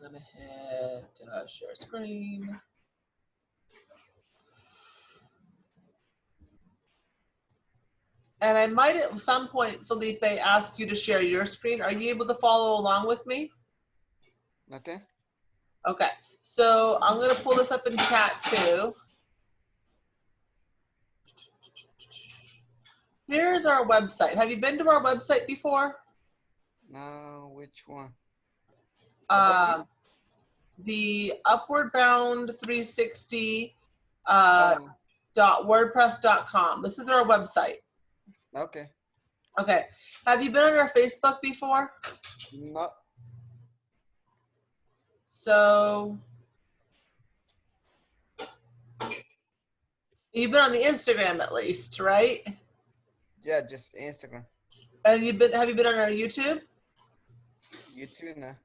I'm gonna hit share screen. And I might at some point, Felipe, ask you to share your screen. Are you able to follow along with me? Okay. Okay, so I'm gonna pull this up in chat too. Here's our website. Have you been to our website before? Now, which one? The Upward Bound 360 Oh, .wordpress.com. This is our website. okay. Okay. Have you been on our Facebook before? No. So you've been on the Instagram at least, right? Yeah, just Instagram. And have you been on our YouTube? YouTube now.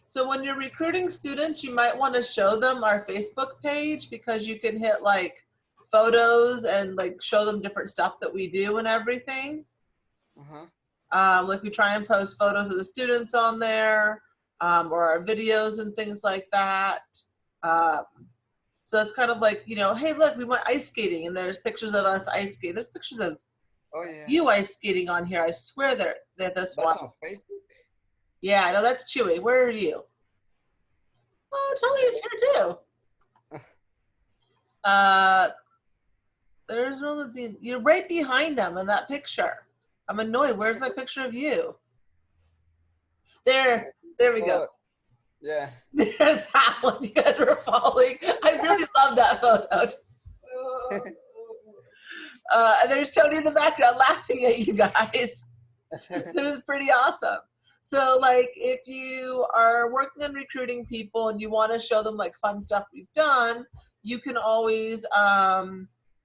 So when you're recruiting students, you might want to show them our Facebook page because you can hit like photos and like show them different stuff that we do and everything. Like we try and post photos of the students on there, or our videos and things like that. So it's kind of like, you know, hey, look, we went ice skating and there's pictures of us ice skating. There's pictures of you ice skating on here. I swear that this one. That's on Facebook? Yeah, I know, that's Chewy. Where are you? Oh, Tony's here too. There's one of the, you're right behind them in that picture. I'm annoyed. Where's my picture of you? There we go. Yeah. There's that one. You guys were falling. I really love that photo. And there's Tony in the background laughing at you guys. It was pretty awesome. So like if you are working on recruiting people and you want to show them like fun stuff we've done, you can always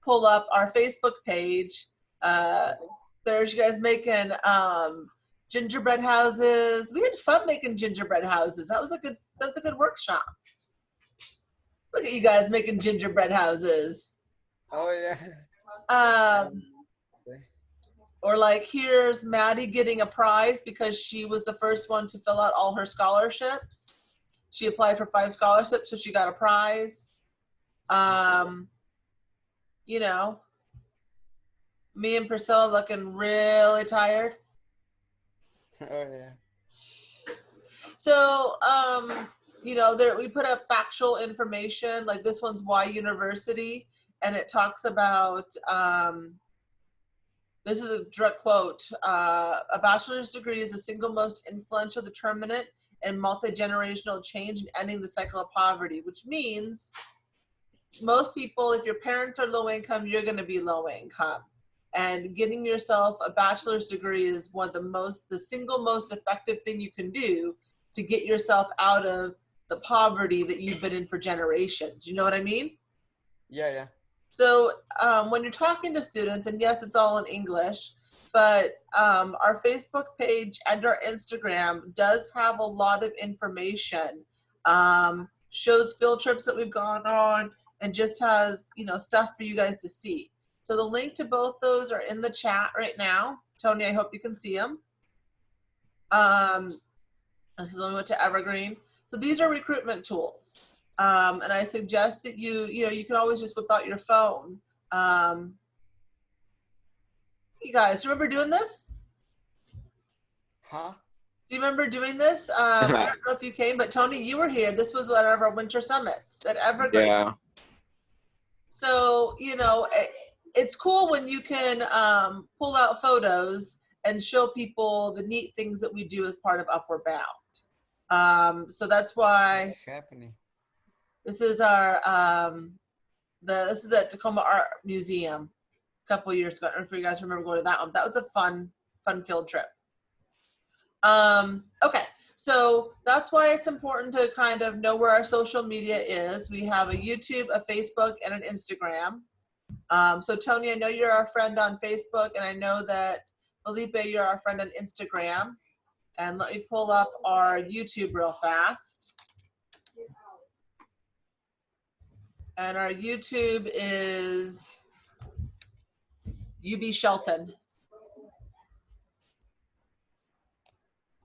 pull up our Facebook page. There's you guys making gingerbread houses. We had fun making gingerbread houses. That was a good workshop. Look at you guys making gingerbread houses. Oh yeah. Or like here's Maddie getting a prize because she was the first one to fill out all her scholarships. She applied for 5 scholarships, so she got a prize. You know, me and Priscilla looking really tired. Oh yeah. So, you know, we put up factual information, like this one's Y University, and it talks about, this is a direct quote, a bachelor's degree is the single most influential determinant in multi-generational change and ending the cycle of poverty, which means most people, if your parents are low income, you're going to be low income. And getting yourself a bachelor's degree is one of the single most effective thing you can do to get yourself out of the poverty that you've been in for generations. You know what I mean? Yeah. So when you're talking to students, and yes, it's all in English, but our Facebook page and our Instagram does have a lot of information, shows field trips that we've gone on, and just has, you know, stuff for you guys to see. So the link to both those are in the chat right now. Tony, I hope you can see them. This is when we went to Evergreen. So these are recruitment tools. And I suggest that you can always just whip out your phone. You guys, remember doing this? Huh? Do you remember doing this? I don't know if you came, but Tony, you were here. This was one of our winter summits at Evergreen. Yeah. So, you know, it's cool when you can pull out photos and show people the neat things that we do as part of Upward Bound. So that's why What's happening? this is our this is at Tacoma Art Museum a couple years ago. I don't know if you guys remember going to that one. That was a fun field trip. Okay, so that's why it's important to kind of know where our social media is. We have a YouTube, a Facebook, and an Instagram. So Tony, I know you're our friend on Facebook, and I know that Felipe, you're our friend on Instagram. And let me pull up our YouTube real fast. And our YouTube is UB Shelton.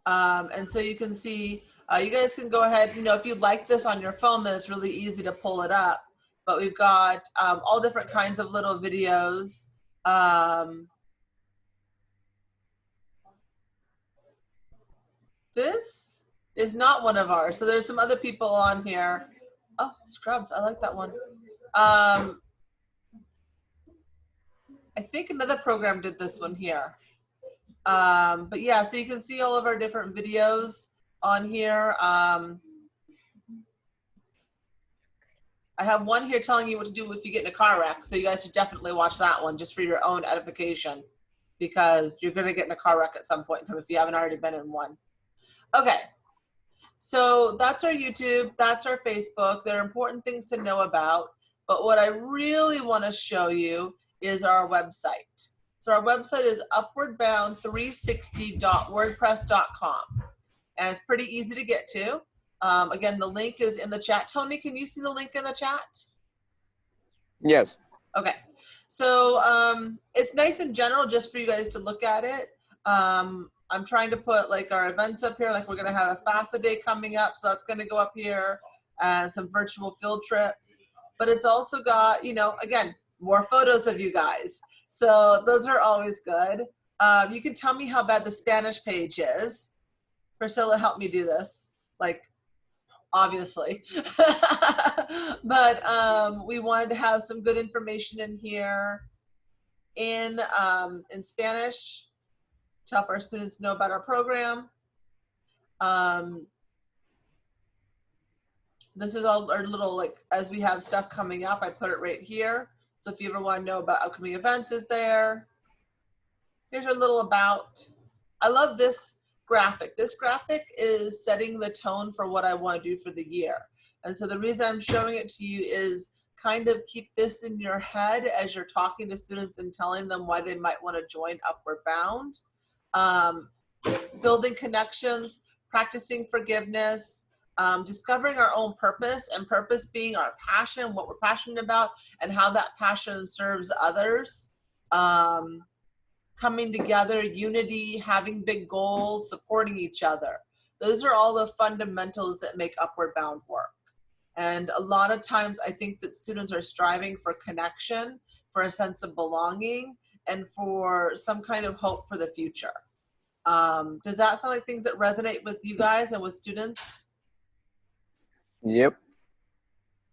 And so you can see, you guys can go ahead, if you like this on your phone, then it's really easy to pull it up. But we've got all different kinds of little videos. This is not one of ours. So there's some other people on here. Oh, Scrubs, I like that one. I think another program did this one here. But yeah, so you can see all of our different videos on here. I have one here telling you what to do if you get in a car wreck. So you guys should definitely watch that one just for your own edification, because you're going to get in a car wreck at some point in time if you haven't already been in one. Okay. So that's our YouTube. That's our Facebook. There are important things to know about. But what I really want to show you is our website. So our website is upwardbound360.wordpress.com. And it's pretty easy to get to. Again, the link is in the chat. Tony, can you see the link in the chat? Yes. Okay. So it's nice in general just for you guys to look at it. I'm trying to put like our events up here. Like we're going to have a FAFSA day coming up. So that's going to go up here, and some virtual field trips. But it's also got, again, more photos of you guys. So those are always good. You can tell me how bad the Spanish page is. Priscilla helped me do this. Like, obviously. But we wanted to have some good information in here in Spanish to help our students know about our program. This is all our little, like, as we have stuff coming up, I put it right here. So if you ever want to know about upcoming events, is there. Here's our little about. I love this graphic. This graphic is setting the tone for what I want to do for the year. And so the reason I'm showing it to you is kind of keep this in your head as you're talking to students and telling them why they might want to join Upward Bound. Building connections, practicing forgiveness, discovering our own purpose, and purpose being our passion, what we're passionate about, and how that passion serves others. Coming together, unity, having big goals, supporting each other. Those are all the fundamentals that make Upward Bound work. And a lot of times I think that students are striving for connection, for a sense of belonging, and for some kind of hope for the future. Does that sound like things that resonate with you guys and with students? Yep.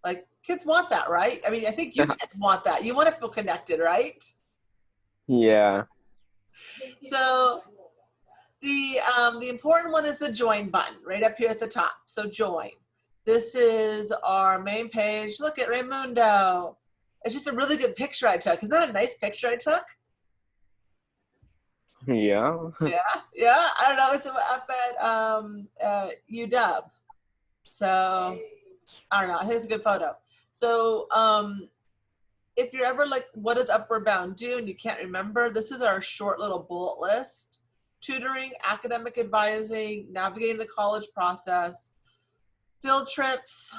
Like, kids want that, right? I mean, I think you guys want that. You want to feel connected, right? Yeah. So the important one is the join button right up here at the top. So join. This is our main page. Look at Raimundo. It's just a really good picture I took. Isn't that a nice picture I took? Yeah. Yeah. I don't know. It's up at UW. So I don't know. I think it's a good photo. So if you're ever like, what does Upward Bound do? And you can't remember, this is our short little bullet list. Tutoring, academic advising, navigating the college process, field trips,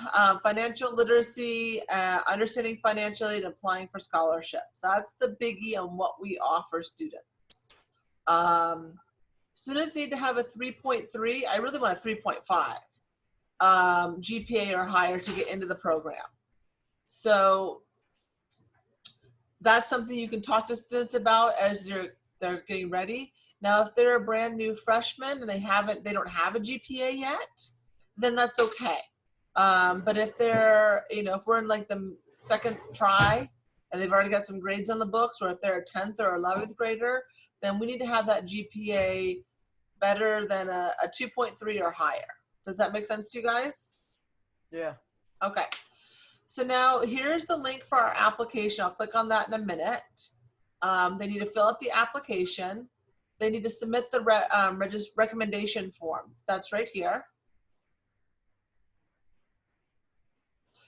financial literacy, understanding financial aid, and applying for scholarships. That's the biggie on what we offer students. Students need to have a 3.3. I really want a 3.5 GPA or higher to get into the program. So that's something you can talk to students about as they're getting ready. Now, if they're a brand new freshman and they don't have a GPA yet, then that's okay. But if they're, if we're in like the second try and they've already got some grades on the books, or if they're a 10th or 11th grader, then we need to have that GPA better than a 2.3 or higher. Does that make sense to you guys? Yeah. Okay. So now here's the link for our application. I'll click on that in a minute. They need to fill out the application. They need to submit the recommendation form. That's right here.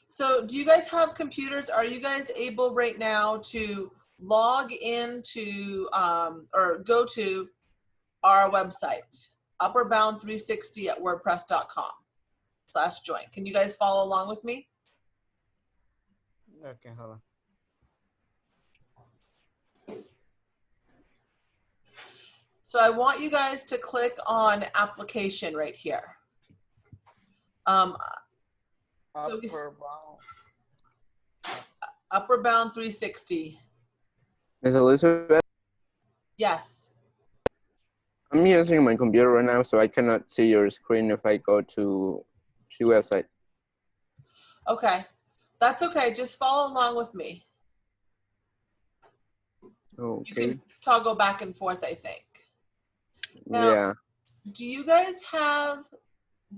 So do you guys have computers? Are you guys able right now to log into or go to our website, upwardbound360@wordpress.com/join? Can you guys follow along with me? Okay, hold on. So I want you guys to click on application right here. So we, Upper bound. upper bound 360. Miss Elizabeth, Yes. I'm using my computer right now, so I cannot see your screen if I go to the website. Okay. That's okay. Just follow along with me. Okay. You can toggle back and forth, I think. Now, Yeah. do you guys have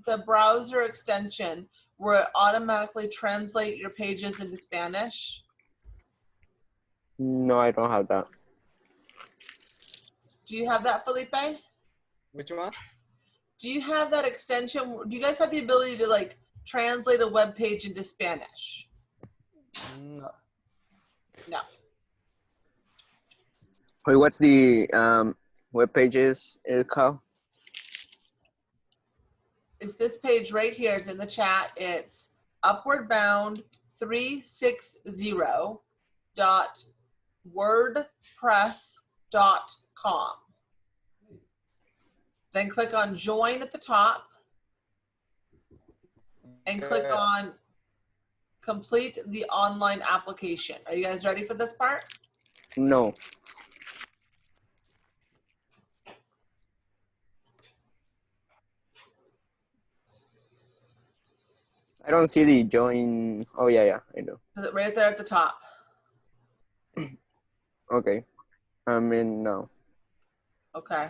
the browser extension where it automatically translates your pages into Spanish? No, I don't have that. Do you have that, Felipe? Which one? Do you have that extension? Do you guys have the ability to like translate a web page into Spanish? No. No. Wait, what's the web pages called? It's this page right here. It's in the chat. It's upwardbound360.wordpress.com. Then click on join at the top and click on complete the online application. Are you guys ready for this part? No. I don't see the join. Oh, yeah, I do. Right there at the top. Okay. I'm in now. Okay.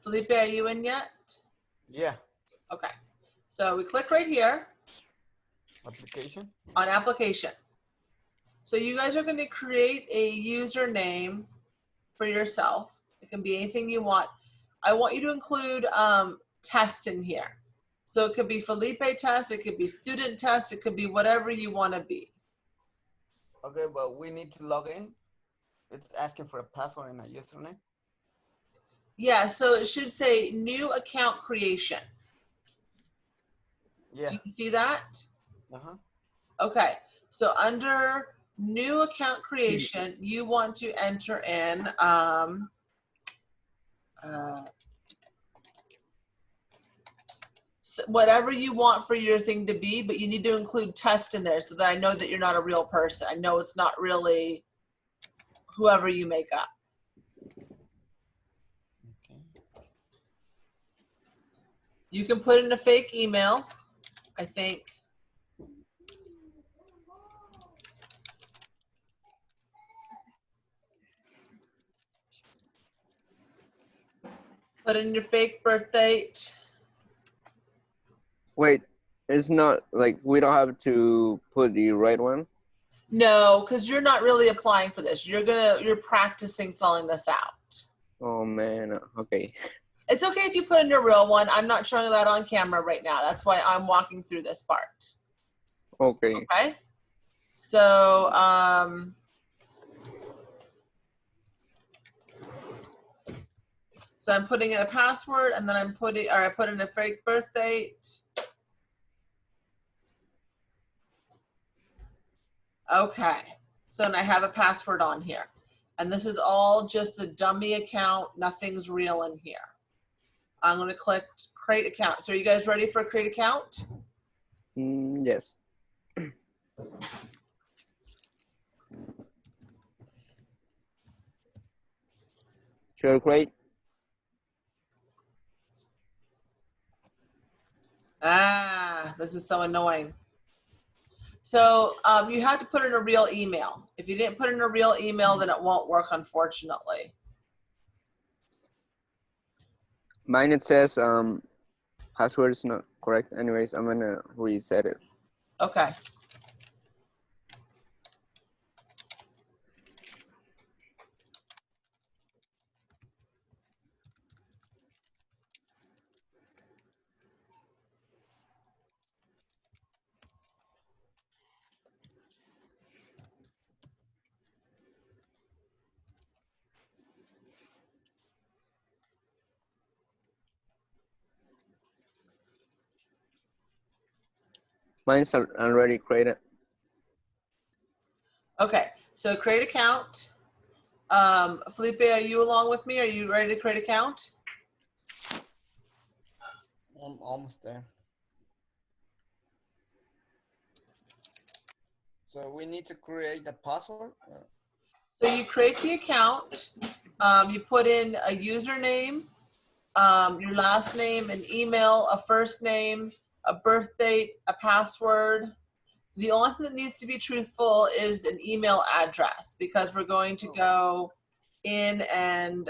Felipe, are you in yet? Yeah. Okay. So we click right here Application. on application. So you guys are going to create a username for yourself. It can be anything you want. I want you to include test in here. So it could be Felipe test, it could be student test, it could be whatever you want to be. Okay, but we need to log in. It's asking for a password and a username. Yeah, so it should say new account creation. Yeah. Do you see that? Uh-huh. Okay, so under new account creation, you want to enter in whatever you want for your thing to be, but you need to include test in there so that I know that you're not a real person. I know it's not really whoever you make up. Okay. You can put in a fake email, I think. Put in your fake birth date. Wait, it's not like we don't have to put the right one? No, because you're not really applying for this. You're practicing filling this out. Oh, man. Okay. It's okay if you put in your real one. I'm not showing that on camera right now. That's why I'm walking through this part. Okay. Okay. So, so I'm putting in a password and then I put in a fake birth date. Okay. So now I have a password on here. And this is all just a dummy account. Nothing's real in here. I'm going to click create account. So are you guys ready for a create account? Yes. Sure, great. This is so annoying. So you have to put in a real email. If you didn't put in a real email, then it won't work, unfortunately. Mine, it says password is not correct. Anyways, I'm gonna reset it. Okay. Mine's already created. Okay. So create account. Felipe, are you along with me? Are you ready to create an account? I'm almost there. So we need to create a password. So you create the account, you put in a username, your last name, an email, a first name, a birth date, a password. The only thing that needs to be truthful is an email address because we're going to go in and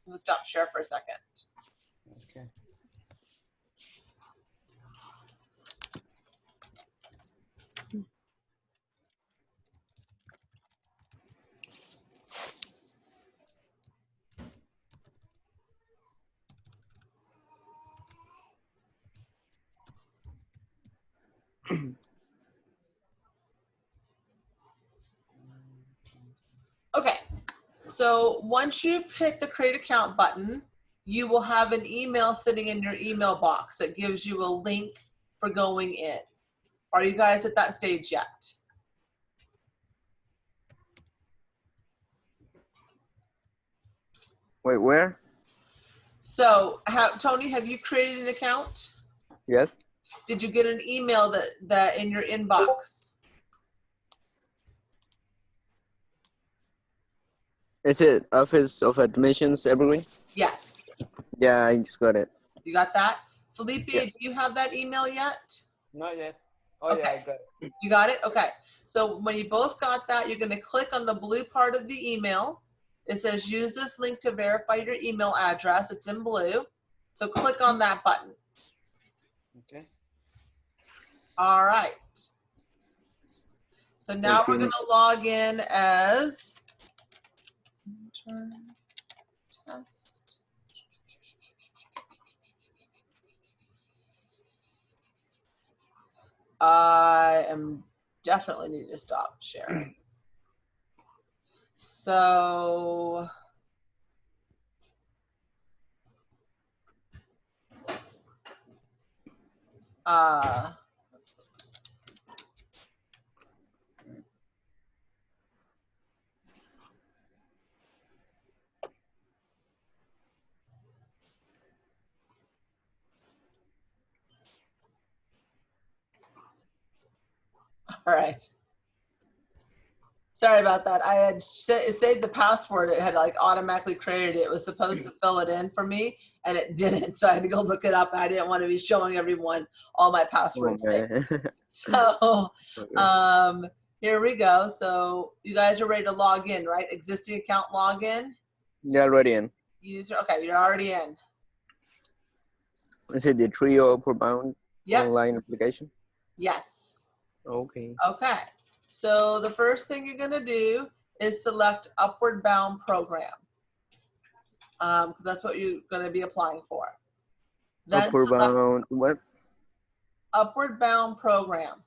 let's stop share for a second. Okay. Okay, so once you've hit the create account button, you will have an email sitting in your email box that gives you a link for going in. Are you guys at that stage yet? Wait, where? So, Tony, have you created an account? Yes. Did you get an email that in your inbox? Is it Office of Admissions evergreen? Yes. Yeah, I just got it. You got that? Felipe, Yes. do you have that email yet? Not yet. Oh yeah, I Okay. got it. You got it? Okay. So when you both got that, you're going to click on the blue part of the email. It says use this link to verify your email address. It's in blue. So click on that button. Okay. All right. So now we're going to log in as intern test. I am definitely need to stop sharing. So all right. Sorry about that. I had saved the password. It had like automatically created it. It was supposed to fill it in for me and it didn't. So I had to go look it up. I didn't want to be showing everyone all my passwords. Okay. So Okay. here we go. So you guys are ready to log in, right? Existing account login. Yeah, already in. User. Okay, you're already in. Is it the Trio Probound Yep. online application? Yes. Okay. Okay. So the first thing you're going to do is select Upward Bound Program. Because that's what you're going to be applying for. Then Upward Bound what? Upward Bound Program.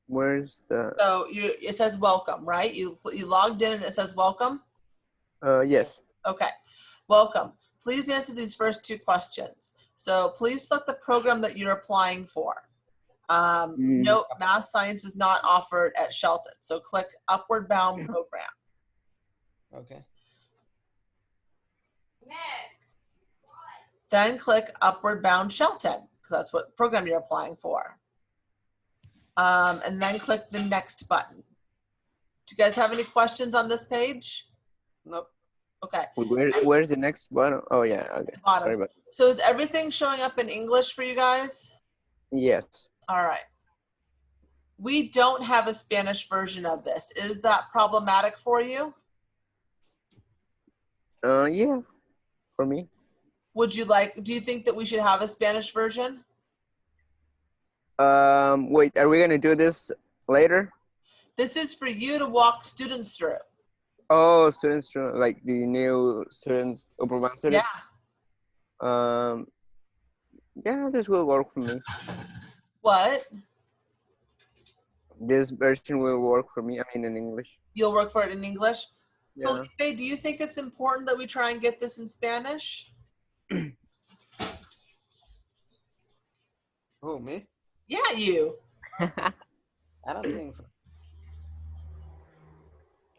Where's the? So it says welcome, right? You logged in and it says welcome. Yes. Okay. Welcome. Please answer these first two questions. So please select the program that you're applying for. Note, math science is not offered at Shelton. So click Upward Bound Program. Okay. Then click Upward Bound Shelton, because that's what program you're applying for. And then click the next button. Do you guys have any questions on this page? Nope. Okay. Where's the next button? Oh yeah. Okay. Bottom. Sorry about. So is everything showing up in English for you guys? Yes. All right. We don't have a Spanish version of this. Is that problematic for you? Yeah. For me. Would you like, do you think that we should have a Spanish version? Wait, are we gonna do this later? This is for you to walk students through. Oh, students, like the new students, Upward Bound students. Yeah. Yeah, this will work for me. What? This version will work for me. I mean, in English. You'll work for it in English? Yeah. Felipe, do you think it's important that we try and get this in Spanish? Who, me? Yeah, you. I don't think so.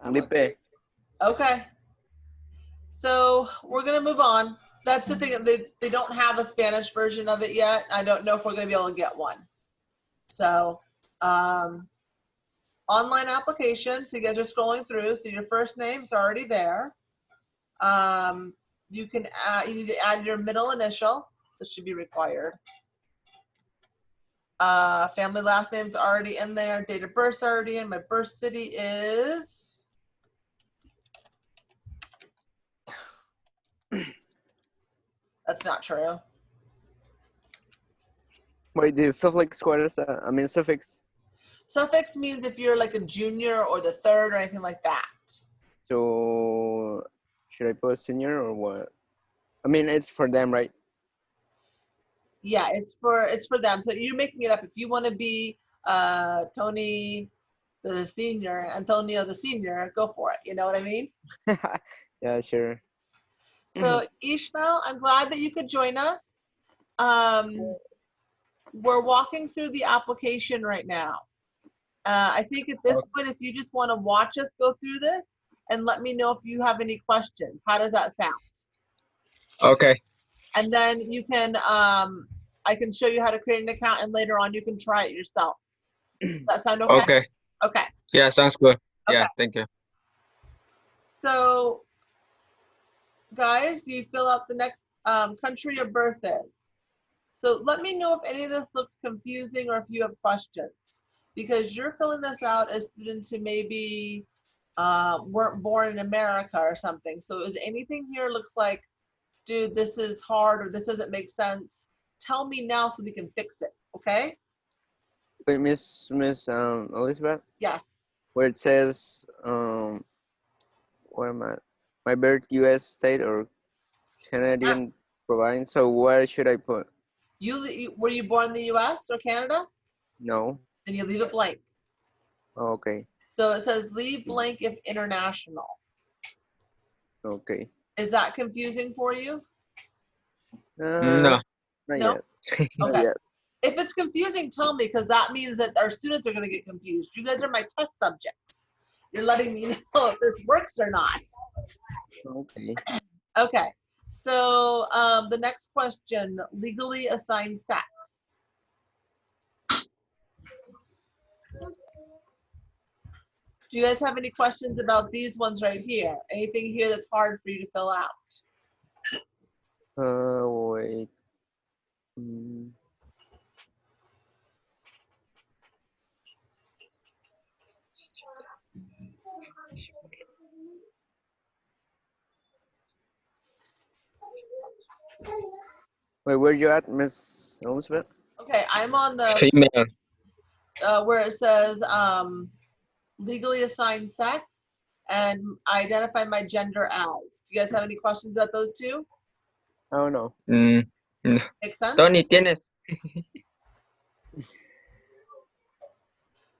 I'm Felipe, okay. Okay. So we're gonna move on. That's the thing. They don't have a Spanish version of it yet. I don't know if we're gonna be able to get one. So online application. So you guys are scrolling through. So your first name is already there. You can add. You need to add your middle initial. This should be required. Family last name's already in there. Date of birth's already in. My birth city is. That's not true. Wait, the suffix, what is that? I mean, suffix. Suffix means if you're like a junior or the third or anything like that. So, should I put senior or what? I mean, it's for them, right? Yeah, it's for them. So you're making it up. If you want to be Tony the senior, Antonio the senior, go for it. You know what I mean? Yeah, sure. So Ishmael, I'm glad that you could join us. We're walking through the application right now. I think at this point, if you just want to watch us go through this and let me know if you have any questions. How does that sound? Okay. And then you can, I can show you how to create an account, and later on you can try it yourself. Does that sound okay? Okay. Okay. Yeah, sounds good. Okay. Yeah, thank you. So, guys, you fill out the next country of birth is. So let me know if any of this looks confusing or if you have questions, because you're filling this out as students who maybe weren't born in America or something. So is anything here looks like, dude, this is hard or this doesn't make sense? Tell me now so we can fix it, okay? Wait, Miss Elizabeth, Yes. where it says where am I? My birth U.S. state or Canadian province. So where should I put? Were you born in the US or Canada? No. Then you leave it blank. Oh, okay. So it says leave blank if international. Okay. Is that confusing for you? No. Not No? yet. Okay. Not yet. If it's confusing, tell me, because that means that our students are going to get confused. You guys are my test subjects. You're letting me know if this works or not. Okay. Okay. So the next question, legally assigned sex. Do you guys have any questions about these ones right here? Anything here that's hard for you to fill out? Wait. Wait, where you at, Miss Elizabeth? Okay, I'm on the Female. where it says legally assigned sex and identify my gender as. Do you guys have any questions about those two? I don't know. No. Make sense? Tony, tienes.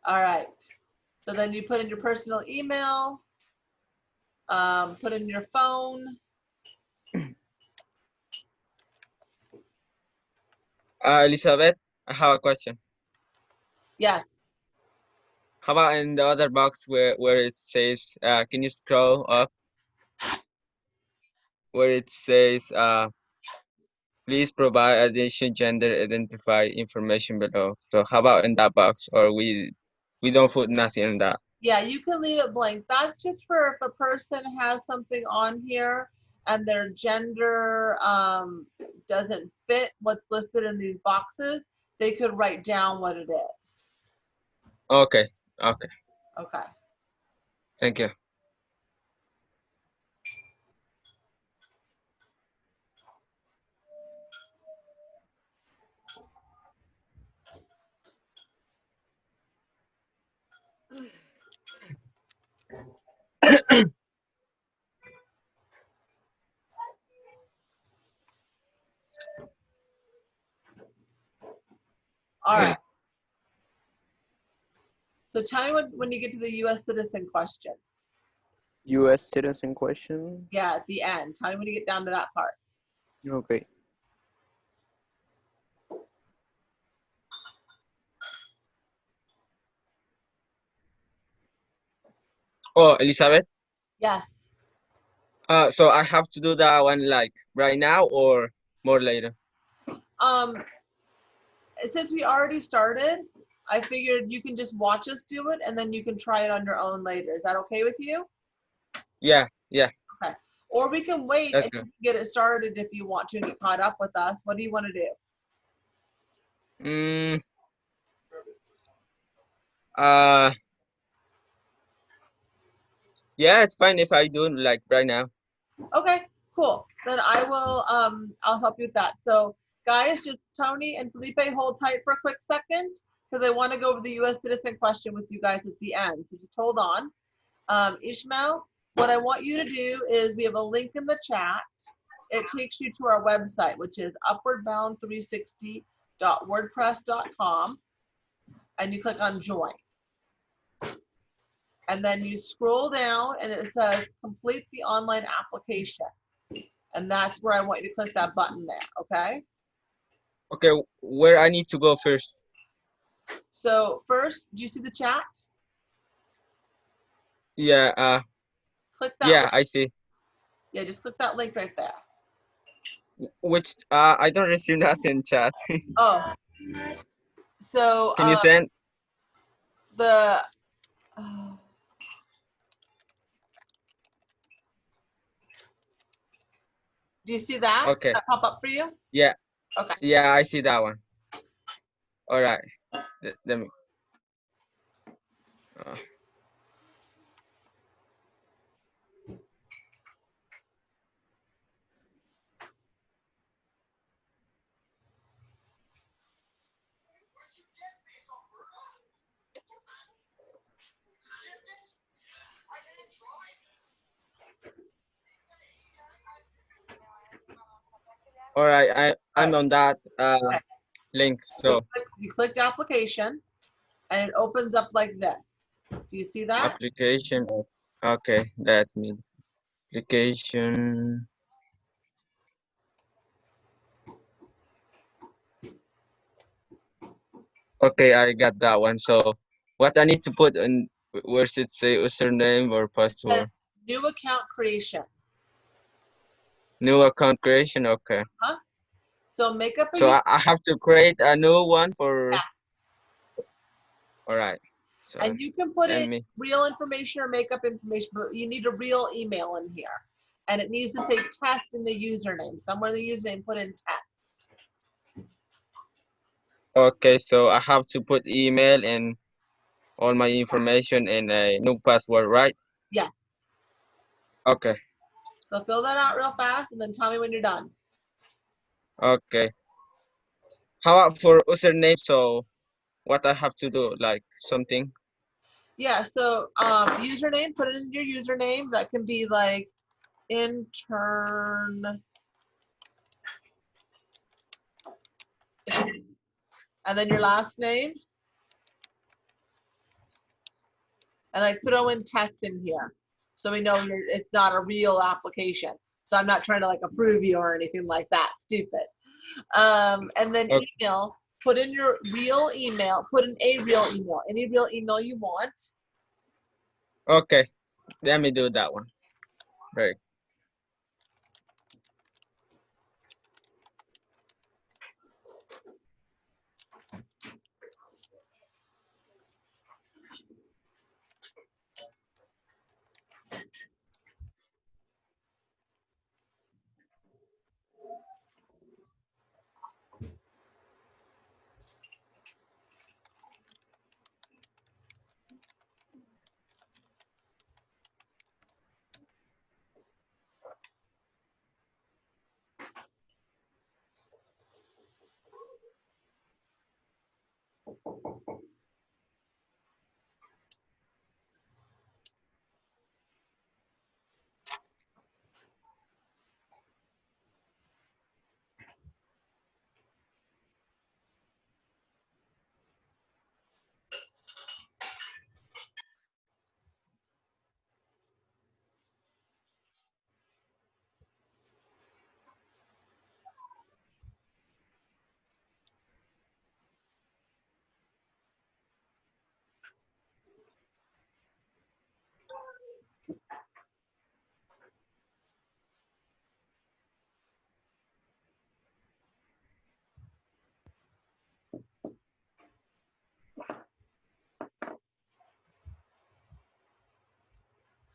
All right. So then you put in your personal email, put in your phone. Elizabeth, I have a question. Yes. How about in the other box where it says, can you scroll up? Where it says, please provide additional gender identify information below. So how about in that box, or we don't put nothing in that? Yeah, you can leave it blank. That's just for if a person has something on here and their gender doesn't fit what's listed in these boxes, they could write down what it is. Okay. Okay. Okay. Thank you. All right. So tell me when you get to the U.S. citizen question. U.S. citizen question? Yeah, at the end. Tell me when you get down to that part. Okay. Oh, Elizabeth, Yes. So I have to do that one like right now or more later? Um, since we already started, I figured you can just watch us do it and then you can try it on your own later. Is that okay with you? Yeah, yeah, Okay. Or we can wait that's and you good. can get it started if you want to and get caught up with us. What do you want to do? Mm, uh, yeah, it's fine if I do it like right now. Okay, cool. Then I'll help you with that. So guys, just Tony and Felipe, hold tight for a quick second because I want to go over the US citizen question with you guys at the end. So just hold on. Ishmael, what I want you to do is we have a link in the chat. It takes you to our website, which is upwardbound360.wordpress.com, and you click on join. And then you scroll down and it says complete the online application. And that's where I want you to click that button there, okay? Okay, where I need to go first? So first, do you see the chat? Yeah, Click that yeah, link. I see. Yeah, just click that link right there. Which I don't receive nothing chat. Oh, so Can you send? the do you see that? Okay, That pop up for you? yeah, Okay. yeah, I see that one. All right, let me. Uh, all right, All I'm right. on that Okay. link. So So you clicked application and it opens up like this. Do you see that? application. Okay, that means application. Okay, I got that one. So what I need to put in? Where's it say username or It says password? new account creation. New account creation. Okay. Huh? So make up a So I have to create a new one for. yeah, All right. So and you can put let in me. real information or make up information, but you need a real email in here. And it needs to say test in the username. Somewhere in the username, put in test. Okay, so I have to put email and all my information and a new password, right? Yes. Okay. So fill that out real fast and then tell me when you're done. Okay. How about for username? So what I have to do, like something? Yeah, so username, put it in your username. That can be like intern, and then your last name, and like throw in test in here. So we know it's not a real application. So I'm not trying to like approve you or anything like that. Stupid. And then Okay. email, put in your real email, put in a real email, any real email you want. Okay. Let me do that one. Right.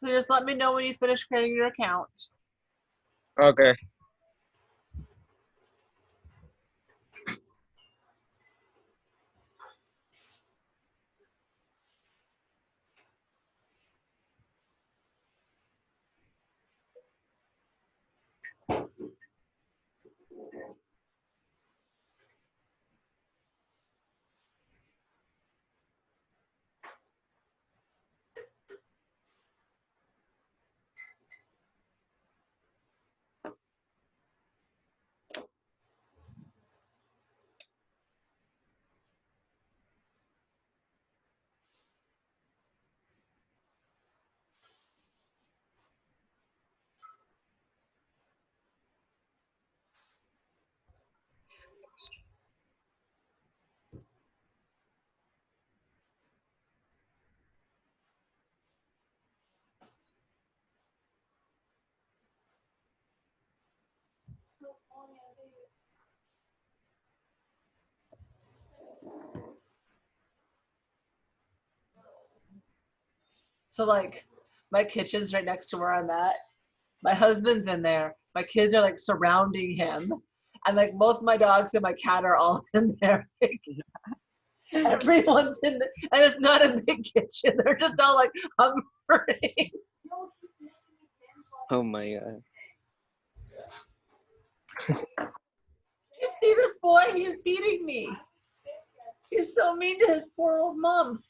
So just let me know when you finish creating your account. Okay. So like my kitchen's right next to where I'm at. My husband's in there. My kids are like surrounding him. And like both my dogs and my cat are all in there. Everyone's in there. And it's not a big kitchen. They're just all like hovering. Oh my god. You see this boy? He's beating me. He's so mean to his poor old mom.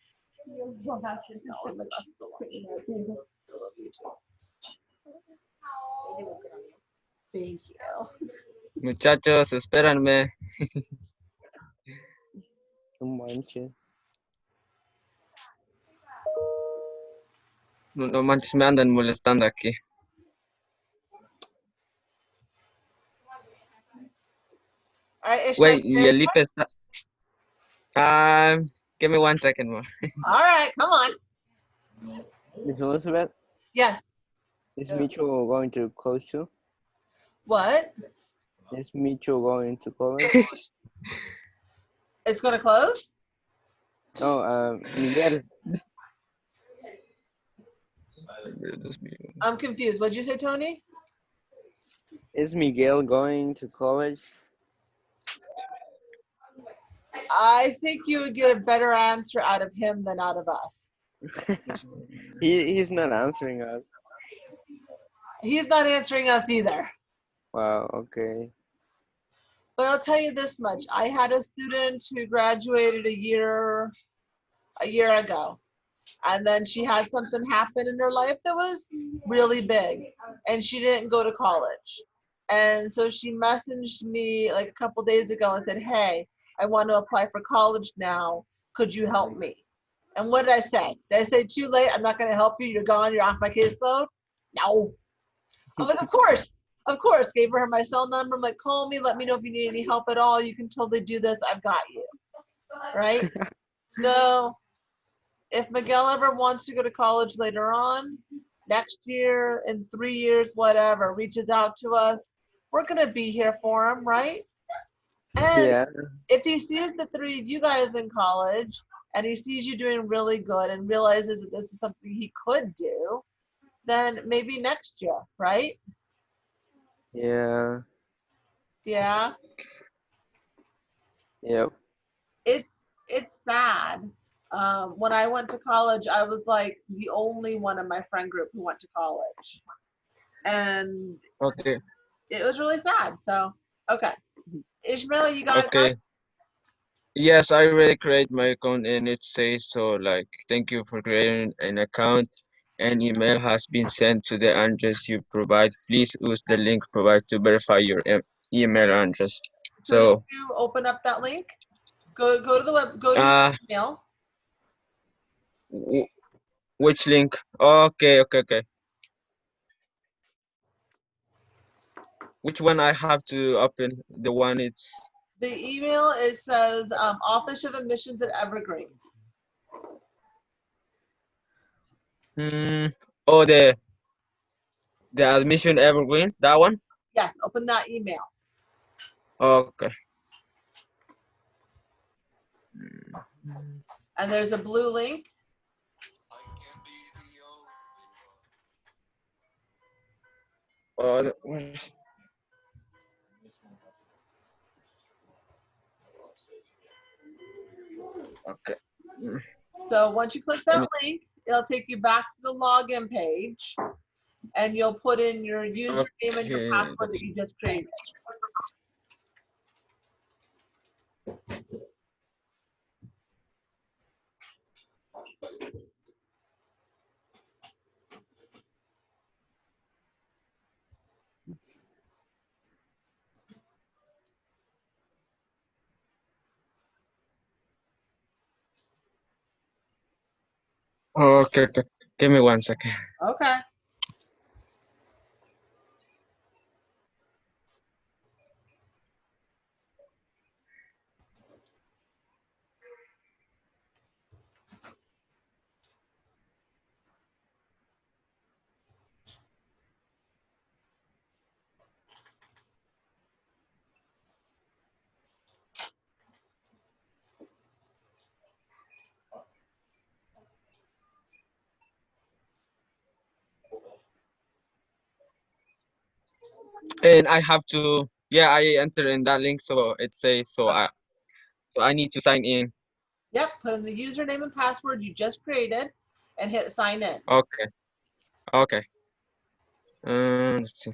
Thank you. Muchachos, espérenme. No manches. No, no manches, me andan molestando aquí. All right, Ishmael. Wait, y el IP está... Give me 1 second more. All right, come on. Miss Elizabeth, Yes. is Micho going to college too? What? Is Micho going to college? It's going to close? No, Miguel. I'm confused. What'd you say, Tony? Is Miguel going to college? I think you would get a better answer out of him than out of us. He's not answering us. He's not answering us either. Wow, okay. But I'll tell you this much. I had a student who graduated a year ago. And then she had something happen in her life that was really big. And she didn't go to college. And so she messaged me like a couple days ago and said, hey, I want to apply for college now. Could you help me? And what did I say? Did I say too late? I'm not going to help you. You're gone. You're off my caseload. No. I'm like, of course. Of course. Gave her my cell number. I'm like, call me. Let me know if you need any help at all. You can totally do this. I've got you. Right? So if Miguel ever wants to go to college later on, next year, in 3 years, whatever, reaches out to us, we're going to be here for him, right? And Yeah. if he sees the three of you guys in college and he sees you doing really good and realizes that this is something he could do, then maybe next year, right? Yeah. Yeah. Yep. It's sad. When I went to college, I was like the only one in my friend group who went to college. And Okay. it was really sad. So, okay. Ishmael, you got Okay. it? Yes, I already create my account and it says so like thank you for creating an account. An email has been sent to the address you provide. Please use the link provided to verify your email address. So, So, did you open up that link? Go to the web. Go to your email. which link? Okay. Which one I have to open? The one it's The email says Office of Admissions at Evergreen. oh the admission evergreen, that one? Yes, open that email. Okay. And there's a blue link. Uh, okay. So once you click that link, it'll take you back to the login page, and you'll put in your username and your Okay. password that you just created. Okay. Okay. Give me 1 second. Okay. And I have to. Yeah, I enter in that link, so it says so I need to sign in. Yep, put in the username and password you just created and hit sign in. Okay. Okay. Let's see.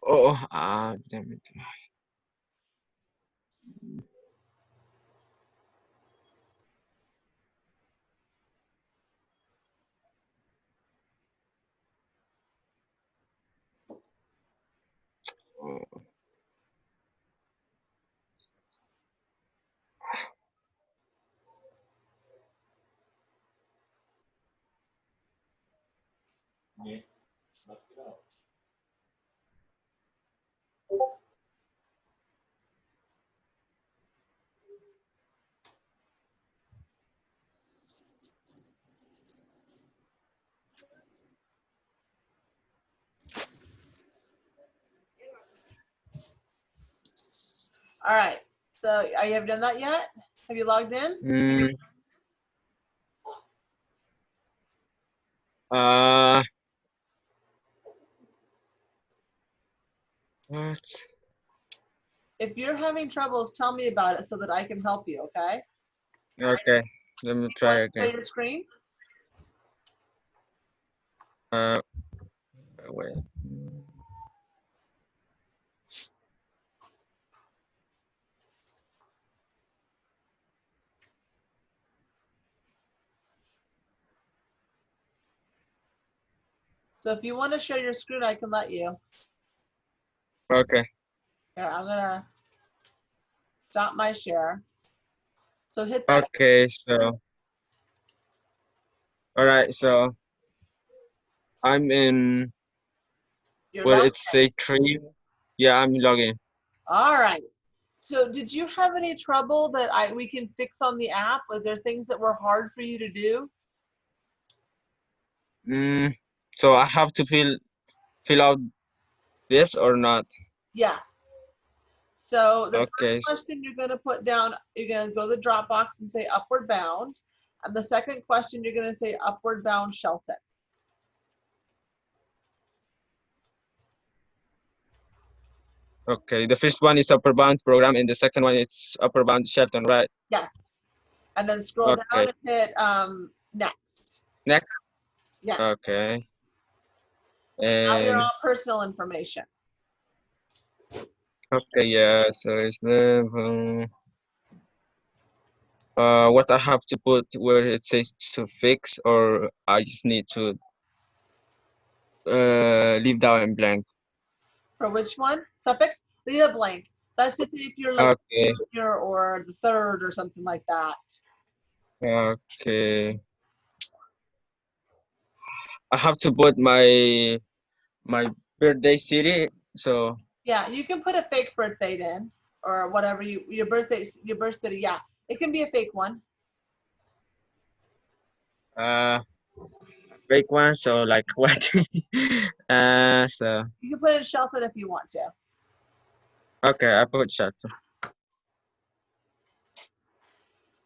Oh, damn it. Oh, All right. So are you have done that yet? Have you logged in? mm, uh, what? If you're having troubles, tell me about it so that I can help you, okay? Okay. Let me try Want to again. share your screen? Uh, wait. So if you want to share your screen, I can let you. Okay. Here, I'm gonna stop my share. So hit that. Okay. So, all right. So I'm in. You're Well, logged it's in. say three. Yeah, I'm logging. All right. So did you have any trouble that we can fix on the app? Was there things that were hard for you to do? Mm, so I have to fill out this or not? Yeah. So the first Okay. question you're going to put down, you're going to go to the Dropbox and say upward bound. And the second question, you're going to say upward bound Shelton. Okay. The first one is upper bound program, and the second one is upper bound Shelton, right? Yes. And then scroll Okay. down and hit next. Next. Yeah. Okay. Now you're And on personal information. okay, yeah. So it's the what I have to put where it says suffix, or I just need to leave that one blank? For which one? Suffix? Leave it blank. That's just if you're like Okay. junior or the third or something like that. Okay. I have to put my birthday city. So Yeah, you can put a fake birthday in or whatever your birth city. Yeah, it can be a fake one. uh fake one. So like what? So You can put in Shelton if you want to. okay, I put Chateau.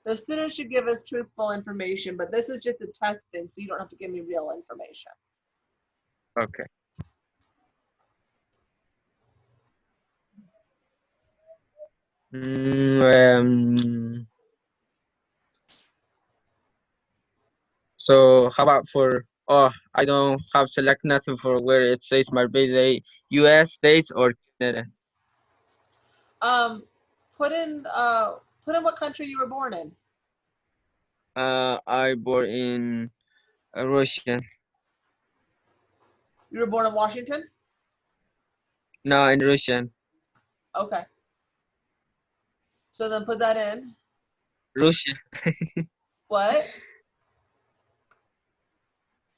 The students should give us truthful information, but this is just a testing, so you don't have to give me real information. Okay. So how about for I don't have select nothing for where it says my birthday, U.S. States or Canada. Um, put in what country you were born in. I born in Russian. You were born in Washington? No, in Russian. Okay. So then put that in. Russia. What?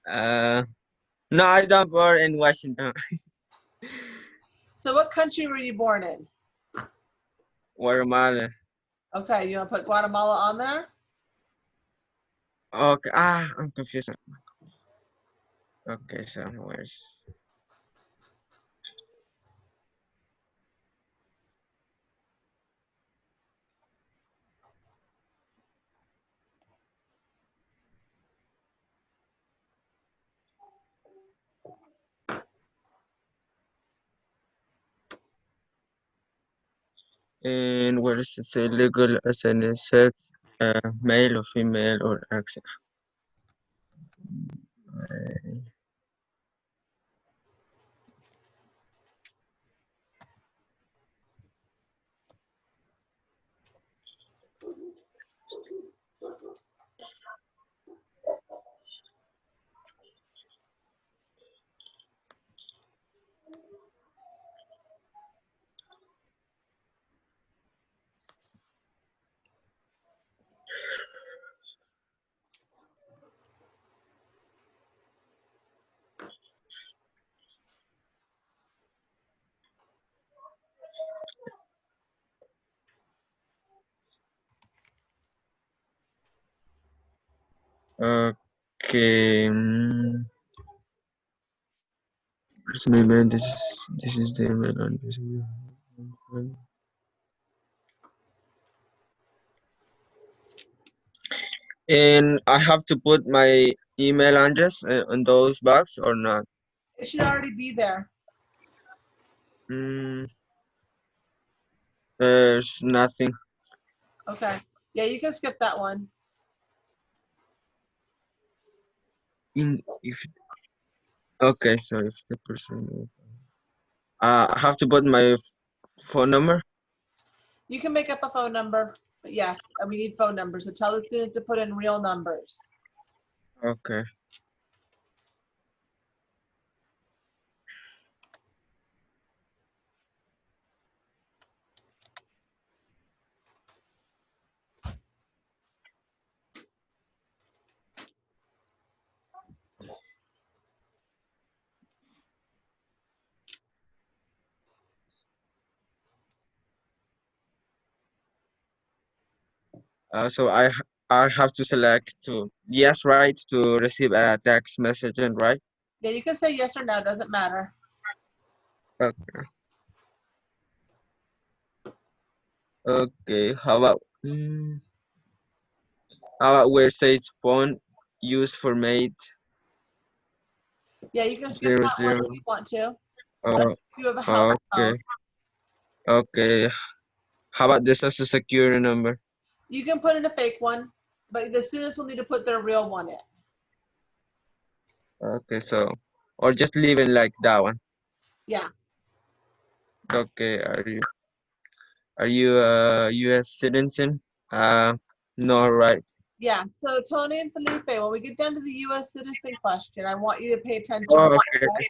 Uh, no, I don't born in Washington. So what country were you born in? Guatemala. Okay, you want to put Guatemala on there? Okay. I'm confused. Okay, so where's and where does it say legal as an sex, male or female or X? Okay. Where's my email? This is the email on this. And I have to put my email address on those box or not? It should already be there. Mm, there's nothing. Okay. Yeah, you can skip that one. If okay, so if the person, I have to put my phone number. You can make up a phone number, but yes, we need phone numbers. So tell the student to put in real numbers. Okay. So I have to select to yes, right, to receive a text message, and right. Yeah, you can say yes or no, doesn't matter. Okay. Okay. How about where it says phone used for mate Yeah, you can skip 00? that one if you want to. Oh, If you have a house okay. phone, Okay. How about the social security number? you can put in a fake one, but the students will need to put their real one in. Okay, so or just leave it like that one. Yeah. Okay, are you a U.S. citizen? No, right. Yeah, so Tony and Felipe, when we get down to the US citizen question, I want you to pay attention. Oh, Okay? okay.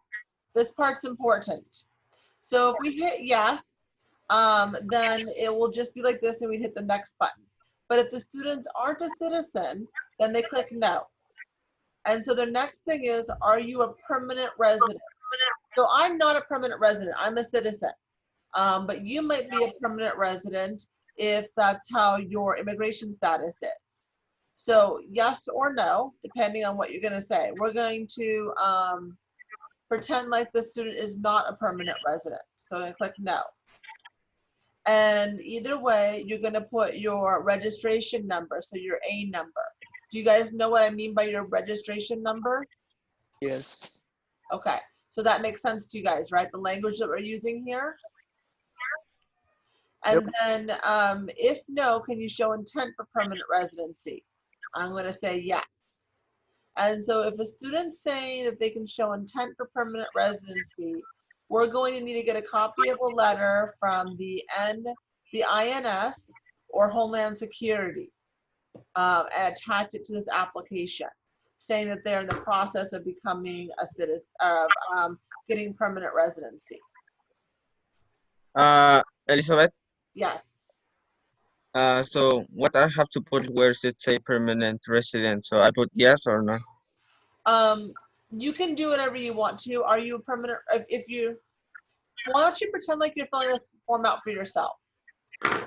This part's important. So if we hit yes, then it will just be like this and we hit the next button. But if the students aren't a citizen, then they click no. And so their next thing is, are you a permanent resident? So I'm not a permanent resident, I'm a citizen. But you might be a permanent resident if that's how your immigration status is. So yes or no, depending on what you're gonna say. We're going to pretend like the student is not a permanent resident. So I'm gonna click no. And either way, you're gonna put your registration number, so your A number. Do you guys know what I mean by your registration number? Yes. Okay, so that makes sense to you guys, right? The language that we're using here. And then if no, can you show intent for permanent residency? I'm gonna say yes. And so if a student's saying that they can show intent for permanent residency, we're going to need to get a copy of a letter from the INS or Homeland Security and attach it to this application, saying that they're in the process of becoming a citizen, of getting permanent residency. Elizabeth, Yes. so what I have to put where it say permanent resident? So I put yes or no? You can do whatever you want to. Are you a permanent, if you, why don't you pretend like you're filling this form out for yourself?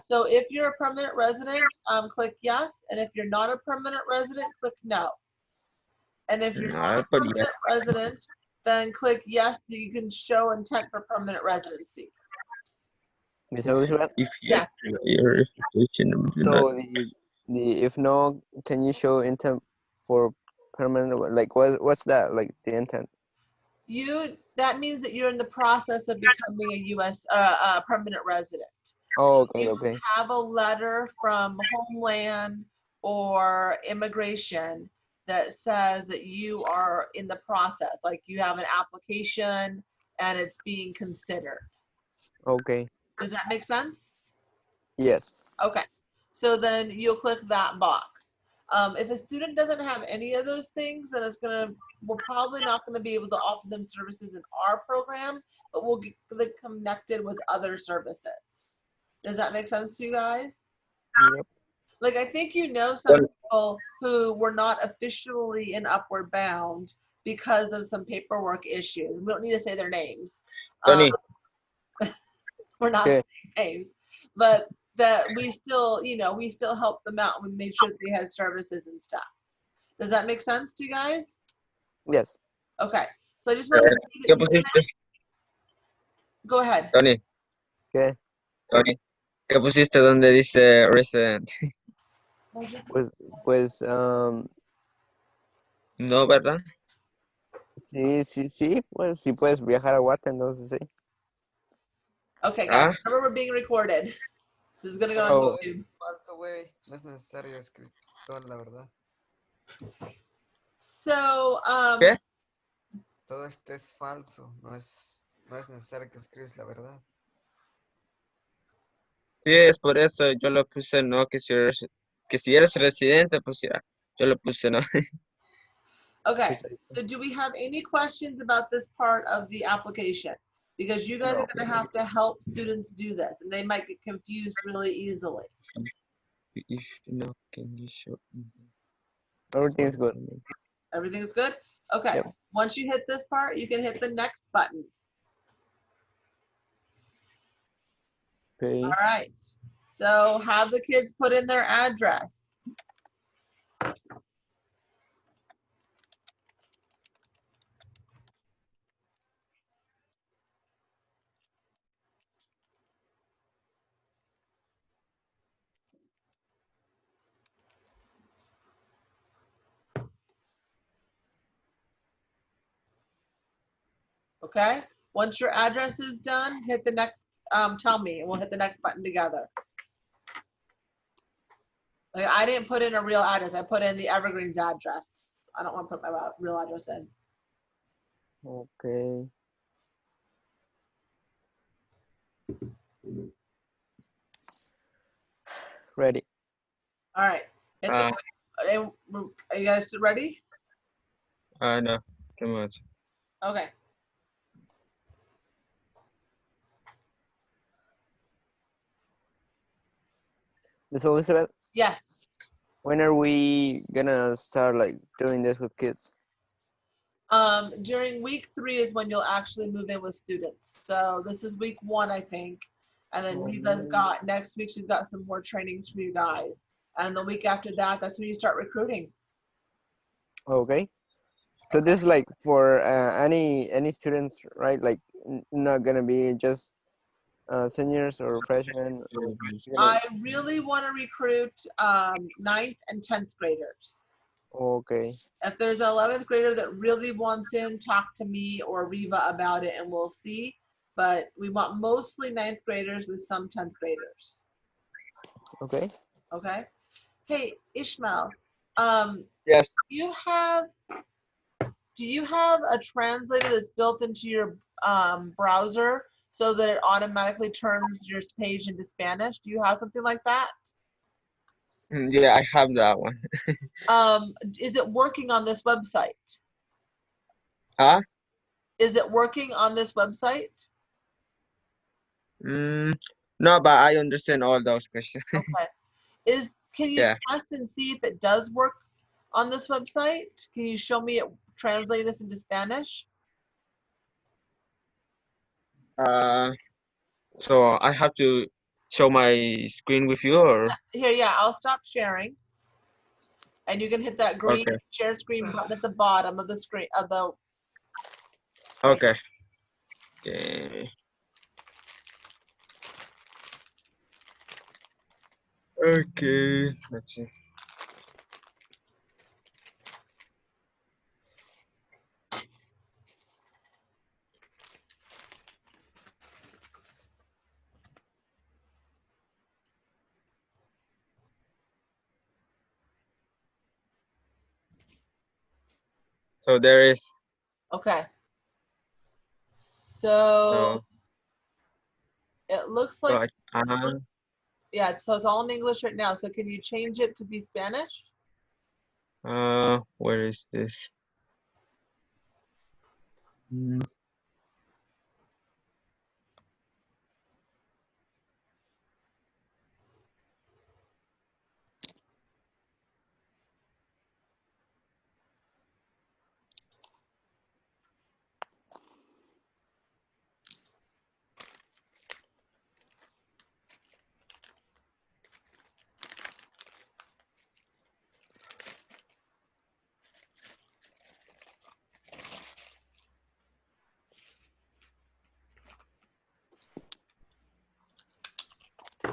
So if you're a permanent resident, click yes. And if you're not a permanent resident, click no. And if you're No, not I a put yes. permanent resident, then click yes, so you can show intent for permanent residency. Miss Elizabeth? If yes, Yes. your registration number do not. So the if no, can you show intent for permanent? Like what's that? Like the intent? That means that you're in the process of becoming a U.S. Permanent resident. Oh, okay, You okay. have a letter from Homeland or Immigration that says that you are in the process, like you have an application and it's being considered. Okay. Does that make sense? Yes. Okay, so then you'll click that box. If a student doesn't have any of those things, then we're probably not gonna be able to offer them services in our program, but we'll get them connected with other services. Does that make sense to you guys? Yep. Like, I think you know some people who were not officially in Upward Bound because of some paperwork issues. We don't need to say their names. Tony, We're not Okay. saying names, but that we still, we still help them out. We made sure that they had services and stuff. Does that make sense to you guys? Yes. Okay. So I just want to ¿qué pusiste? go ahead. Tony, Okay. Tony, ¿qué pusiste donde dice resident? Pues No, ¿verdad? sí, pues si puedes viajar a Guate, entonces sí. Okay, guys. Ah, Remember, we're being recorded. This is gonna go Oh. on YouTube. Falso, güey. No es necesario escribir toda la verdad. So, ¿qué? Todo esto es falso. No es necesario que escribas la verdad. Sí, es por eso yo lo puse no, que si eres residente, pues ya, yo lo puse no. okay. So, do we have any questions about this part of the application? Because you guys are gonna have to help students do this, and they might get confused really easily. If no, can you show? Everything's good. Everything's good? Okay. Yep. Once you hit this part, you can hit the next button. Okay. All right. So have the kids put in their address. Okay. Once your address is done, hit the next, tell me, and we'll hit the next button together. Like, I didn't put in a real address. I put in the Evergreens address. I don't want to put my real address in. Okay. Ready. All right. Hit Uh, are you guys ready? no, come on. Okay. Miss Elizabeth, Yes. when are we gonna start like doing this with kids? During week 3 is when you'll actually move in with students. So this is week 1, I think. And then Reva's got next week, she's got some more trainings for you guys. And the week after that, that's when you start recruiting. Okay. So this is like for any students, right? Like not gonna be just seniors or freshmen. I really want to recruit 9th and 10th graders. Okay. If there's an 11th grader that really wants in, talk to me or Reva about it and we'll see. But we want mostly 9th graders with some 10th graders. Okay. Okay. Hey, Ishmael, Yes. do you have a translator that's built into your browser so that it automatically turns your page into Spanish? Do you have something like that? Yeah, I have that one. Is it working on this website? Huh? Is it working on this website? No, but I understand all those questions. Okay. Can you Yeah. test and see if it does work on this website? Can you show me it translate this into Spanish? So I have to show my screen with you, or Here, yeah, I'll stop sharing. And you can hit that green okay, share screen button at the bottom of the screen of the okay, okay, okay. Let's see. So there is. Okay. So So it looks so like, yeah, so it's all in English right now. So can you change it to be Spanish? where is this? Mm,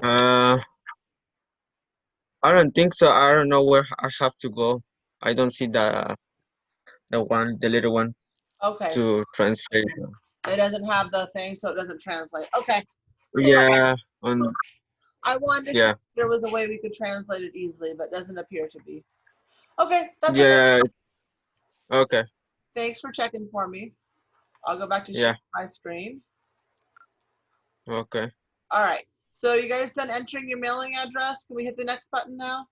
Uh, I don't think so. I don't know where I have to go. I don't see the little one Okay. to translate. It doesn't have the thing, so it doesn't translate. Okay. Yeah, on I wanted to see yeah, if there was a way we could translate it easily, but doesn't appear to be. Okay, that's okay. yeah. Okay, Thanks for checking for me. I'll go back to yeah, share my screen. okay. All right. So you guys done entering your mailing address? Can we hit the next button now?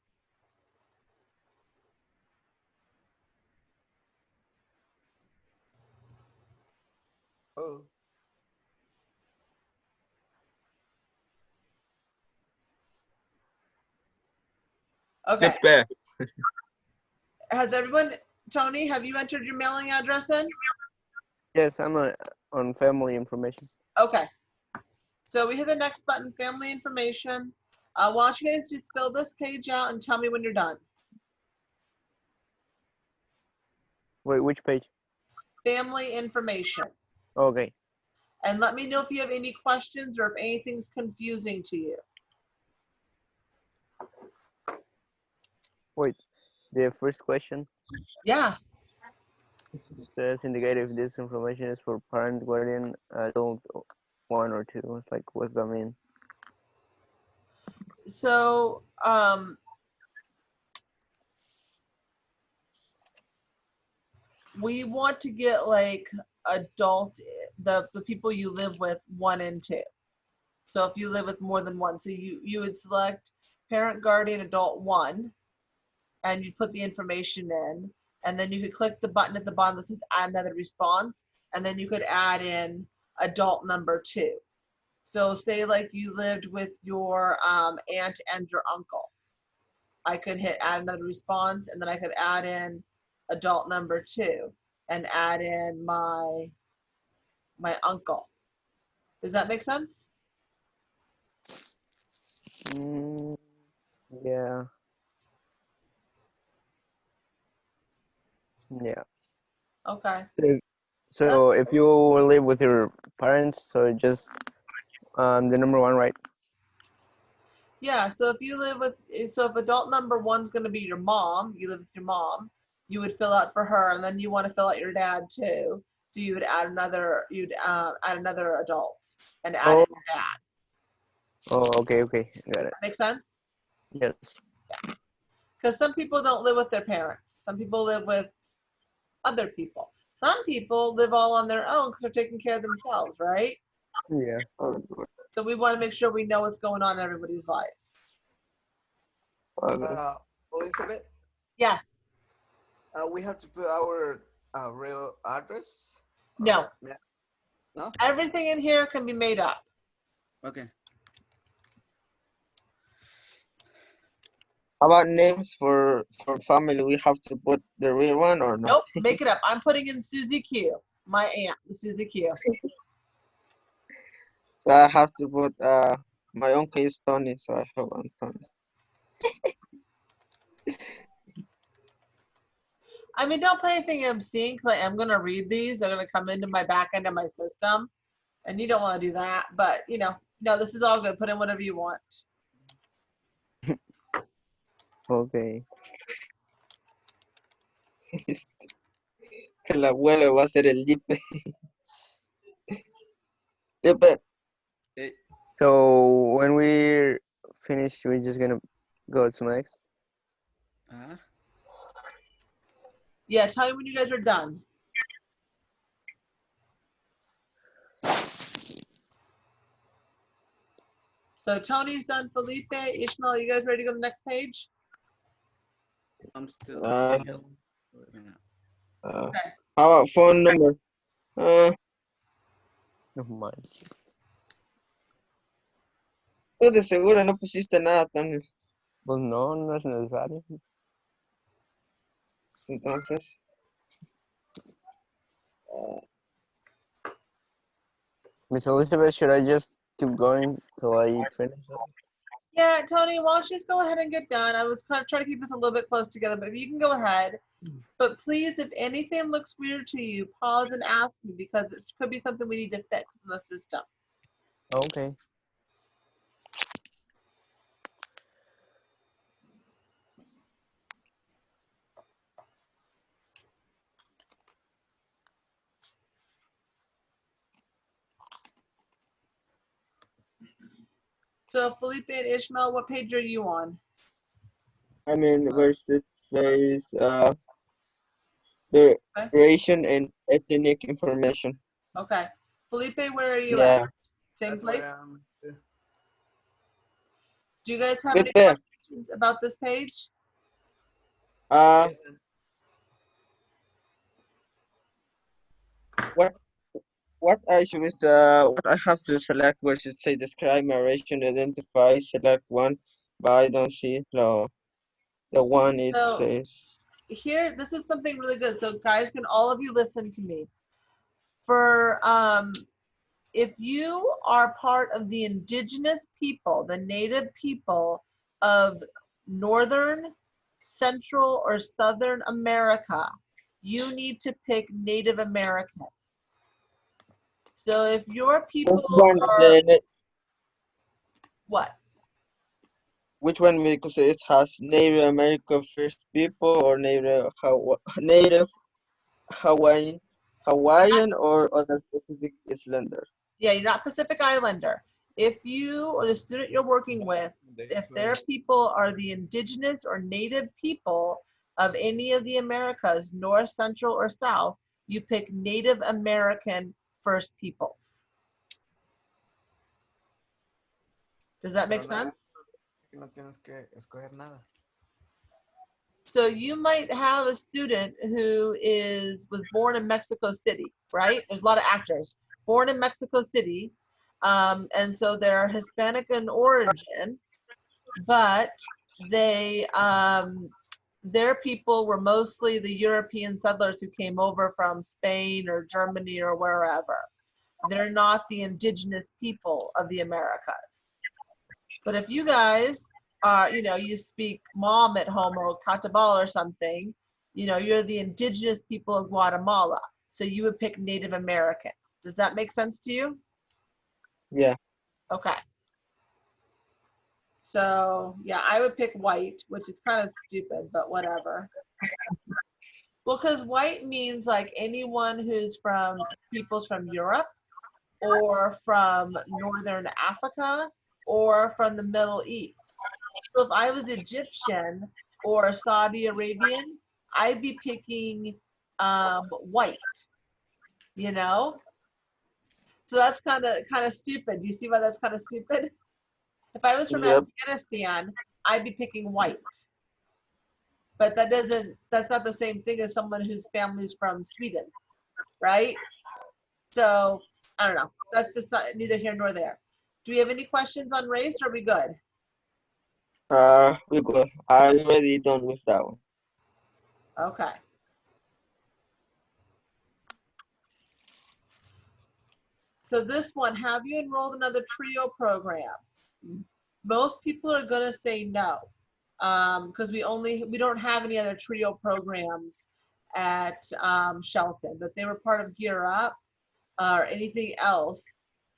Oh, Okay. Get there. Has everyone, Tony, have you entered your mailing address in? Yes, I'm on family information. Okay. So we hit the next button, family information. Why don't you guys just fill this page out and tell me when you're done. Wait, which page? Family information. Okay. And let me know if you have any questions or if anything's confusing to you. Wait, the first question Yeah. says indicate if this information is for parent, guardian, adult, 1 or 2. It's like, what's that mean? So we want to get like adult, the people you live with 1 and 2. So if you live with more than one, so you would select parent, guardian, adult 1. and you put the information in, and then you could click the button at the bottom that says add another response, and then you could add in adult number 2. So say like you lived with your aunt and your uncle. I could hit add another response, and then I could add in adult number 2 and add in my uncle. Does that make sense? Yeah. Yeah. Okay. So if you live with your parents, so just the number 1, right? Yeah, so if you live with, so if adult number 1's going to be your mom, you live with your mom, you would fill out for her, and then you want to fill out your dad too. So you would add another, add another adult and add in your dad. Oh, okay, got it. Make sense? Yes. Yeah. Because some people don't live with their parents. Some people live with other people. Some people live all on their own because they're taking care of themselves, right? Yeah. So we want to make sure we know what's going on in everybody's lives. Elizabeth, Yes. we have to put our real address? No. Yeah. No? Everything in here can be made up. Okay. How about names for family? We have to put the real one or no? Nope, make it up. I'm putting in Susie Q, my aunt, Susie Q. So I have to put my uncle is Tony, so I have Anthony. I mean, don't put anything obscene because I am going to read these. They're going to come into my back end of my system. And you don't want to do that. But, you know, no, this is all good. Put in whatever you want. Okay. El abuelo va a ser el Lipe. Lipe. So when we're finished, we're just gonna go to next. Yeah, tell me when you guys are done. So Tony's done. Felipe, Ishmael, you guys ready to go to the next page? I'm still. Okay. How about phone number? Never mind. Tú de seguro no pusiste nada, Tony. Pues no, no es necesario. Entonces. Miss Elizabeth, should I just keep going till I finish it? Yeah, Tony, why don't you just go ahead and get done? I was kind of trying to keep us a little bit close together, but if you can go ahead. But please, if anything looks weird to you, pause and ask me because it could be something we need to fix in the system. Okay. So Felipe and Ishmael, what page are you on? I mean, verse it says the creation and ethnic information. Okay. Felipe, where are you Yeah. at? Same That's place? where I'm. Do you guys have Right any there. questions about this page? What I should is what I have to select where it say describe narration, identify, select one, but I don't see the one it So says. here, this is something really good. So guys, can all of you listen to me? For if you are part of the indigenous people, the native people of Northern, Central, or Southern America, you need to pick Native American. So if your people are, what? Which one? Because it has Native American First People or Native Hawaiian or other Pacific Islander. Yeah, you're not Pacific Islander. If you or the student you're working with, if their people are the indigenous or native people of any of the Americas, North, Central, or South, you pick Native American First Peoples. Does that make sense? No tienes que escoger nada. So you might have a student who was born in Mexico City, right? There's a lot of actors born in Mexico City, and so they're Hispanic in origin, but their people were mostly the European settlers who came over from Spain or Germany or wherever. They're not the indigenous people of the Americas. But if you guys are, you speak mom at home or Catabal or something, you're the indigenous people of Guatemala. So you would pick Native American. Does that make sense to you? Yeah. Okay. So yeah, I would pick white, which is kind of stupid, but whatever. Well, because white means like anyone who's peoples from Europe or from Northern Africa or from the Middle East. So if I was Egyptian or Saudi Arabian, I'd be picking white, you know? So that's kind of stupid. Do you see why that's kind of stupid? If I was from Yep. Afghanistan, I'd be picking white. But that's not the same thing as someone whose family's from Sweden, right? So I don't know. That's just neither here nor there. Do we have any questions on race, or are we good? We're good. I'm already done with that one. Okay. So this one, have you enrolled in another TRIO program? Most people are gonna say no, because we don't have any other TRIO programs at Shelton, but they were part of Gear Up or anything else.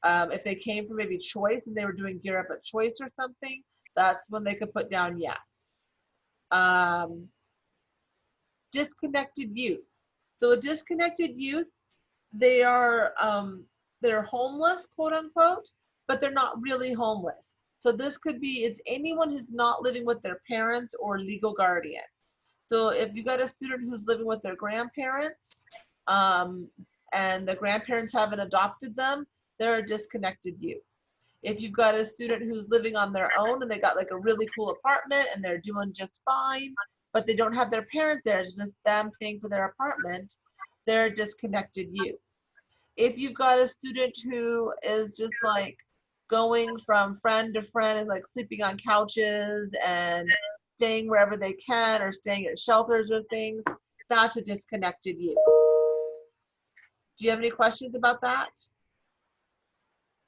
If they came from maybe Choice and they were doing Gear Up at Choice or something, that's when they could put down yes. Disconnected youth. So a disconnected youth, they're homeless, quote unquote, but they're not really homeless. So this could be, it's anyone who's not living with their parents or legal guardian. So if you got a student who's living with their grandparents, and the grandparents haven't adopted them, they're a disconnected youth. If you've got a student who's living on their own and they got like a really cool apartment and they're doing just fine, but they don't have their parents there, it's just them paying for their apartment, they're a disconnected youth. If you've got a student who is just like going from friend to friend and like sleeping on couches and staying wherever they can or staying at shelters or things, that's a disconnected youth. Do you have any questions about that?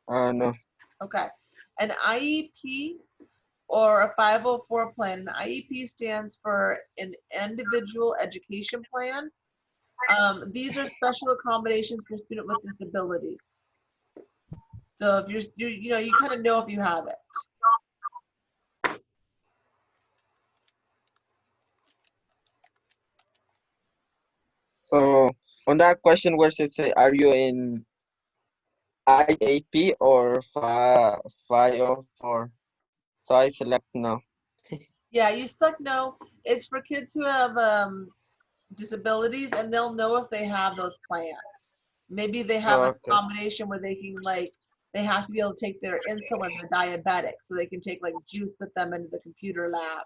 No. Okay. An IEP or a 504 plan. An IEP stands for an individual education plan. These are special accommodations for students with disabilities. So if you kind of know if you have it. So on that question, where does it say, are you in IAP or 504? So I select no. Yeah, you select no. It's for kids who have disabilities, and they'll know if they have those plans. Maybe they have an Okay. accommodation where they can they have to be able to take their insulin, they're diabetic, so they can take like juice, put them into the computer lab.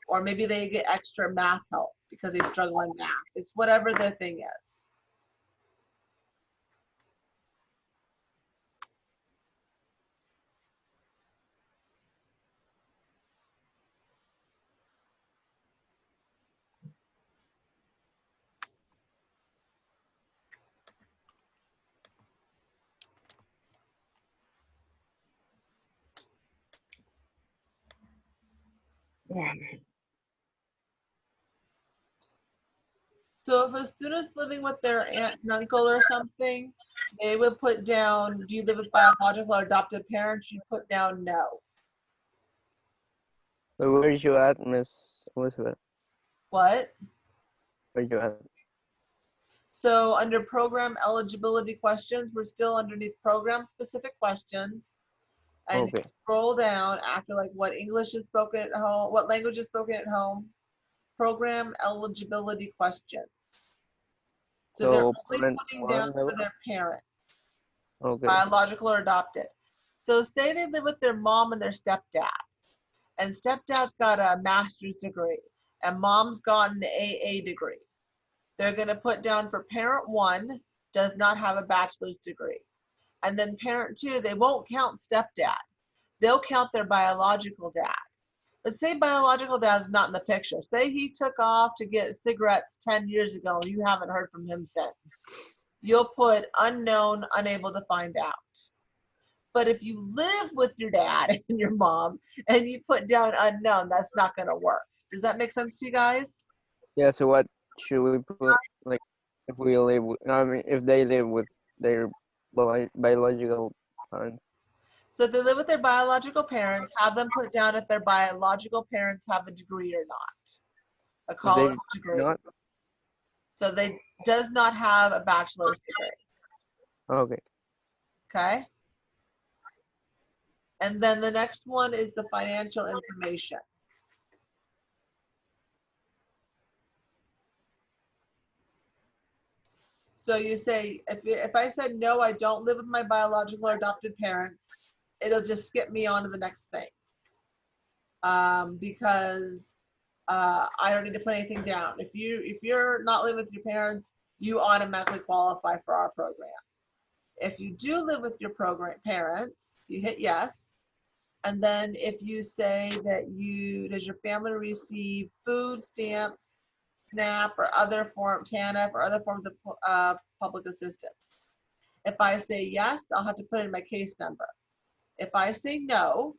Or maybe they get extra math help because they struggle in math. It's whatever their thing is. So if a student's living with their aunt and uncle or something, they would put down, do you live with biological or adopted parents? You put down no. But where is you at, Miss Elizabeth? What? Where you at? So under program eligibility questions, we're still underneath program specific questions. And Okay. scroll down after like what English is spoken at home, what language is spoken at home, program eligibility questions. So they're So only putting down for their parents, Okay. biological or adopted. So say they live with their mom and their stepdad, and stepdad's got a master's degree, and mom's got an AA degree. They're going to put down for parent 1 does not have a bachelor's degree. And then parent 2, they won't count stepdad. They'll count their biological dad. Let's say biological dad's not in the picture. Say he took off to get cigarettes 10 years ago and you haven't heard from him since. You'll put unknown, unable to find out. But if you live with your dad and your mom and you put down unknown, that's not going to work. Does that make sense to you guys? Yeah. So what should we put? Like, if we live, I mean, if they live with their biological parents. So if they live with their biological parents, have them put down if their biological parents have a degree or not, a If college they degree. not. So they does not have a bachelor's degree. Okay. Okay. And then the next one is the financial information. So you say, if I said, no, I don't live with my biological or adopted parents, it'll just skip me on to the next thing. Because I don't need to put anything down. If you're not living with your parents, you automatically qualify for our program. If you do live with your parents, you hit yes. And then if you say that does your family receive food stamps, SNAP, or other TANF, or other forms of public assistance? If I say yes, I'll have to put in my case number. If I say no,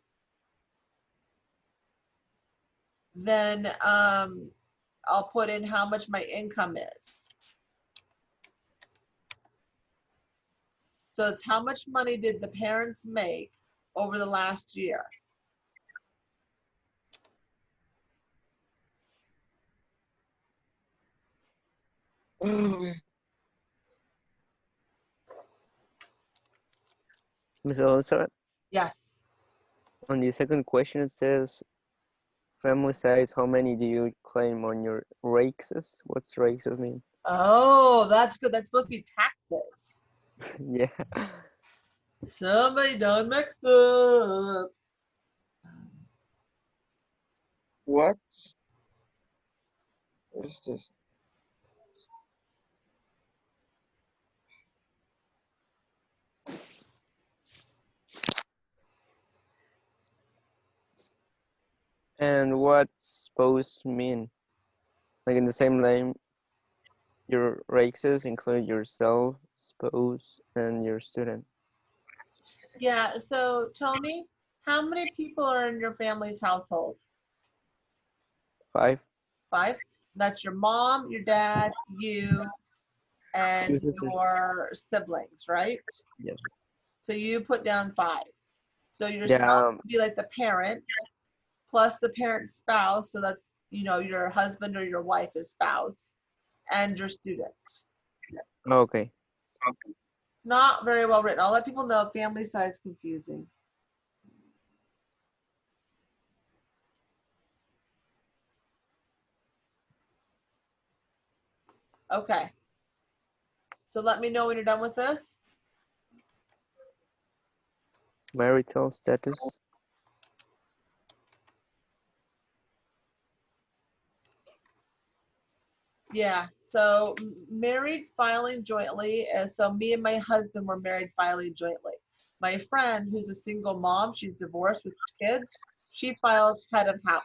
then I'll put in how much my income is. So it's how much money did the parents make over the last year. Ms. Elizabeth, Yes. on the second question it says, family size, how many do you claim on your races? What's races mean? Oh, that's good. That's supposed to be taxes. Yeah. Somebody done mixed up. What? What is this? And what spouse mean? Like in the same name, your races include yourself, spouse, and your student. Yeah, so Tony, how many people are in your family's household? 5. 5? That's your mom, your dad, you, 2 and sisters. your siblings, right? Yes. So you put down 5. So your Yeah. spouse would be like the parent plus the parent's spouse. So that's, your husband or your wife is spouse and your student. Okay. Not very well written. I'll let people know family size confusing. Okay. So let me know when you're done with this. Marital status. Yeah, so married filing jointly. So me and my husband were married filing jointly. My friend, who's a single mom, she's divorced with kids, she files head of house.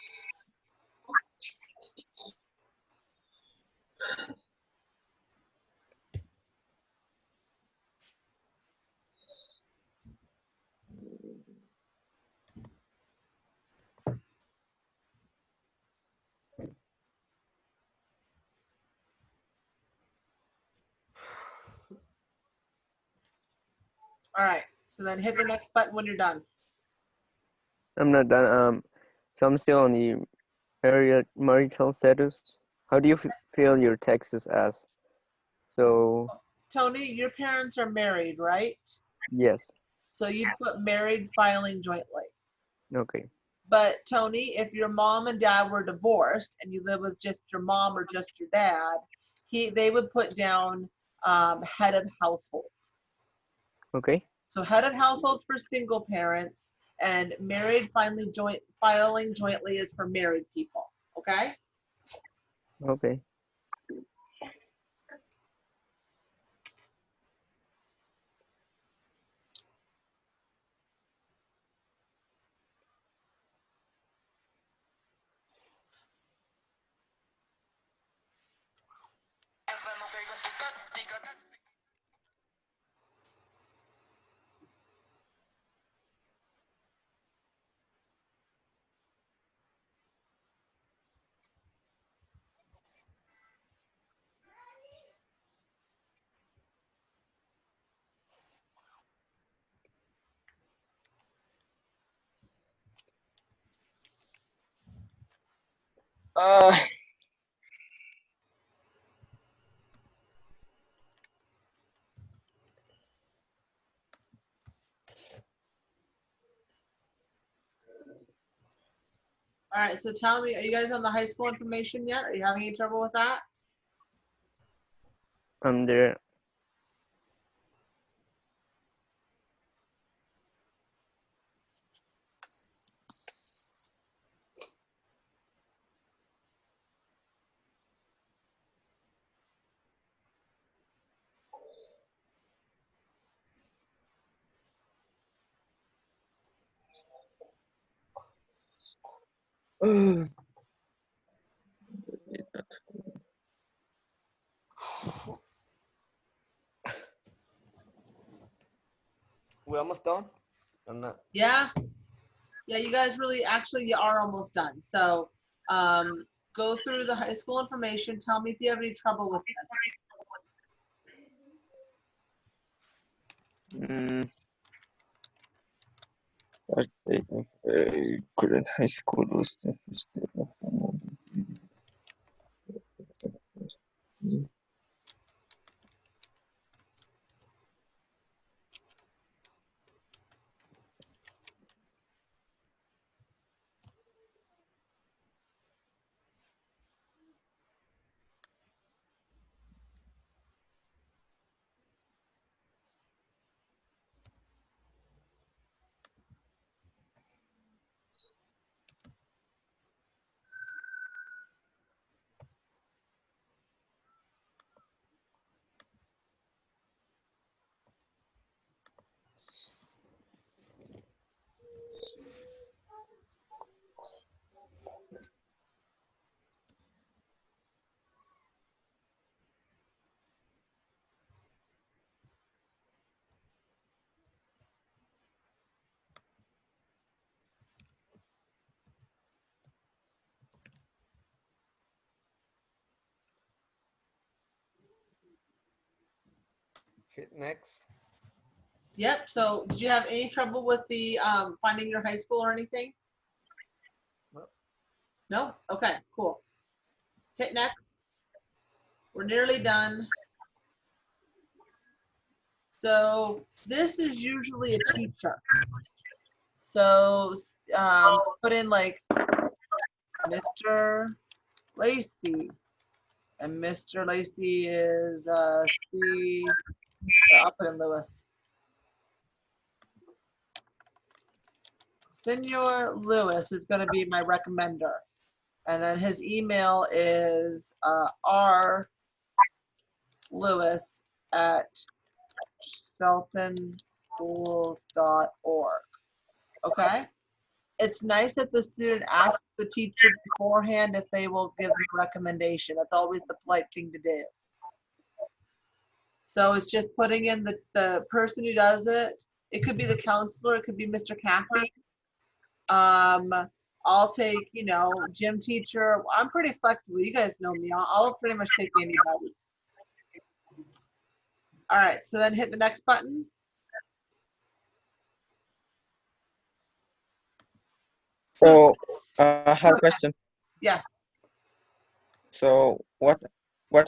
All right, so then hit the next button when you're done. I'm not done. So I'm still on the marital status. How do you feel your taxes as? So Tony, your parents are married, right? yes. So you'd put married filing jointly. Okay. But Tony, if your mom and dad were divorced and you live with just your mom or just your dad, they would put down head of household. Okay. So head of households for single parents, and married filing jointly is for married people. Okay. Okay. Uh, All right, so tell me, are you guys on the high school information yet? Are you having any trouble with that? I'm there. We almost done? Or not? Yeah. Yeah, you guys really, actually, you are almost done. So go through the high school information. Tell me if you have any trouble with this. mm, Start date of current high school was the first day of the month. Hit next. Yep. So did you have any trouble with the finding your high school or anything? No. No? Okay, cool. Hit next. We're nearly done. So this is usually a teacher. So put in like Mr. Lacey. And Mr. Lacey is C. I'll put in Lewis. Senor Lewis is going to be my recommender. And then his email is rlewis at sheltonschools.org. Okay? It's nice that the student asks the teacher beforehand if they will give them a recommendation. That's always the polite thing to do. So it's just putting in the person who does it. It could be the counselor. It could be Mr. Caffey. I'll take, gym teacher. I'm pretty flexible. You guys know me. I'll pretty much take anybody. All right, so then hit the next button. So I have a question. Yes. So what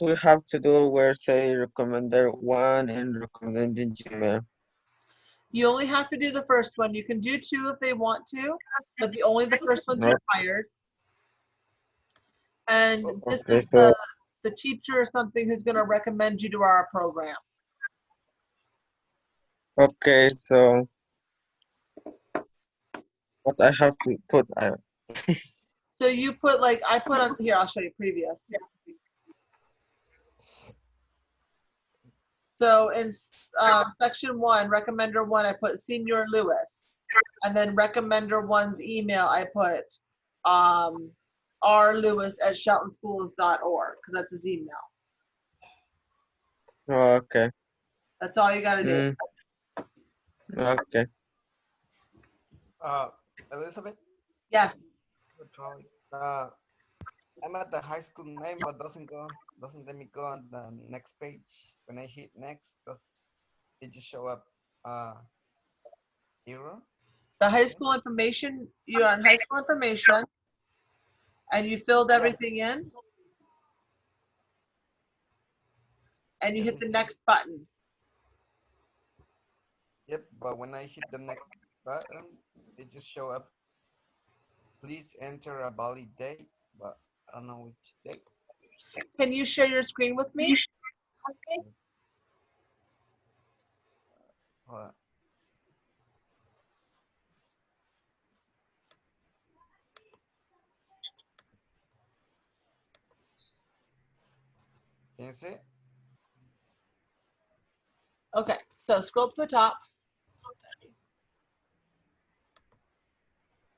we have to do where say recommender 1 and recommending Gmail? You only have to do the first one. You can do 2 if they want to, but only the first one's required. And this Okay, is so the teacher or something who's going to recommend you to our program. okay, so what I have to put So you put I put on here, I'll show you previous. So in section 1, recommender 1, I put Senior Lewis. And then recommender 1's email, I put rlewis@sheltonschools.org because that's his email. Okay. That's all you got to do. Okay. Elizabeth, Yes. I'm at the high school name, but doesn't let me go on the next page. When I hit next, does it just show up error? The high school information, you're on high school information, and you filled everything in, and you hit the next button. Yep, but when I hit the next button, it just show up. Please enter a valid date, but I don't know which date. Can you share your screen with me? Hold on. Can you see? Okay, so scroll up to the top.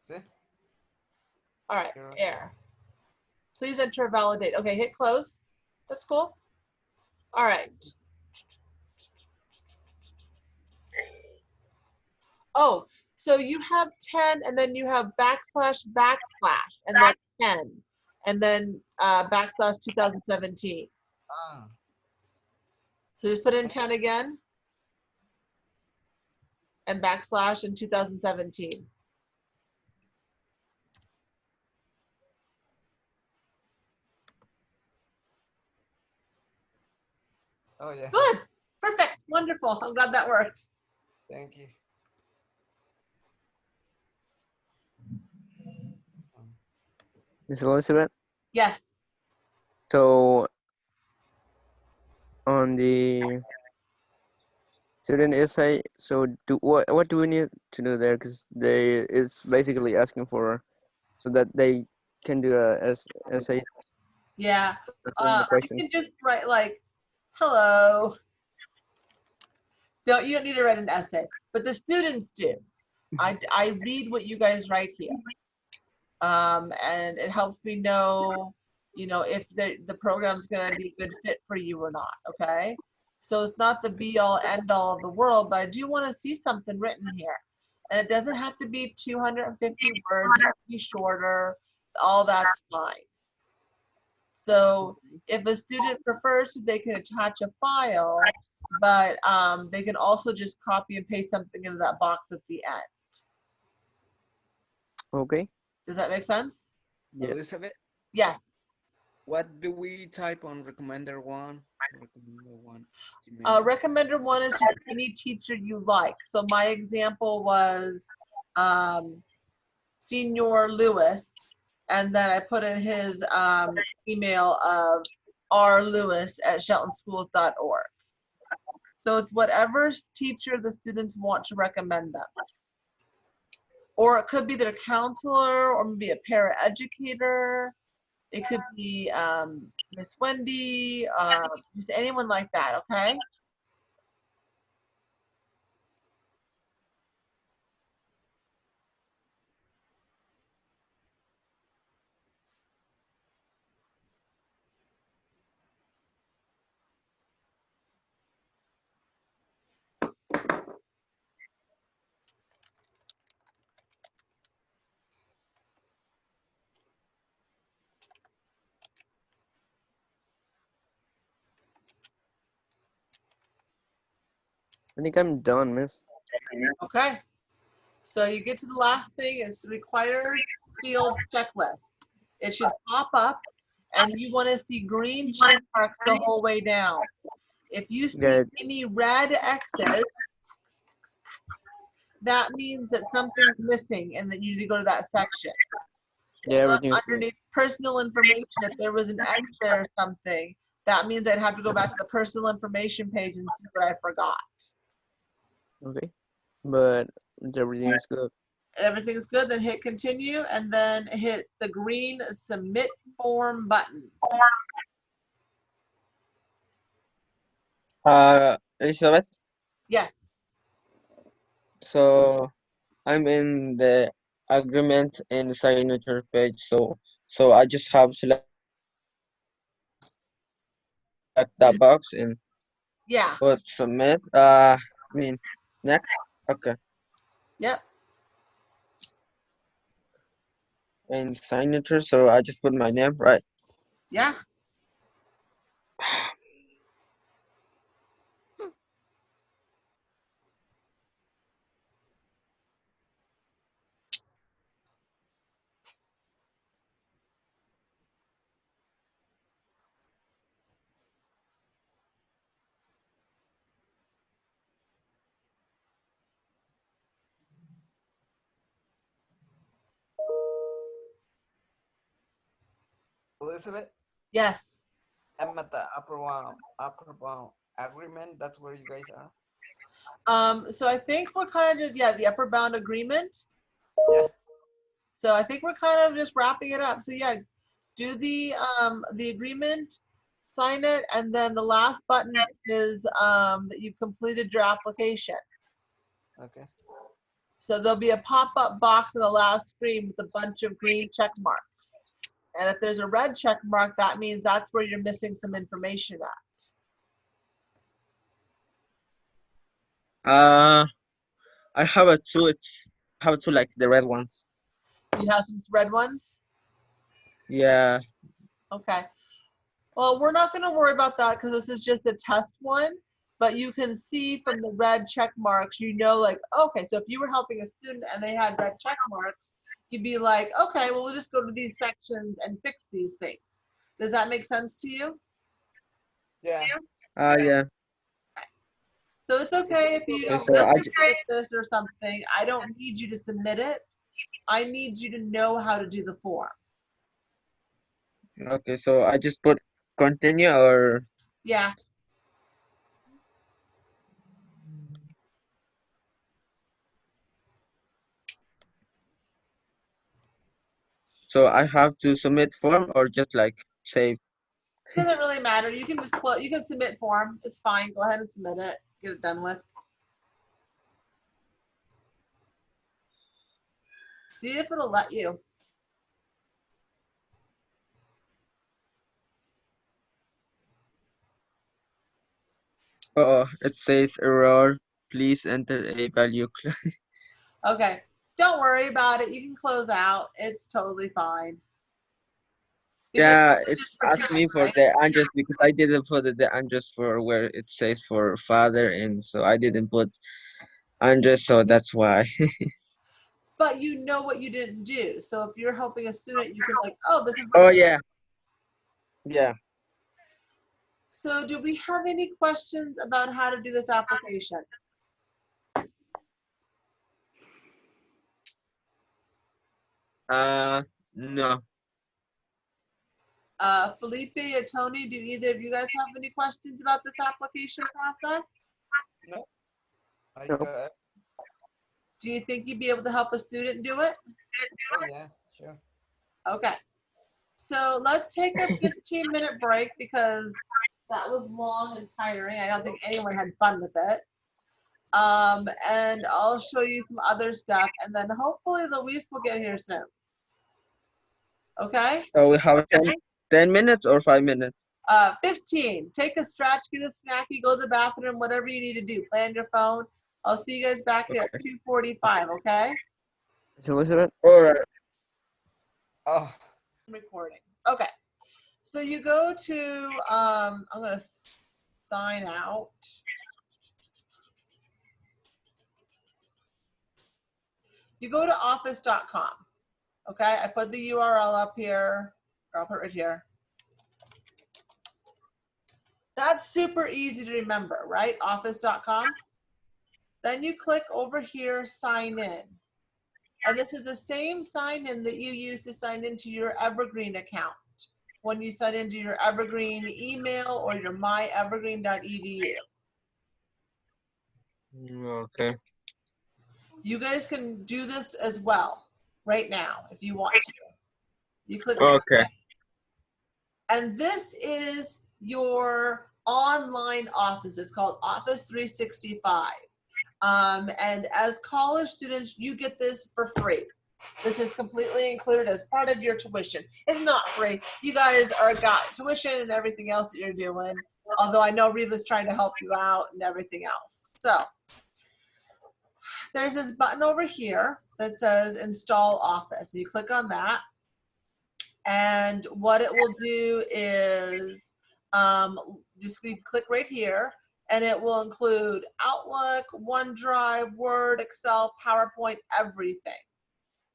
See? All right, error. Please enter a valid date. Okay, hit close. That's cool. All right. Oh, so you have 10, and then you have backslash, and then 10, and then backslash 2017. Ah. So just put in 10 again, and backslash in 2017. Oh yeah. Good. Perfect. Wonderful. I'm glad that worked. Thank you. Miss Elizabeth. Yes. So on the student essay, so what do we need to do there? Because it's basically asking for so that they can do a essay. Yeah. The You questions. can just write like, hello. You don't need to write an essay, but the students do. I read what you guys write here. And it helps me know, if the program's going to be a good fit for you or not. Okay. So it's not the be all end all of the world, but I do want to see something written here. And it doesn't have to be 250 words, it can be shorter, all that's fine. So if a student prefers to, they can attach a file, but they can also just copy and paste something into that box at the end. Okay. Does that make sense? Yes. Elizabeth, Yes. what do we type on recommender one? Recommender one. Recommender 1 is just any teacher you like. So my example was Senior Lewis, and then I put in his email of rlewis@sheltonschools.org. So it's whatever teacher the students want to recommend them. Or it could be their counselor, or maybe a paraeducator. It could be Miss Wendy, just anyone like that, okay? I think I'm done, Miss. Okay. So you get to the last thing, it's required field checklist. It should pop up, and you want to see green check marks the whole way down. If you see any red X's, that means that something's missing and that you need to go to that section. Yeah, everything's underneath personal information, if there was an X there or something, that means I'd have to go back to the personal information page and see what I forgot. okay. But everything is good. Everything's good, then hit continue, and then hit the green submit form button. Elizabeth. Yes. So I'm in the agreement and signature page. So I just have select that box and Yeah. put submit. I mean next. Okay. Yep. And signature. So I just put my name, right? Yeah. Elizabeth, Yes. I'm at the upper bound agreement. That's where you guys are. So I think we're kind of just, yeah, the upper bound agreement. Yeah. So I think we're kind of just wrapping it up. So yeah, do the agreement, sign it, and then the last button is that you've completed your application. Okay. So there'll be a pop-up box in the last screen with a bunch of green check marks. And if there's a red check mark, that means that's where you're missing some information at. I have a two. It's have two like the red ones. You have some red ones? Yeah. Okay. Well, we're not going to worry about that because this is just a test one. But you can see from the red check marks, you know, like, okay, so if you were helping a student and they had red check marks, you'd be like, okay, well, we'll just go to these sections and fix these things. Does that make sense to you? Yeah. Yeah. So it's okay if you Okay. don't So want I to submit this or something. I don't need you to submit it. I need you to know how to do the form. okay. So I just put continue or Yeah. so I have to submit form or just like save. It doesn't really matter. You can just close, you can submit form. It's fine. Go ahead and submit it. Get it done with. See if it'll let you. Oh, it says error. Please enter a value. Okay. Don't worry about it. You can close out. It's totally fine. Because Yeah, this is just it's for asked me tests, for right? the address because I didn't put the address for where it says for father, and so I didn't put address, so that's why. But you know what you didn't do. So if you're helping a student, you can like, oh, this is what. Oh yeah, yeah. So do we have any questions about how to do this application? No. Felipe or Tony, do either of you guys have any questions about this application process? No. I No. got it. Do you think you'd be able to help a student do it? Oh yeah. Sure. Okay. So let's take a 15-minute break because that was long and tiring. I don't think anyone had fun with it. And I'll show you some other stuff, and then hopefully Luis will get here soon. Okay? So we have 10 minutes or 5 minutes. 15. Take a stretch, get a snacky, go to the bathroom, whatever you need to do. Play on your phone. I'll see you guys back here at 2:45, okay? So Elizabeth, All right. Oh. Recording. Okay. So you go to, I'm going to sign out. You go to office.com. Okay, I put the URL up here, or I'll put it right here. That's super easy to remember, right? Office.com. Then you click over here, sign in. And this is the same sign in that you use to sign into your Evergreen account when you sign into your Evergreen email or your myevergreen.edu. Okay. You guys can do this as well right now if you want to. You click Okay. and this is your online office. It's called Office 365. And as college students, you get this for free. This is completely included as part of your tuition. It's not free. You guys are got tuition and everything else that you're doing. Although I know Reva's trying to help you out and everything else. So there's this button over here that says Install Office. You click on that. And what it will do is just click right here, and it will include Outlook, OneDrive, Word, Excel, PowerPoint, everything.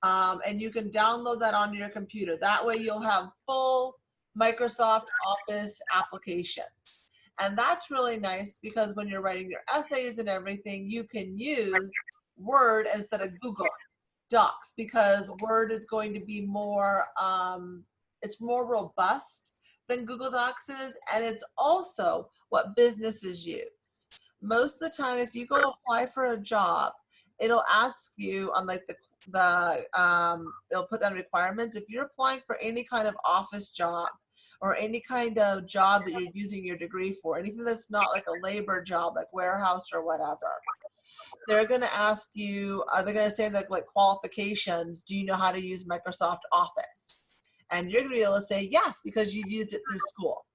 And you can download that onto your computer. That way you'll have full Microsoft Office applications. And that's really nice because when you're writing your essays and everything, you can use Word instead of Google Docs, because Word is going to be more, it's more robust than Google Docs is, and it's also what businesses use. Most of the time, if you go apply for a job, it'll ask you on like it'll put down requirements. If you're applying for any kind of office job or any kind of job that you're using your degree for, anything that's not like a labor job, like warehouse or whatever, they're going to ask you, they're going to say like qualifications, do you know how to use Microsoft Office? And you're going to be able to say yes, because you used it through school.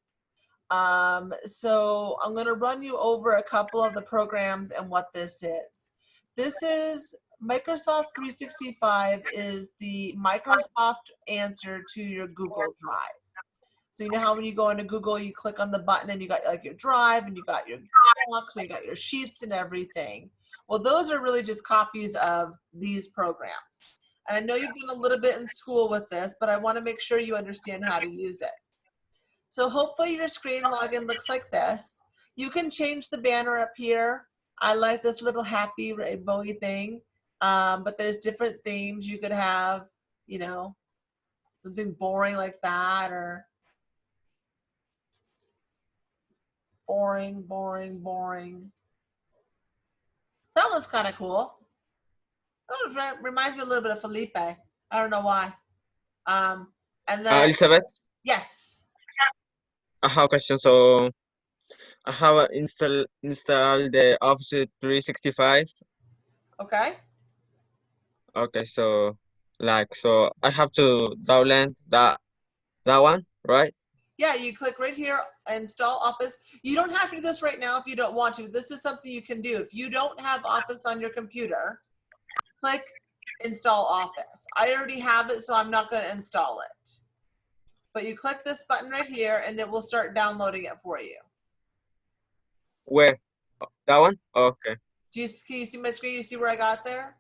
So I'm going to run you over a couple of the programs and what this is. This is Microsoft 365 is the Microsoft answer to your Google Drive. So you know how when you go into Google, you click on the button and you got like your Drive and you got your Docs and you got your Sheets and everything. Well, those are really just copies of these programs. And I know you've done a little bit in school with this, but I want to make sure you understand how to use it. So hopefully your screen login looks like this. You can change the banner up here. I like this little happy rainbowy thing, but there's different themes you could have, you know, something boring like that, or boring, boring, boring. That was kind of cool. That reminds me a little bit of Felipe. I don't know why. And then, Elizabeth, yes. I have a question. So I have install the Office 365. Okay. Okay, so so I have to download that one, right? Yeah, you click right here, install Office. You don't have to do this right now if you don't want to. This is something you can do. If you don't have Office on your computer, click install Office. I already have it, so I'm not going to install it. But you click this button right here, and it will start downloading it for you. Where? That one? Okay. Can you see my screen? You see where I got there?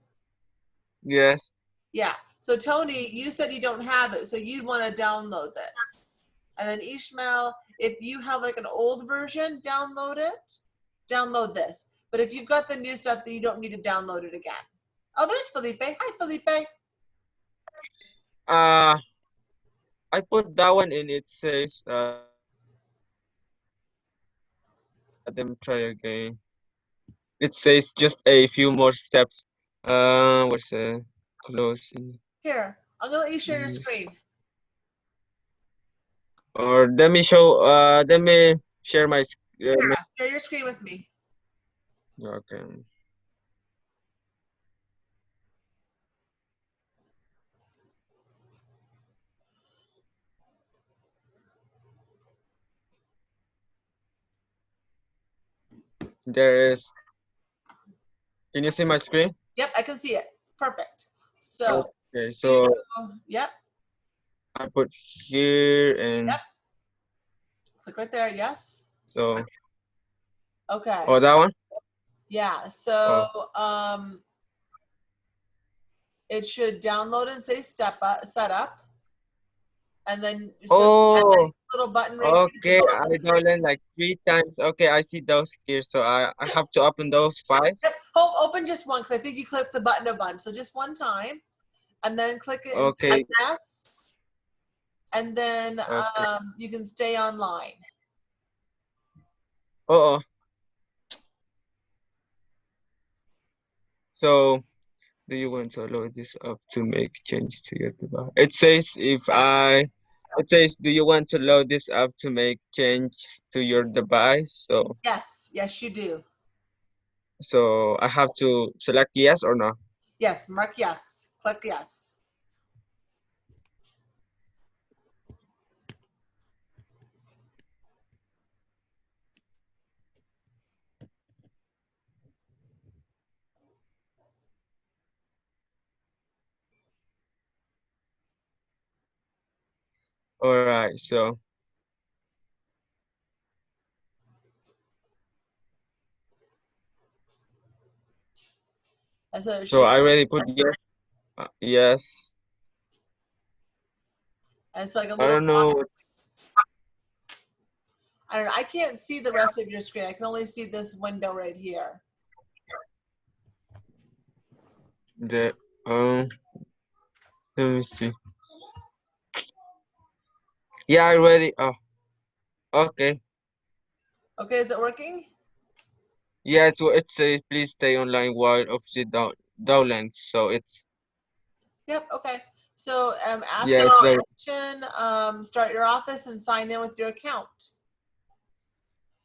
Yes. Yeah. So Tony, you said you don't have it, so you'd want to download this. And then Ishmael, if you have like an old version, download it. Download this. But if you've got the new stuff, then you don't need to download it again. Oh, there's Felipe. Hi, Felipe. I put that one in. It says let them try again. It says just a few more steps. What's the closing? Here, I'm gonna let you share your screen. Or let me show. Let me share my. Share your screen with me. Okay. There is. Can you see my screen? Yep, I can see it. Perfect. So. Okay. So. Yep. I put here and. Yep. Click right there. Yes. So. Okay. Oh, that one. Yeah. So it should download and say set up, and then little button right okay. I downloaded like 3 times. Okay, I see those here. So I have to open those files. Yep. Oh, open just one, because I think you clicked the button a bunch. So just one time, and then click it. Okay. Yes. And then Okay. you can stay online. Oh. So, do you want to load this up to make change to your device? It says if I it says, do you want to load this app to make change to your device? Yes, yes, you do. So I have to select yes or no? Yes, mark yes. Click yes. All right. And so it So should, I already put yes. Yes. and it's like a I little don't know box. I don't know. I can't see the rest of your screen. I can only see this window right here. the let me see. Yeah, I already. Oh, okay. Okay, is it working? Yeah, it says please stay online while office downloads. So it's Yep, okay. So after yeah, it's very session, start your office and sign in with your account.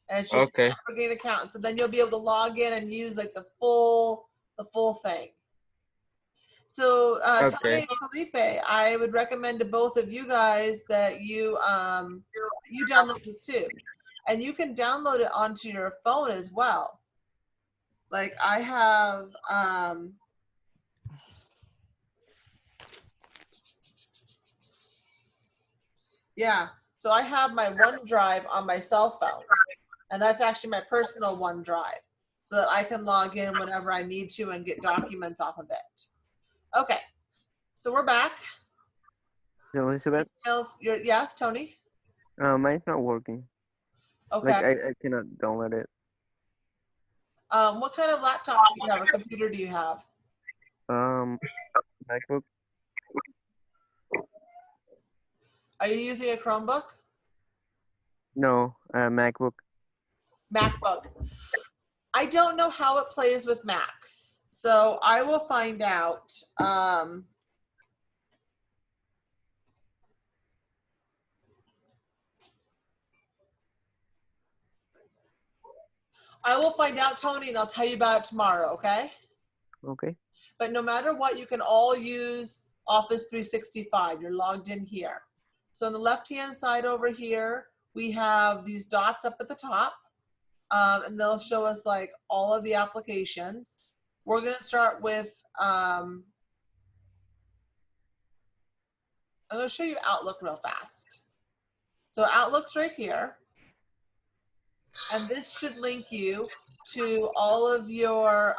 And it's just okay. your Evergreen account. So then you'll be able to log in and use like the full thing. So Okay. Tony and Felipe, I would recommend to both of you guys that you download this too. And you can download it onto your phone as well. Like I have yeah. So I have my OneDrive on my cell phone. And that's actually my personal OneDrive. So that I can log in whenever I need to and get documents off of it. Okay. So we're back. Elizabeth, Yes, Tony? mine's not working. Okay. Like I cannot download it. What kind of laptop do you have or computer do you have? MacBook. Are you using a Chromebook? No, MacBook. MacBook. I don't know how it plays with Macs. So I will find out. I will find out, Tony, and I'll tell you about it tomorrow, okay? Okay. But no matter what, you can all use Office 365. You're logged in here. So on the left-hand side over here, we have these dots up at the top, and they'll show us like all of the applications. We're going to start with, I'm going to show you Outlook real fast. So Outlook's right here. And this should link you to all of your,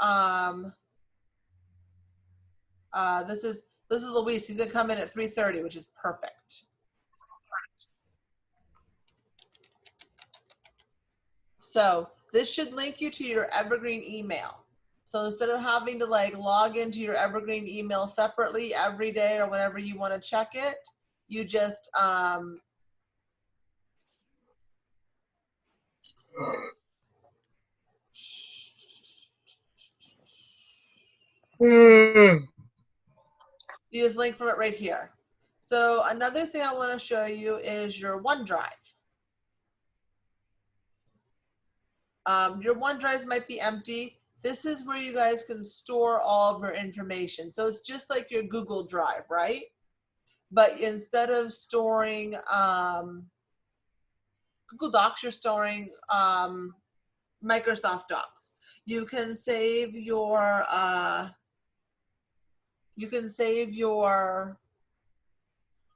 this is Luis. He's going to come in at 3:30, which is perfect. So this should link you to your Evergreen email. So instead of having to like log into your Evergreen email separately every day or whenever you want to check it, you just you just link from it right here. So another thing I want to show you is your OneDrive. Your OneDrives might be empty. This is where you guys can store all of your information. So it's just like your Google Drive, right? But instead of storing Google Docs, you're storing Microsoft Docs. You can save your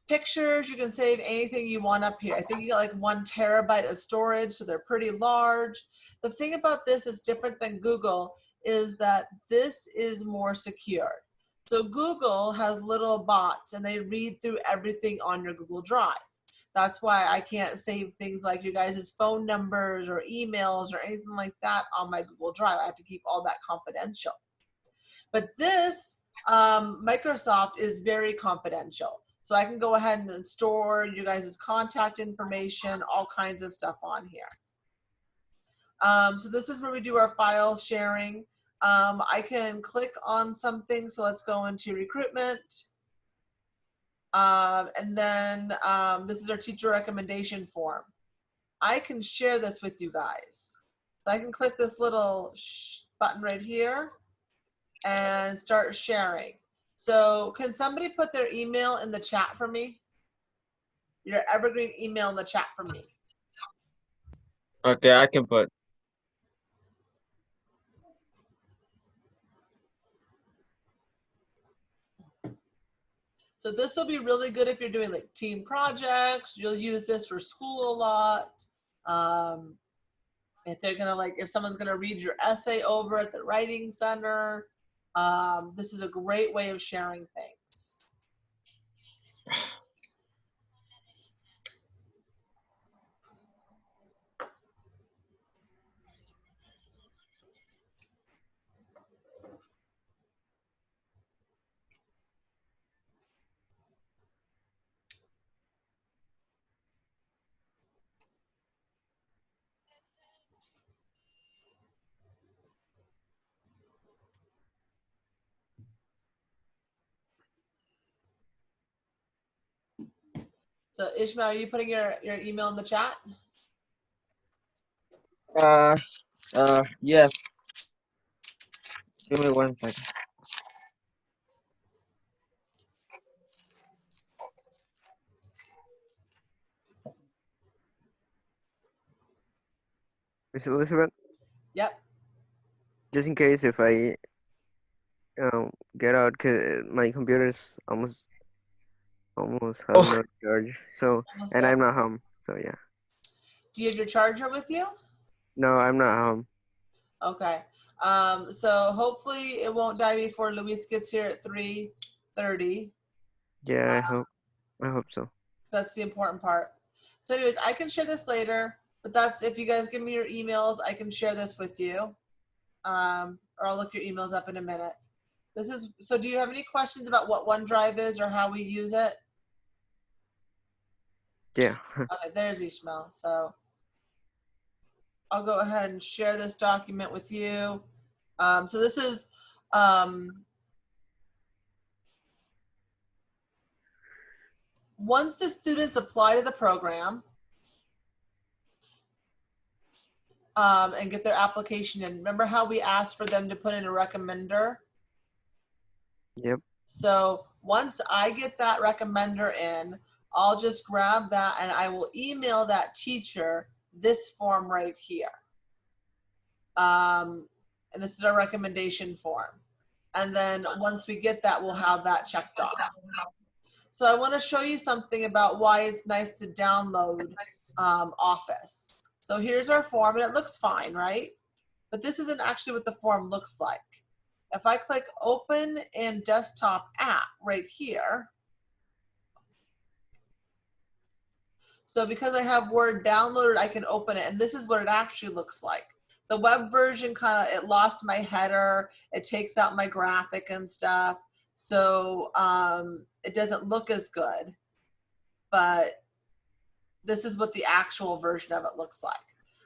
pictures, you can save anything you want up here. I think you got like 1 terabyte of storage, so they're pretty large. The thing about this is different than Google is that this is more secure. So Google has little bots and they read through everything on your Google Drive. That's why I can't save things like you guys' phone numbers or emails or anything like that on my Google Drive. I have to keep all that confidential. But this Microsoft is very confidential. So I can go ahead and store you guys' contact information, all kinds of stuff on here. So this is where we do our file sharing. I can click on something. So let's go into recruitment. And then this is our teacher recommendation form. I can share this with you guys. So I can click this little button right here and start sharing. So can somebody put their email in the chat for me? Your evergreen email in the chat for me. Okay, I can put. So this will be really good if you're doing like team projects. You'll use this for school a lot. If they're gonna if someone's gonna read your essay over at the writing center, this is a great way of sharing things. So Ishmael, are you putting your email in the chat? Yes. Give me 1 second. Miss Elizabeth, Yep. just in case if I get out, cause my computer's almost has Oh, no charge. So, Almost and dead. I'm not home. So yeah. Do you have your charger with you? No, I'm not home. Okay. So hopefully it won't die before Luis gets here at 3:30. Yeah, I hope so. That's the important part. So anyways, I can share this later, but that's if you guys give me your emails, I can share this with you. Or I'll look your emails up in a minute. So do you have any questions about what OneDrive is or how we use it? Yeah. Okay, there's Ishmael. So I'll go ahead and share this document with you. So this is once the students apply to the program and get their application in, remember how we asked for them to put in a recommender? Yep. So once I get that recommender in, I'll just grab that and I will email that teacher this form right here. And this is our recommendation form. And then once we get that, we'll have that checked off. So I want to show you something about why it's nice to download Office. So here's our form and it looks fine, right? But this isn't actually what the form looks like. If I click open in desktop app right here, so because I have Word downloaded, I can open it and this is what it actually looks like. The web version it lost my header, it takes out my graphic and stuff. So it doesn't look as good, but this is what the actual version of it looks like.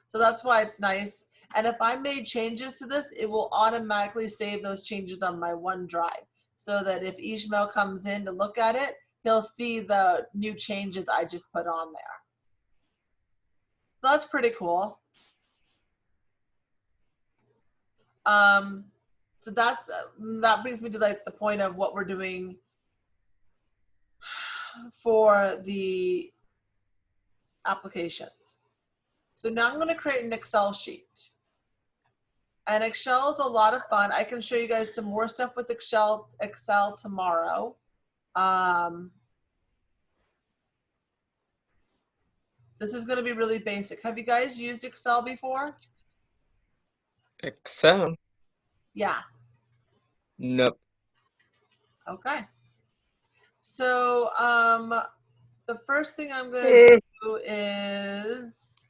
So that's why it's nice. And if I made changes to this, it will automatically save those changes on my OneDrive so that if Ishmael comes in to look at it, he'll see the new changes I just put on there. So that's pretty cool. So that brings me to the point of what we're doing for the applications. So now I'm going to create an Excel sheet. And Excel is a lot of fun. I can show you guys some more stuff with Excel tomorrow. This is going to be really basic. Have you guys used Excel before? Excel? Yeah. Nope. Okay. So the first thing I'm going to do is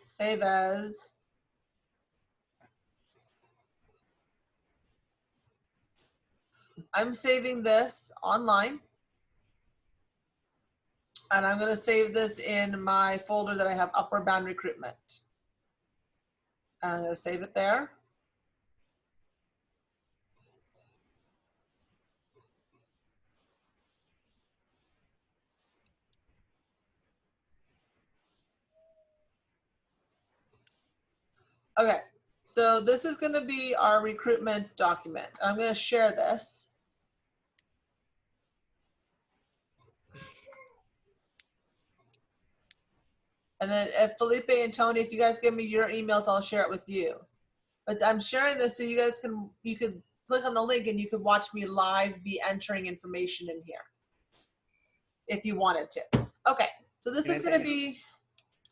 save as. I'm saving this online. And I'm going to save this in my folder that I have Upward Bound Recruitment. And I'm going to save it there. Okay, so this is going to be our recruitment document. I'm going to share this. And then if Felipe and Tony, if you guys give me your emails, I'll share it with you. But I'm sharing this so you guys can, you could click on the link and you could watch me live be entering information in here if you wanted to. Okay, so this Can I is going to send it be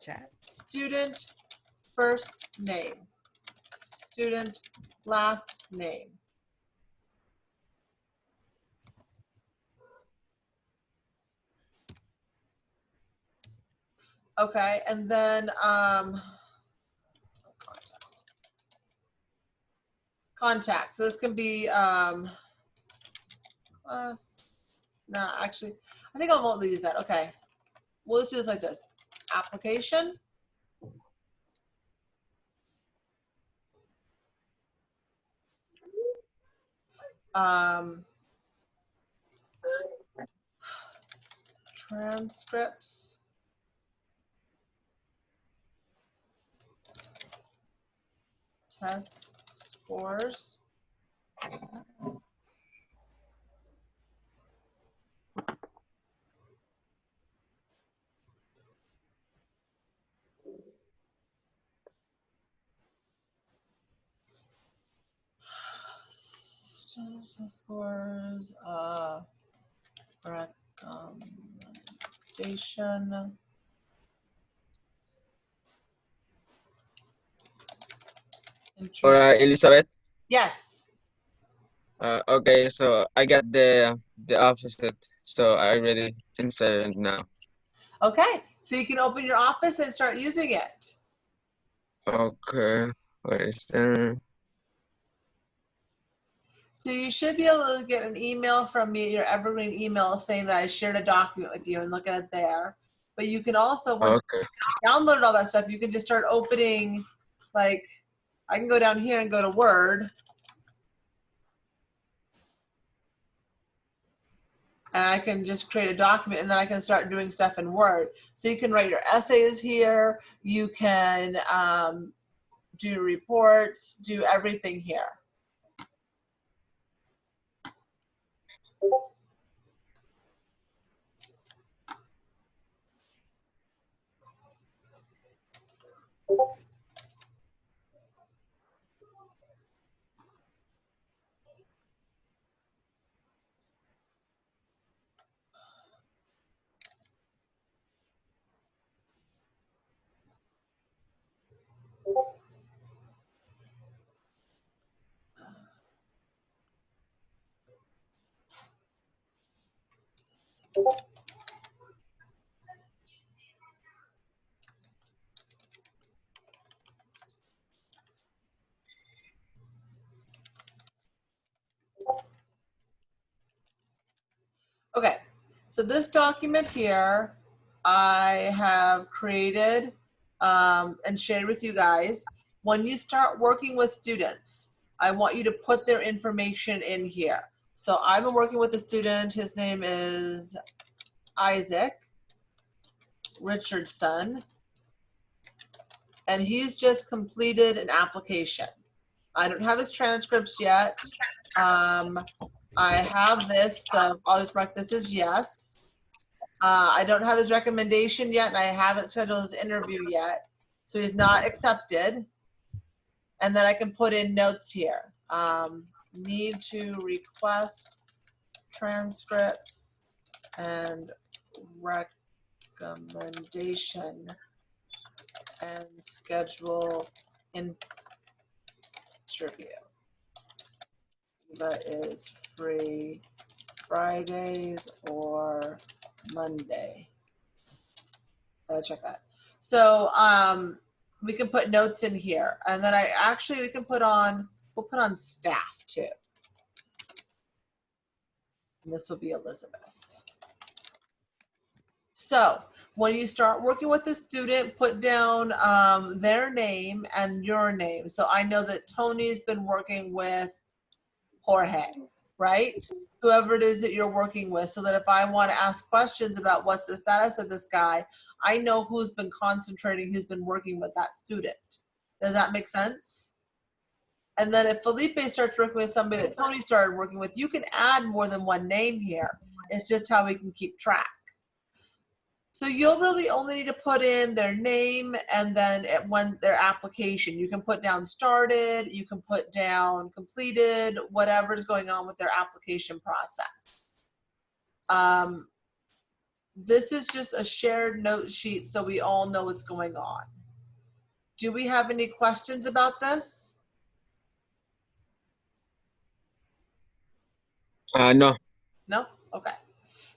chat? student first name, student last name. Okay, and then contact. So this can be no, actually, I think I won't use that. Okay, we'll just do this like this: application, transcripts, test scores, test scores, recommendation, Elizabeth. yes. Okay, so I got the opposite. So I already inserted it now. Okay, so you can open your office and start using it. Okay, where is that? So you should be able to get an email from me, your evergreen email, saying that I shared a document with you, and look at it there. But you can also, once Okay. you download all that stuff, you can just start opening, like, I can go down here and go to Word. And I can just create a document, and then I can start doing stuff in Word. So you can write your essays here. You can do reports, do everything here. Okay, so this document here, I have created and shared with you guys. When you start working with students, I want you to put their information in here. So I've been working with a student, his name is Isaac Richardson, and he's just completed an application. I don't have his transcripts yet. I have this, so I'll just mark this as yes. I don't have his recommendation yet, and I haven't scheduled his interview yet, so he's not accepted. And then I can put in notes here. Need to request transcripts and recommendation and schedule interview. That is free Fridays or Monday. Check that. So we can put notes in here, and then we can put on, we'll put on staff too. And this will be Elizabeth. So when you start working with the student, put down their name and your name. So I know that Tony's been working with Jorge, right? Whoever it is that you're working with, so that if I want to ask questions about what's the status of this guy, I know who's been concentrating, who's been working with that student. Does that make sense? And then if Felipe starts working with somebody that Tony started working with, you can add more than one name here. It's just how we can keep track. So you'll really only need to put in their name and then their application. You can put down started, you can put down completed, whatever's going on with their application process. This is just a shared note sheet so we all know what's going on. Do we have any questions about this? No. No? Okay.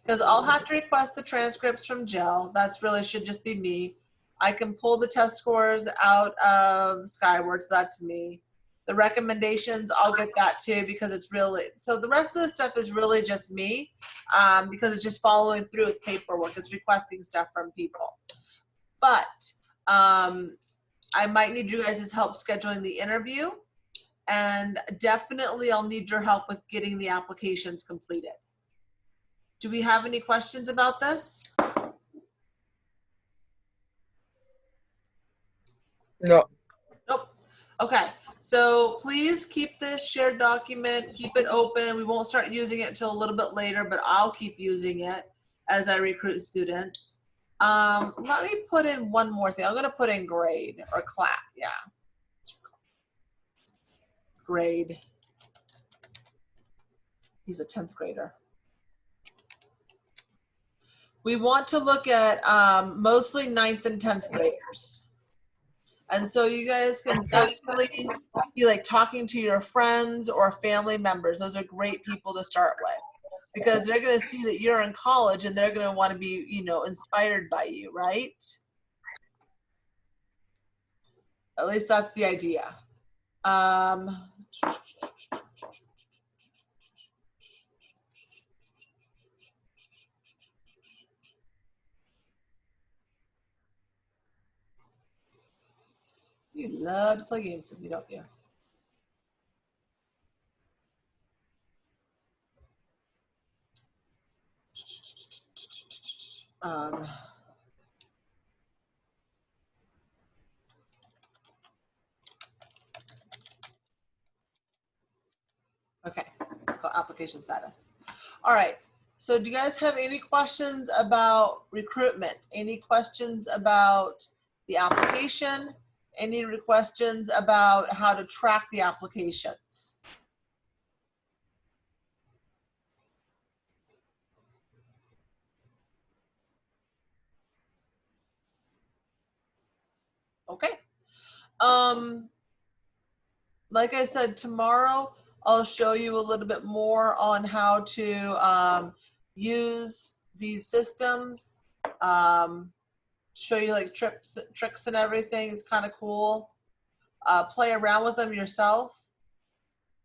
Because I'll have to request the transcripts from Jill. That's really should just be me. I can pull the test scores out of Skyward, so that's me. The recommendations, I'll get that too because it's really, so the rest of the stuff is really just me because it's just following through with paperwork. It's requesting stuff from people. But I might need you guys' help scheduling the interview, and definitely I'll need your help with getting the applications completed. Do we have any questions about this? No. Nope. Okay. So please keep this shared document, keep it open. We won't start using it until a little bit later, but I'll keep using it as I recruit students. Let me put in one more thing. I'm going to put in grade or class. Yeah. Grade. He's a 10th grader. We want to look at mostly 9th and 10th graders. And so you guys can definitely be like talking to your friends or family members. Those are great people to start with because they're going to see that you're in college and they're going to want to be, you know, inspired by you, right? At least that's the idea. You love to play games with me, don't you? Okay, it's called application status. All right, so do you guys have any questions about recruitment? Any questions about the application? Any questions about how to track the applications? Okay. Like I said, tomorrow I'll show you a little bit more on how to use these systems. Show you like tricks and everything. It's kind of cool. Play around with them yourself.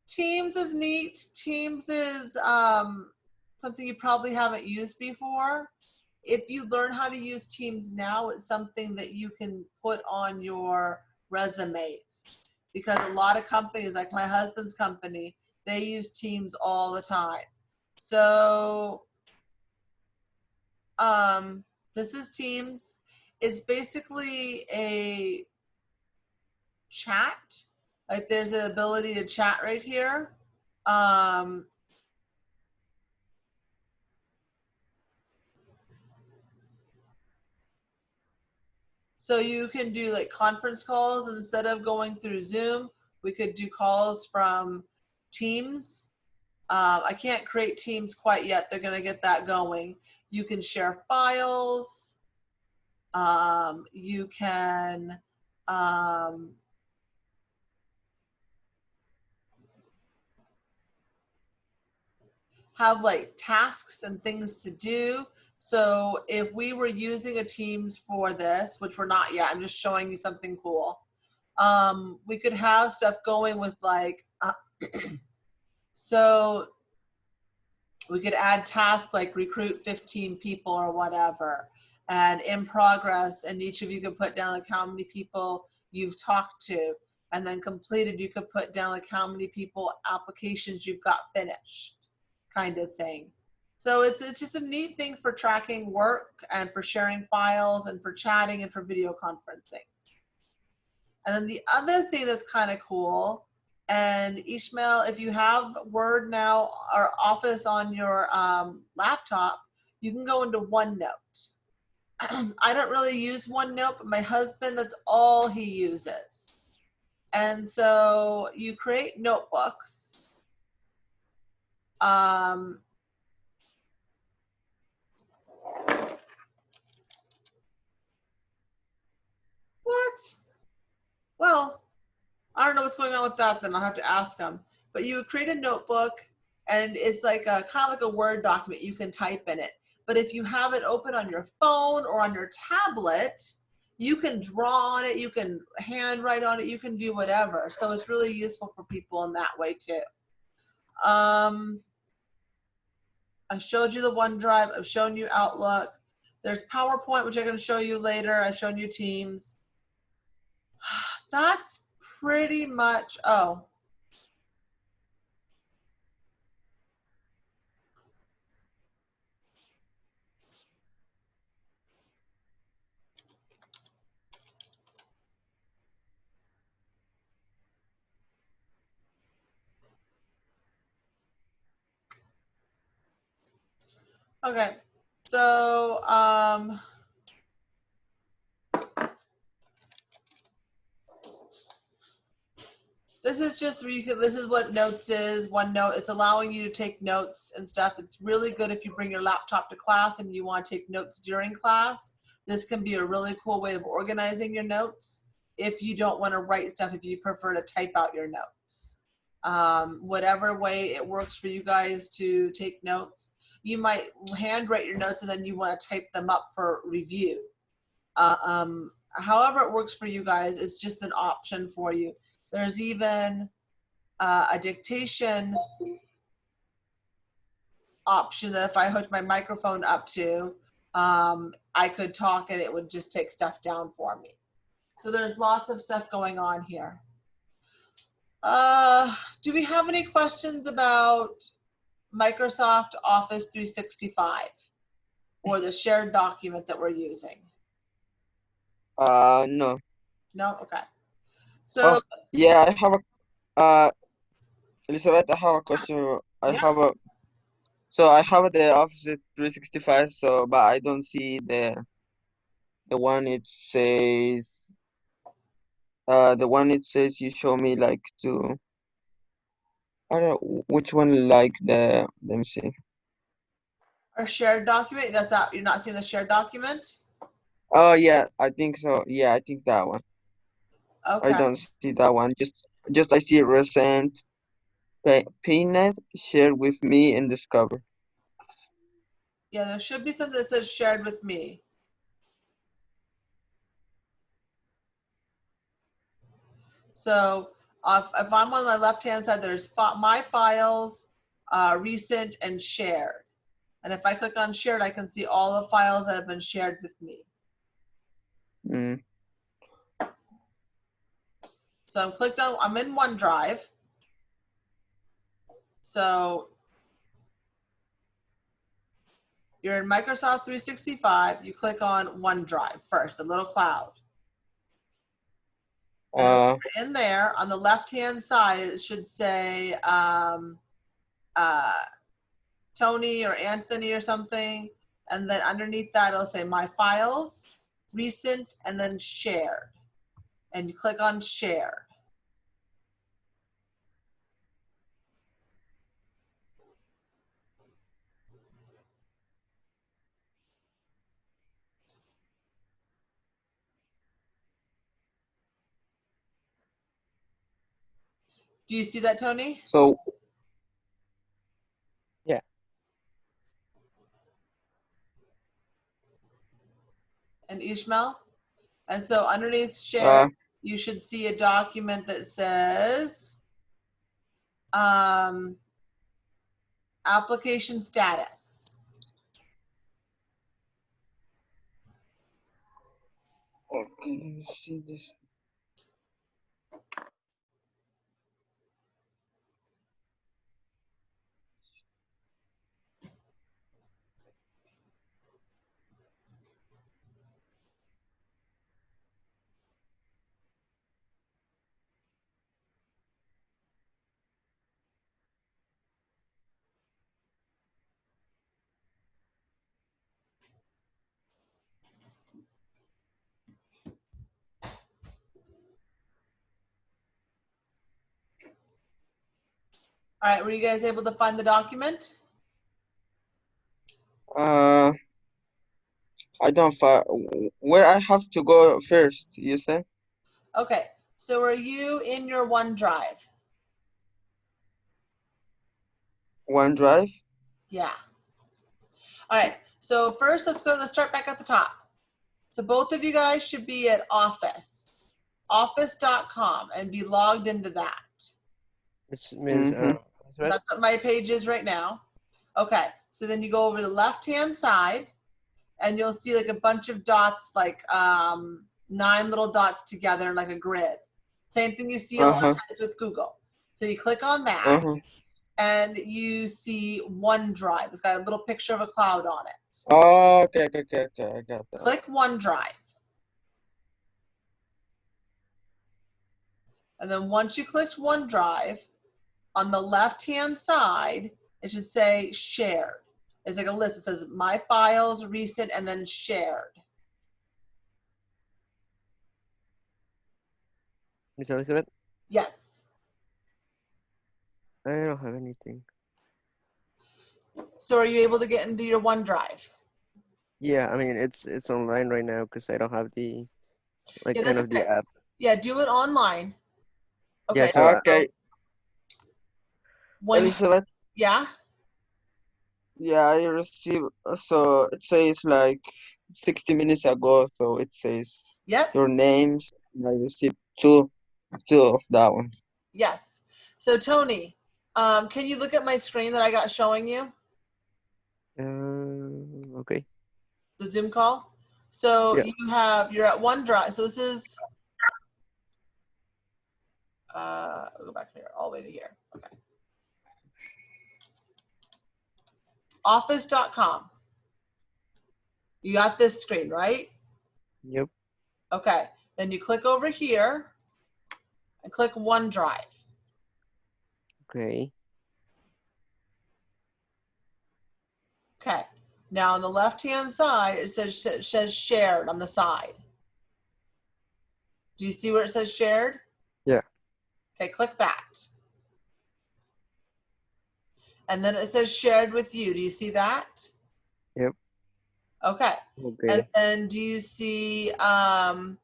Teams is neat. Teams is something you probably haven't used before. If you learn how to use Teams now, it's something that you can put on your resumes because a lot of companies, like my husband's company, they use Teams all the time. So this is Teams. It's basically a chat. Like there's an ability to chat right here. So you can do like conference calls instead of going through Zoom. We could do calls from Teams. I can't create Teams quite yet. They're going to get that going. You can share files. You can have like tasks and things to do. So if we were using a Teams for this, which we're not yet, I'm just showing you something cool. We could have stuff going with like, so we could add tasks like recruit 15 people or whatever, and in progress, and each of you could put down like how many people you've talked to, and then completed, you could put down like how many people applications you've got finished, kind of thing. So it's just a neat thing for tracking work and for sharing files and for chatting and for video conferencing. And then the other thing that's kind of cool, and Ishmael, if you have Word now or Office on your laptop, you can go into OneNote. I don't really use OneNote, but my husband, that's all he uses. And so you create notebooks. What? Well, I don't know what's going on with that then. I'll have to ask him. But you would create a notebook, and it's like a kind of like a Word document. You can type in it. But if you have it open on your phone or on your tablet, you can draw on it, you can handwrite on it, you can do whatever. So it's really useful for people in that way too. I showed you the OneDrive. I've shown you Outlook. There's PowerPoint, which I'm going to show you later. I've shown you Teams. That's pretty much, oh. Okay, so this is just where you can, this is what Notes is, OneNote. It's allowing you to take notes and stuff. It's really good if you bring your laptop to class and you want to take notes during class. This can be a really cool way of organizing your notes if you don't want to write stuff, if you prefer to type out your notes. Whatever way it works for you guys to take notes. You might handwrite your notes and then you want to type them up for review. However it works for you guys, it's just an option for you. There's even a dictation option that if I hooked my microphone up to, I could talk and it would just take stuff down for me. So there's lots of stuff going on here. Do we have any questions about Microsoft Office 365 or the shared document that we're using? No. No? Okay. So, yeah, I have a, Elizabeth, I have a question. I yeah. have a, so I have the Office 365, so, but I don't see the one it says, the one it says you show me like to, I don't know which one like the, let me see. Our shared document, that's not, you're not seeing the shared document? Oh yeah, I think so. Yeah, I think that one. Okay. I don't see that one. Just I see recent pinned, shared with me and discover. Yeah, there should be something that says shared with me. So if I'm on my left-hand side, there's my files, recent, and shared. And if I click on shared, I can see all the files that have been shared with me. Mm. So I'm in OneDrive. So you're in Microsoft 365, you click on OneDrive first, a little cloud. And in there, on the left-hand side, it should say Tony or Anthony or something. And then underneath that, it'll say My Files, Recent, and then Shared. And you click on Shared. Do you see that, Tony? So Yeah. And Ishmael? And so underneath Shared, you should see a document that says application status. okay, let me see this. All right, were you guys able to find the document? I don't find where I have to go first, you say? Okay, so are you in your OneDrive? OneDrive? Yeah. All right, so first let's start back at the top. So both of you guys should be at office.com and be logged into that. Miss Mm-hmm. Elizabeth? That's what my page is right now. Okay, so then you go over the left-hand side and you'll see like a bunch of dots, like 9 little dots together in like a grid. Same thing you see a lot of times with Google. So you click on that and you see OneDrive. It's got a little picture of a cloud on it. Oh, okay, I got that. Click OneDrive. And then once you clicked OneDrive, on the left-hand side, it should say shared. It's like a list. It says my files, recent, and then shared. Miss Elizabeth? Yes. I don't have anything. So are you able to get into your OneDrive? Yeah, I mean it's online right now because I don't have the like Yeah, kind that's of the okay. app. Yeah, do it online. Yeah, Okay. so Okay, When Elizabeth. yeah, Yeah, I received. So it says like 60 minutes ago. So it says yep, your names. And I received two of that one. yes. So Tony, can you look at my screen that I got showing you okay. the Zoom call? So Yeah. you're at OneDrive. So this is I'll go back here all the way to here. Okay. Office.com. You got this screen, right? Yep. Okay. Then you click over here and click OneDrive. Okay. Okay. Now on the left-hand side, it says shared on the side. Do you see where it says shared? Yeah. Okay, click that. And then it says shared with you. Do you see that? Yep. Okay. Okay. And then do you see a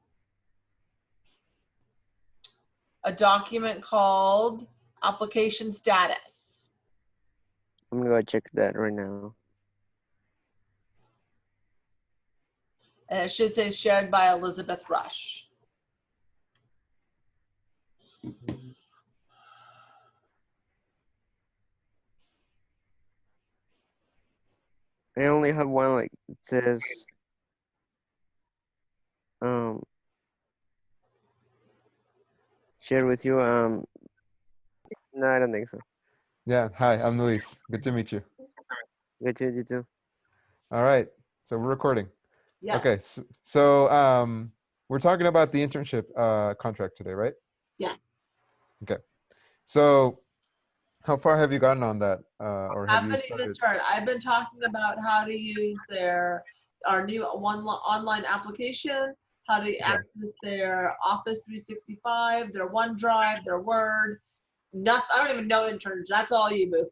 document called application status? I'm gonna go check that right now. And it should say shared by Elizabeth Rush. I only have one like it says um share with you. No, I don't think so. Yeah, hi, I'm Luis. Good to meet you. Good you too. All right, so we're recording. Yes. Okay, so we're talking about the internship contract today, right? Yes. Okay, so how far have you gotten on that, or I have you haven't even started? started. I've been talking about how to use our new online application, how to Yeah. access their Office 365, their OneDrive, their Word. Nothing. I don't even know interns. That's all you, boo.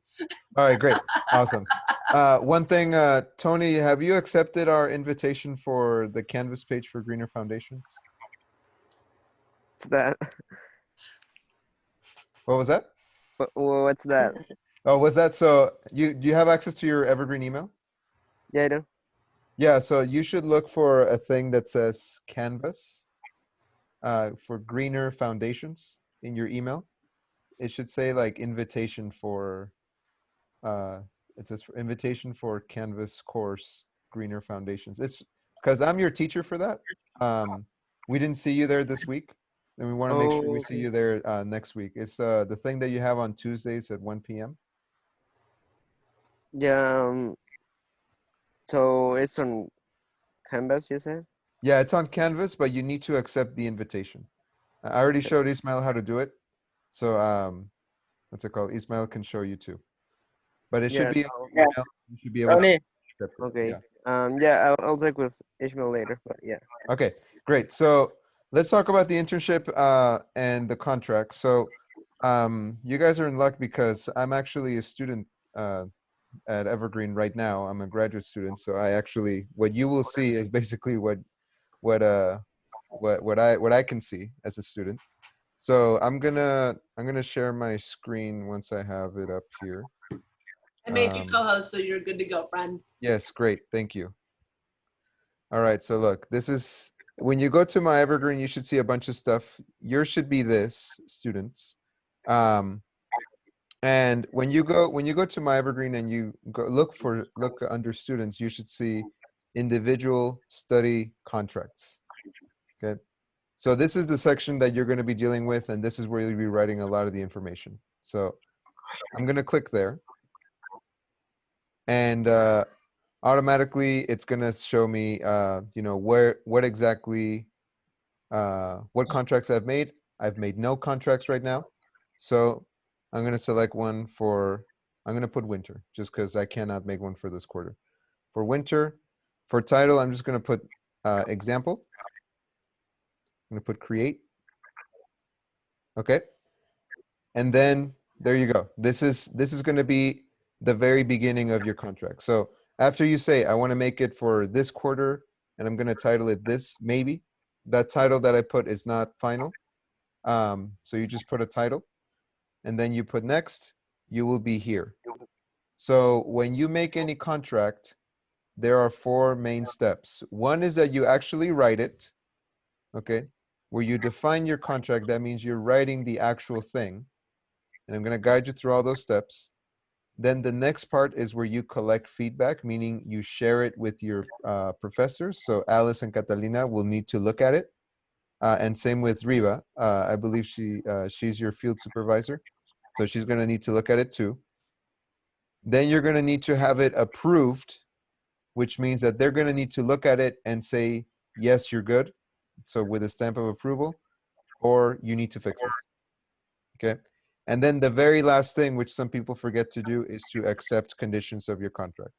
All right, great, awesome. One thing, Tony, have you accepted our invitation for the Canvas page for Greener Foundations? What's that? What was that? What's that? Oh, was that so? Do you have access to your Evergreen email? Yeah, I do. Yeah, so you should look for a thing that says Canvas for Greener Foundations in your email. It should say like invitation for, uh, it says for invitation for Canvas course Greener Foundations. It's because I'm your teacher for that. We didn't see you there this week, and we want to make sure we see Okay. you there next week. It's the thing that you have on Tuesdays at 1 p.m. Yeah. So it's on Canvas, you said? Yeah, it's on Canvas, but you need to accept the invitation. I already So, showed Ismail how to do it. So what's it called? Ismail can show you too. But it should yeah. be in So, your email. You should be able to Tony, accept it. okay. Yeah. Yeah, I'll check with Ishmael later, but yeah. Okay, great. So let's talk about the internship and the contract. So You guys are in luck because I'm actually a student uh, at Evergreen right now. I'm a graduate student, so I actually what you will see is basically what uh what I can see as a student. So I'm gonna share my screen once I have it up here. I made you co-host, so you're good to go, friend. Yes, great, thank you. All right, so look, this is when you go to my Evergreen, you should see a bunch of stuff. Yours should be this, students. Um, and when you go to my Evergreen and you go look under students, you should see individual study contracts. Okay. So this is the section that you're going to be dealing with, and this is where you'll be writing a lot of the information. So I'm going to click there, and automatically it's going to show me, what exactly, what contracts I've made. I've made no contracts right now. So I'm going to select one I'm going to put winter, just because I cannot make one for this quarter. For winter, for title, I'm just going to put example. I'm going to put create. Okay. And then there you go. This is going to be the very beginning of your contract. So after you say, I want to make it for this quarter, and I'm going to title it this, maybe, that title that I put is not final. So you just put a title, and then you put next, you will be here. So when you make any contract, there are four main steps. One is that you actually write it, okay? Where you define your contract, that means you're writing the actual thing. And I'm going to guide you through all those steps. Then the next part is where you collect feedback, meaning you share it with your professors. So Alice and Catalina will need to look at it. And same with Riva. I believe she's your field supervisor. So she's going to need to look at it too. Then you're going to need to have it approved, which means that they're going to need to look at it and say, yes, you're good. So with a stamp of approval, or you need to fix this. Okay. And then the very last thing, which some people forget to do, is to accept conditions of your contract.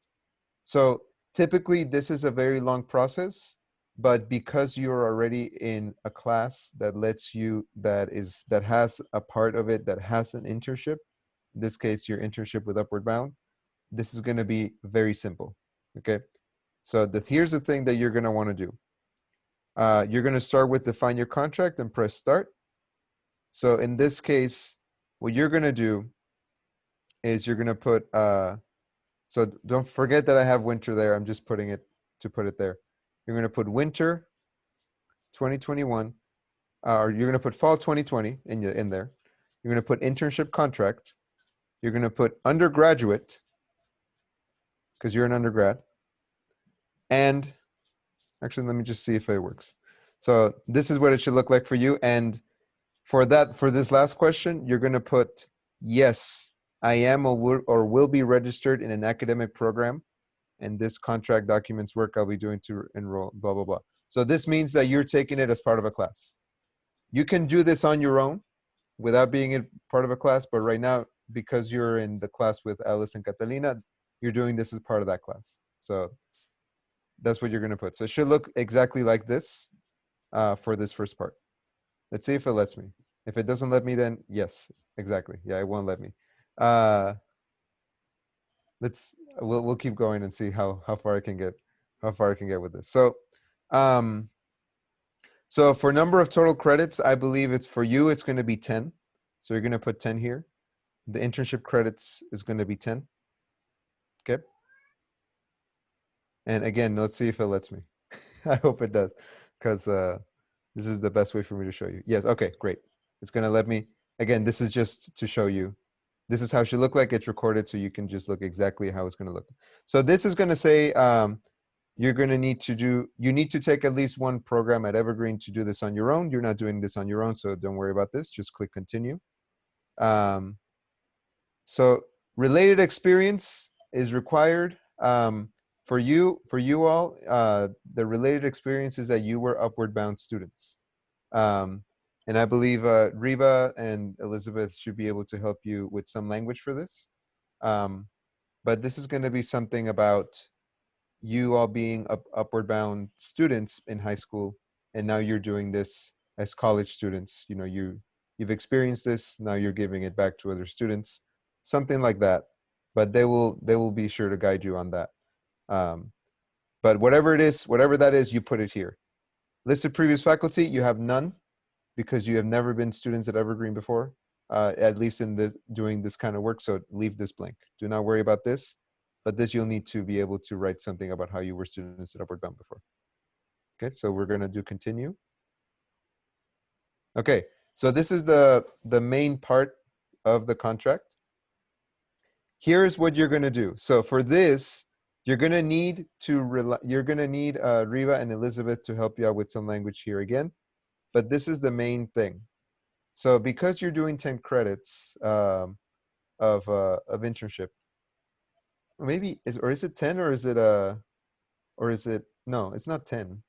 So typically this is a very long process, but because you're already in a class that lets you, that has a part of it that has an internship, in this case, your internship with Upward Bound, this is going to be very simple. Okay. So here's the thing that you're going to want to do. You're going to start with define your contract and press start. So in this case, what you're going to do is you're going to put, so don't forget that I have winter there. I'm just putting it to put it there. You're going to put winter 2021, or you're going to put fall 2020 in there. You're going to put internship contract. You're going to put undergraduate, because you're an undergrad. And actually, let me just see if it works. So this is what it should look like for you. And for this last question, you're going to put, yes, I am or will be registered in an academic program, and this contract documents work I'll be doing to enroll, blah, blah, blah. So this means that you're taking it as part of a class. You can do this on your own without being in part of a class, but right now, because you're in the class with Alice and Catalina, you're doing this as part of that class. So that's what you're going to put. So it should look exactly like this for this first part. Let's see if it lets me. If it doesn't let me, then yes, exactly. Yeah, it won't let me. Uh, we'll keep going and see how far I can get, with this. So, so for number of total credits, I believe it's for you. It's going to be 10. So you're going to put 10 here. The internship credits is going to be 10. Okay. And again, let's see if it lets me. I hope it does, because this is the best way for me to show you. Yes. Okay. Great. It's going to let me. Again, this is just to show you. This is how it should look like. It's recorded, so you can just look exactly how it's going to look. So this is going to say you're going to need to you need to take at least one program at Evergreen to do this on your own. You're not doing this on your own, so don't worry about this. Just click continue. So related experience is required for you all. The related experience is that you were upward bound students. And I believe Reba and Elizabeth should be able to help you with some language for this. But this is going to be something about you all being upward bound students in high school, and now you're doing this as college students. You know, you've experienced this, now you're giving it back to other students, something like that. But they will be sure to guide you on that. Um, but whatever it is, whatever that is, you put it here. List of previous faculty, you have none because you have never been students at Evergreen before, at least in this doing this kind of work. So leave this blank. Do not worry about this. But this you'll need to be able to write something about how you were students at Upward Bound before. Okay, so we're gonna do continue. Okay, so this is the main part of the contract. Here's what you're gonna do. So for this, you're gonna need Riva and Elizabeth to help you out with some language here again. But this is the main thing. So because you're doing 10 credits of internship, maybe is it 10 or is it no, it's not 10.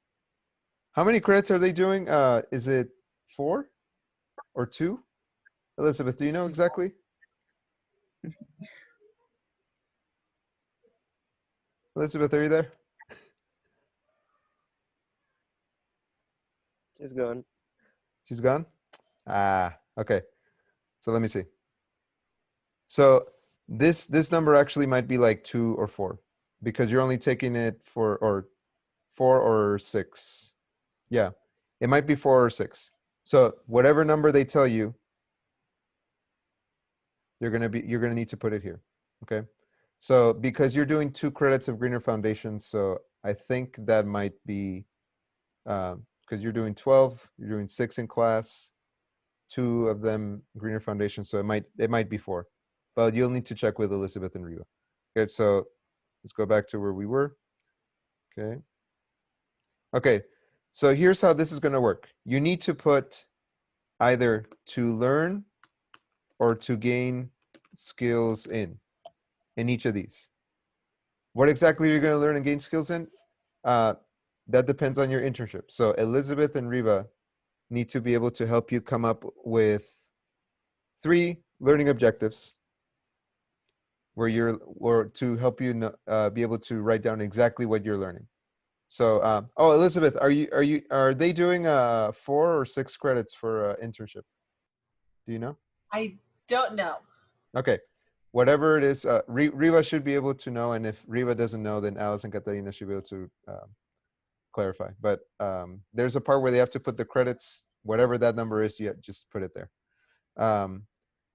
How many credits are they doing? Is it 4 or 2? Elizabeth, do you know exactly? Elizabeth, are you there? It's gone. She's gone? Ah, okay. So let me see. So this number actually might be like 2 or 4 because you're only taking it for or 4 or 6. Yeah, it might be 4 or 6. So whatever number they tell you, you're gonna need to put it here. Okay. So because you're doing 2 credits of Greener Foundations, so I think that might be because you're doing 12, you're doing 6 in class, 2 of them Greener Foundation, so it might be 4, but you'll need to check with Elizabeth and Riva. Okay, so let's go back to where we were. Okay. Okay, so here's how this is going to work. You need to put either to learn or to gain skills in each of these. What exactly you're going to learn and gain skills in? Uh, that depends on your internship. So Elizabeth and Riva need to be able to help you come up with 3 learning objectives or to help you be able to write down exactly what you're learning. So, oh, Elizabeth, are they doing 4 or 6 credits for internship? Do you know? I don't know. Okay, whatever it is, Riva should be able to know, and if Riva doesn't know, then Alice and Catalina should be able to clarify. But there's a part where they have to put the credits, whatever that number is, you just put it there.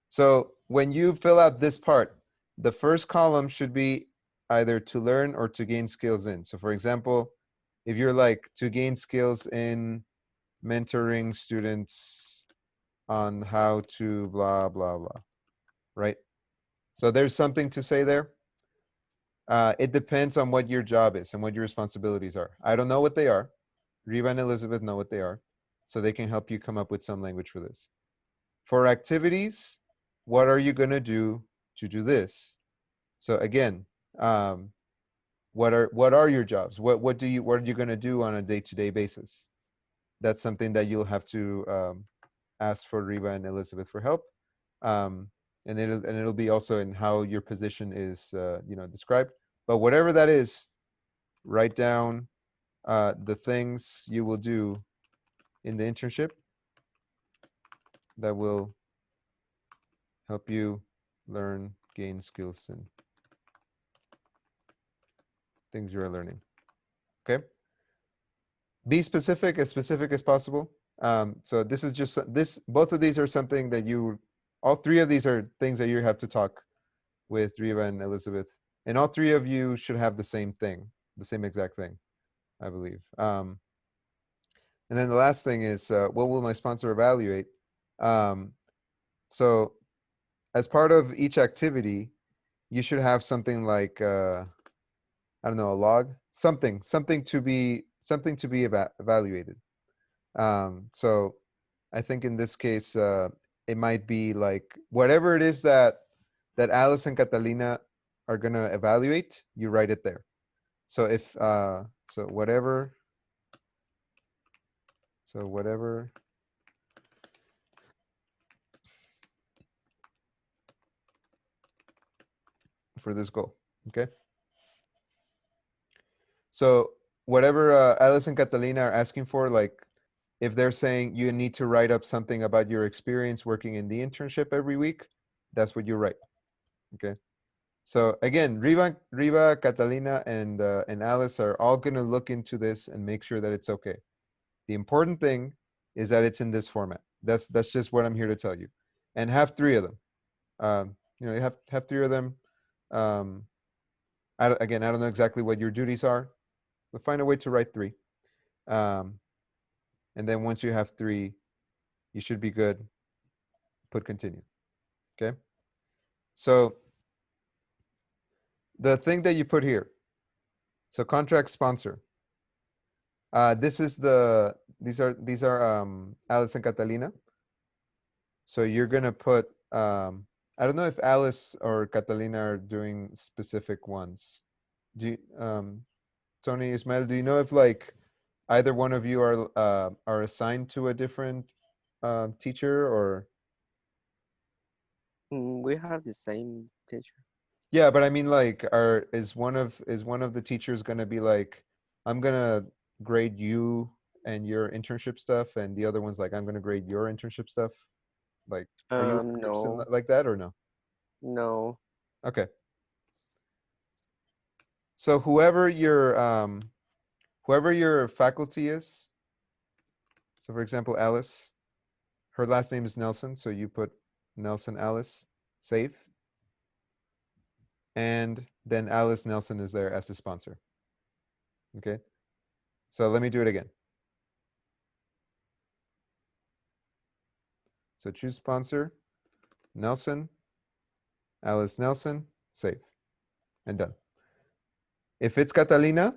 So when you fill out this part, the first column should be either to learn or to gain skills in. So for example, if you're like to gain skills in mentoring students on how to blah, blah, blah, right? So there's something to say there. It depends on what your job is and what your responsibilities are. I don't know what they are. Riva and Elizabeth know what they are. So they can help you come up with some language for this. For activities, what are you going to do this? So again, what are your jobs? What are you going to do on a day-to-day basis? That's something that you'll have to ask for Riva and Elizabeth for help. And it'll be also in how your position is described. But whatever that is, write down the things you will do in the internship that will help you learn, gain skills, and things you are learning. Okay. Be specific as possible. So this is just this. Both of these are something that all 3 of these are things that you have to talk with Riva and Elizabeth, and all 3 of you should have the same thing, the same exact thing, I believe. And then the last thing is, what will my sponsor evaluate? So as part of each activity, you should have something like I don't know, a log, something to be evaluated. So I think in this case, it might be like whatever it is that Alice and Catalina are gonna evaluate, you write it there. So if so whatever for this goal, okay? So whatever Alice and Catalina are asking for, like If they're saying you need to write up something about your experience working in the internship every week, that's what you write. Okay. So again, Riva, Catalina, and Alice are all gonna look into this and make sure that it's okay. The important thing is that it's in this format. That's just what I'm here to tell you. And have three of them. You know, you have three of them. Um, again, I don't know exactly what your duties are, but find a way to write three. Um, and then once you have three, you should be good. Put continue. Okay. So the thing that you put here. So contract sponsor. This is the these are Alice and Catalina. So you're gonna put I don't know if Alice or Catalina are doing specific ones. Do you, Tony, Ismael, do you know if like either one of you are assigned to a different teacher or? We have the same teacher. Yeah, but I mean like is one of the teachers gonna be like, I'm gonna grade you and your internship stuff, and the other one's like, I'm gonna grade your internship stuff? Like, are you a person No, like that or no? no. Okay. So whoever your faculty is, so for example, Alice, her last name is Nelson, so you put Nelson Alice, save, and then Alice Nelson is there as the sponsor. Okay. So let me do it again. So choose sponsor, Nelson, Alice Nelson, save, and done. If it's Catalina,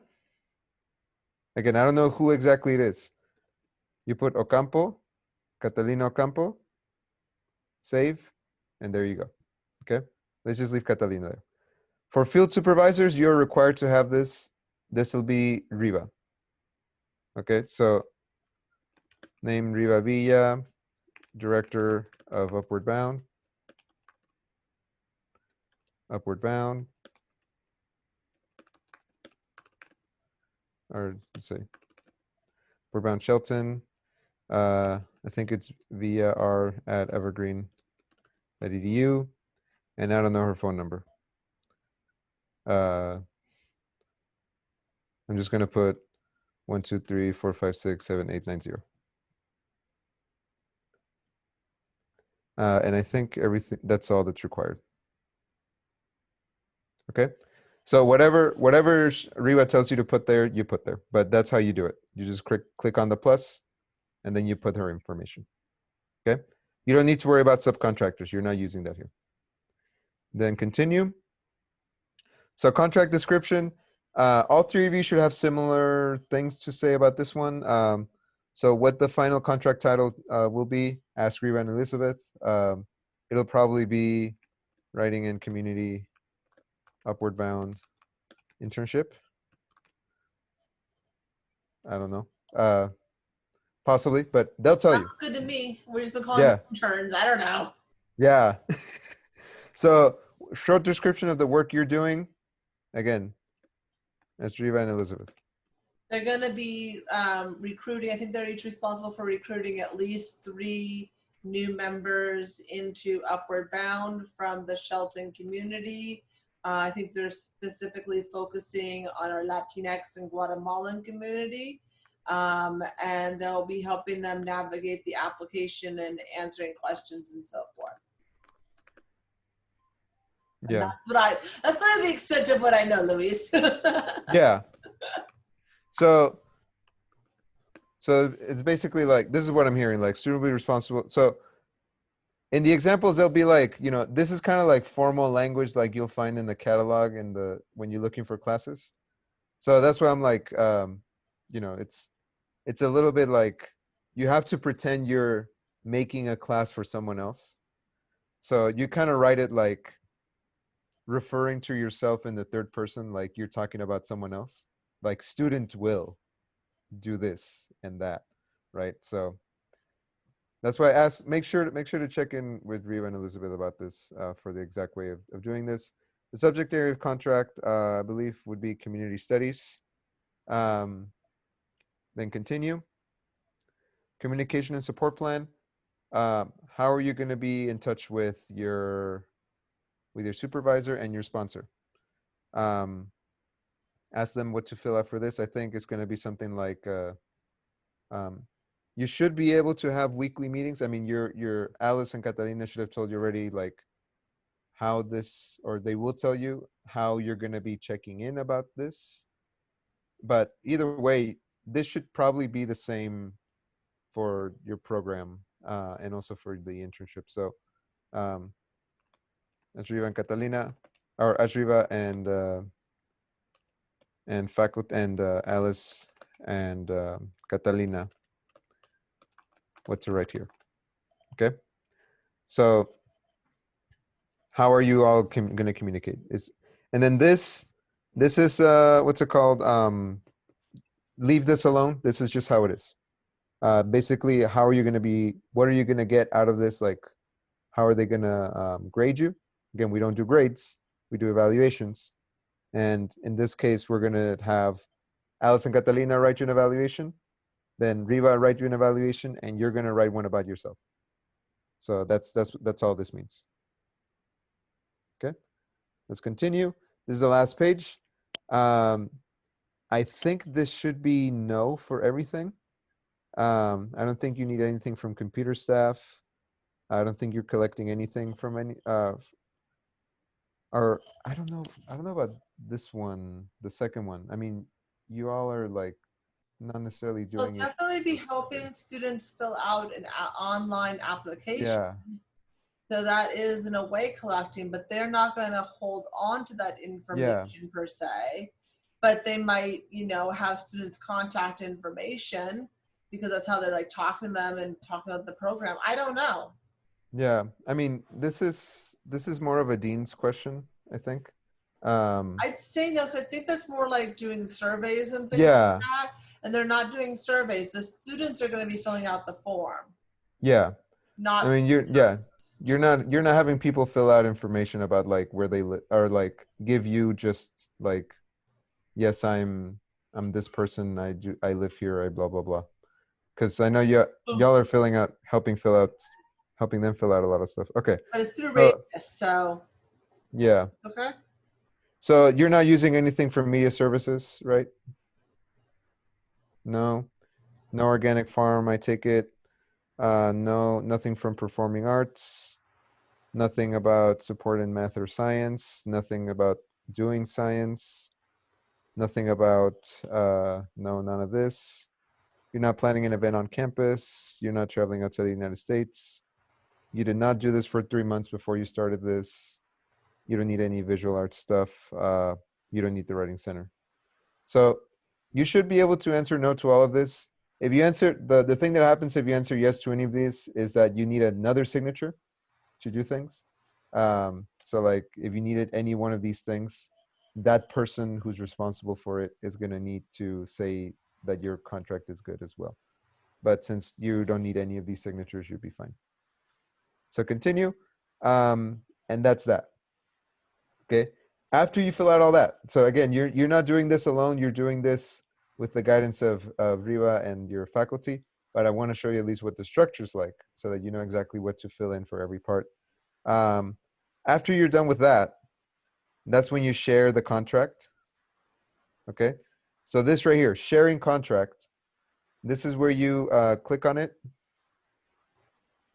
again, I don't know who exactly it is. You put Ocampo, Catalina Ocampo, save, and there you go. Okay. Let's just leave Catalina there. For field supervisors, you're required to have this. This will be Riva. Okay, so name Riva Villa, director of Upward Bound, or let's say Upward Bound Shelton. I think it's via r at evergreen.edu, and I don't know her phone number. I'm just gonna put 1, 2, 3, 4, 5, 6, 7, 8, 9, 0. And I think everything, that's all that's required. Okay. So whatever Riva tells you to put there, you put there. But that's how you do it. You just click on the plus, and then you put her information. Okay. You don't need to worry about subcontractors. You're not using that here. Then continue. So contract description. All three of you should have similar things to say about this one. So what the final contract title will be, ask Riva and Elizabeth. It'll probably be writing in community upward bound internship. I don't know. Possibly, but they'll tell Sounds you. good to me. We've just been calling Yeah. them interns. I don't know. Yeah. So short description of the work you're doing. Again, that's Riva and Elizabeth. They're going to be recruiting. I think they're each responsible for recruiting at least 3 new members into Upward Bound from the Shelton community. I think they're specifically focusing on our Latinx and Guatemalan community. And they'll be helping them navigate the application and answering questions and so forth. And Yeah. that's not the extent of what I know, Luis. Yeah. So it's basically like, this is what I'm hearing, like student will be responsible. So in the examples, they'll be like, this is kind of like formal language like you'll find in the catalog and when you're looking for classes. So that's why I'm like, it's a little bit like you have to pretend you're making a class for someone else. So you kind of write it like referring to yourself in the third person, like you're talking about someone else, like student will do this and that, right? So that's why I asked, make sure to check in with Riva and Elizabeth about this for the exact way of doing this. The subject area of contract, I believe, would be community studies. Then continue. Communication and support plan. How are you going to be in touch with your supervisor and your sponsor? Um, ask them what to fill out for this. I think it's going to be something like um, you should be able to have weekly meetings. I mean, your Alice and Catalina should have told you already, like how this, or they will tell you how you're going to be checking in about this. But either way, this should probably be the same for your program and also for the internship. So um, Ashriva and Catalina, or Ashriva and faculty and Alice and Catalina, what to write here. Okay, so how are you all going to communicate? And then this is what's it called? Leave this alone. This is just how it is. Basically, how are you going to be? What are you going to get out of this? Like, how are they going to grade you? Again, we don't do grades. We do evaluations. And in this case, we're going to have Alice and Catalina write you an evaluation, then Riva write you an evaluation, and you're going to write one about yourself. So that's all this means. Okay, let's continue. This is the last page. I think this should be no for everything. I don't think you need anything from computer staff. I don't think you're collecting anything from any or I don't know about this one, the second one. I mean, you all are like not necessarily We'll doing it. definitely be helping students fill out an online application. Yeah. So that is in a way collecting, but they're not going to hold on to that information per se. But they might, have students' contact information because that's how they like talking to them and talking about the program. I don't know. Yeah, I mean, this is more of a dean's question, I think. I'd say no, because I think that's more like doing surveys and things Yeah. like that. And they're not doing surveys. The students are going to be filling out the form. Yeah. Not. I mean, you're not having people fill out information about like where they live or like give you just like, yes, I'm this person. I live here. I blah blah blah. Because I know y'all are helping them fill out a lot of stuff. Okay. But it's through Radius, so. Yeah. Okay. So you're not using anything from media services, right? No. No organic farm, I take it. No, nothing from performing arts. Nothing about support in math or science. Nothing about doing science. Nothing about, no, none of this. You're not planning an event on campus. You're not traveling outside the United States. You did not do this for 3 months before you started this. You don't need any visual arts stuff. You don't need the writing center. So you should be able to answer no to all of this. If you answer, the thing that happens if you answer yes to any of these is that you need another signature to do things. So like if you needed any one of these things, that person who's responsible for it is going to need to say that your contract is good as well. But since you don't need any of these signatures, you'll be fine. So continue. And that's that. Okay. After you fill out all that. So again, you're not doing this alone. You're doing this with the guidance of Riva and your faculty. But I want to show you at least what the structure's like so that you know exactly what to fill in for every part. After you're done with that, that's when you share the contract. Okay. So this right here, sharing contract. This is where you click on it.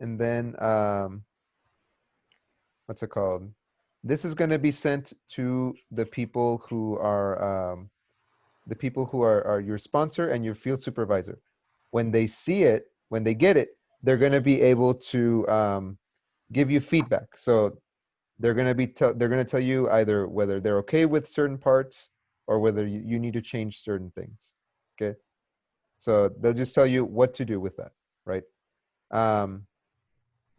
And then, what's it called? This is going to be sent to the people who are your sponsor and your field supervisor. When they see it, when they get it, they're going to be able to give you feedback. So they're going to tell you either whether they're okay with certain parts or whether you need to change certain things. Okay. So they'll just tell you what to do with that, right?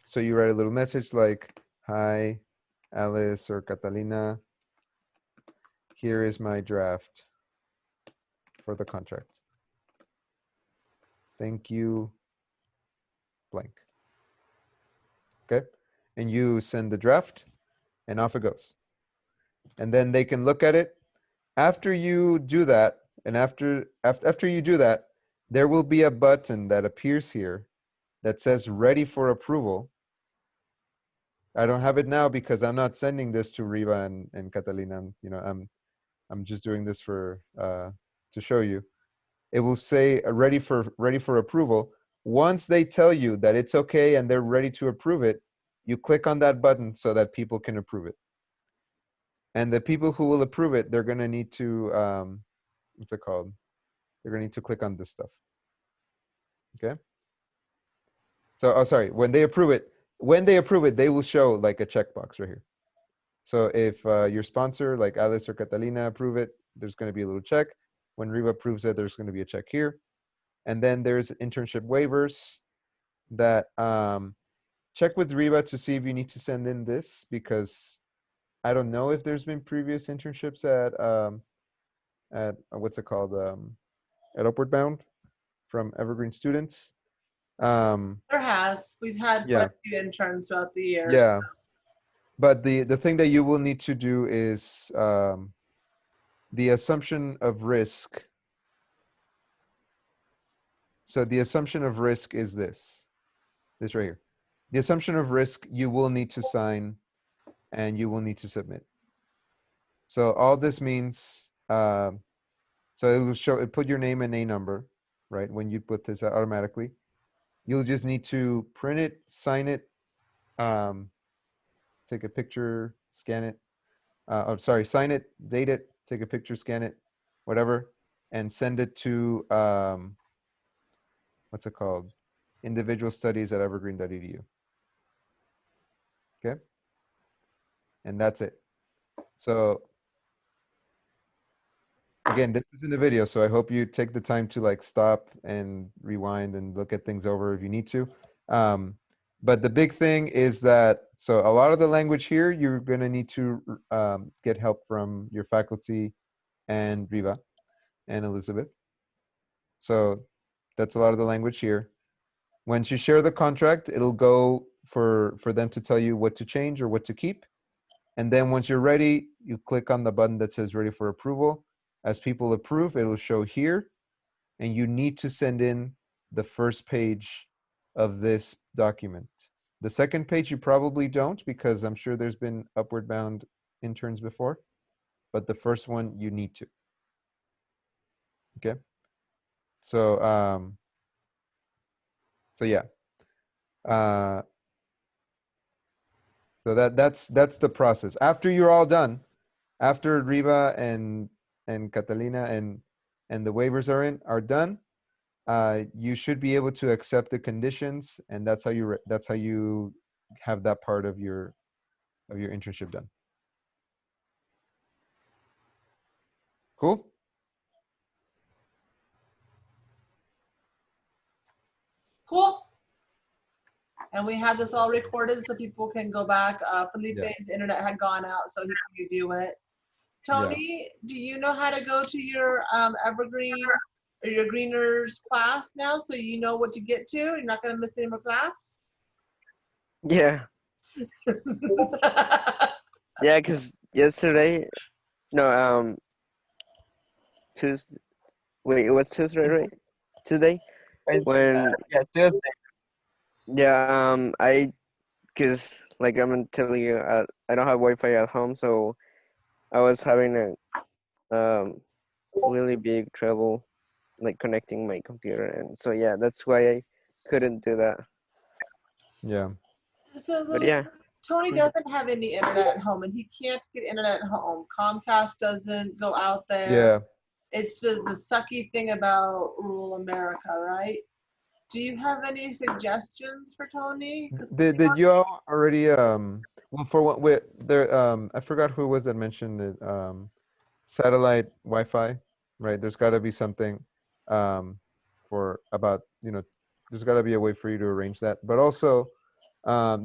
So you write a little message like, hi, Alice or Catalina, here is my draft for the contract. Thank you, blank. Okay. And you send the draft and off it goes. And then they can look at it. After you do that, and after you do that, there will be a button that appears here that says ready for approval. I don't have it now because I'm not sending this to Riva and Catalina. I'm just doing this for to show you. It will say ready for approval. Once they tell you that it's okay and they're ready to approve it, you click on that button so that people can approve it. And the people who will approve it, they're gonna need to what's it called? They're gonna need to click on this stuff. Okay. So, oh, sorry. When they approve it, they will show like a checkbox right here. So if your sponsor, like Alice or Catalina, approve it, there's going to be a little check. When Riva approves it, there's going to be a check here. And then there's internship waivers that check with Riva to see if you need to send in this, because I don't know if there's been previous internships at what's it called, at Upward Bound from Evergreen students. There has. We've had quite Yeah. a few interns throughout the year. Yeah. But the thing that you will need to do is the assumption of risk. So the assumption of risk is this right here. The assumption of risk you will need to sign and you will need to submit. So all this means, so it will show, it put your name and a number, right? When you put this automatically, you'll just need to print it, sign it, take a picture, scan it. Oh, sorry, sign it, date it, take a picture, scan it, whatever, and send it to, what's it called? Individual studies at evergreen.edu. Okay. And that's it. So again, this is in the video, so I hope you take the time to like stop and rewind and look at things over if you need to. But the big thing is that, so a lot of the language here, you're gonna need to get help from your faculty and Riva and Elizabeth. So that's a lot of the language here. Once you share the contract, it'll go for them to tell you what to change or what to keep. And then once you're ready, you click on the button that says ready for approval. As people approve, it'll show here. And you need to send in the first page of this document. The second page you probably don't, because I'm sure there's been Upward Bound interns before. But the first one you need to. Okay. So so yeah. So that's the process. After you're all done, after Riva and Catalina and the waivers are done, you should be able to accept the conditions, and that's how you have that part of your internship done. Cool. Cool. And we had this all recorded so people can go back. Felipe's internet had gone out, so he can review it. Tony, do you know how to go to your Evergreen or your Greeners class now, so you know what to get to? You're not going to miss any more class? Yeah. Yeah, because yesterday, no, Tuesday. Wait, it was Tuesday, right? Tuesday when Yeah, Tuesday. yeah, cause like I'm telling you, I don't have Wi-Fi at home, so I was having a really big trouble like connecting my computer, and so yeah, that's why I couldn't do that. Yeah. So But Lily, yeah, Tony doesn't have any internet at home, and he can't get internet at home. Comcast doesn't go out there. Yeah. It's the sucky thing about rural America, right? Do you have any suggestions for Tony? 'Cause Did you all already well, for what with there I forgot who was that mentioned it, satellite Wi-Fi, right? There's got to be something for about, there's got to be a way for you to arrange that. But also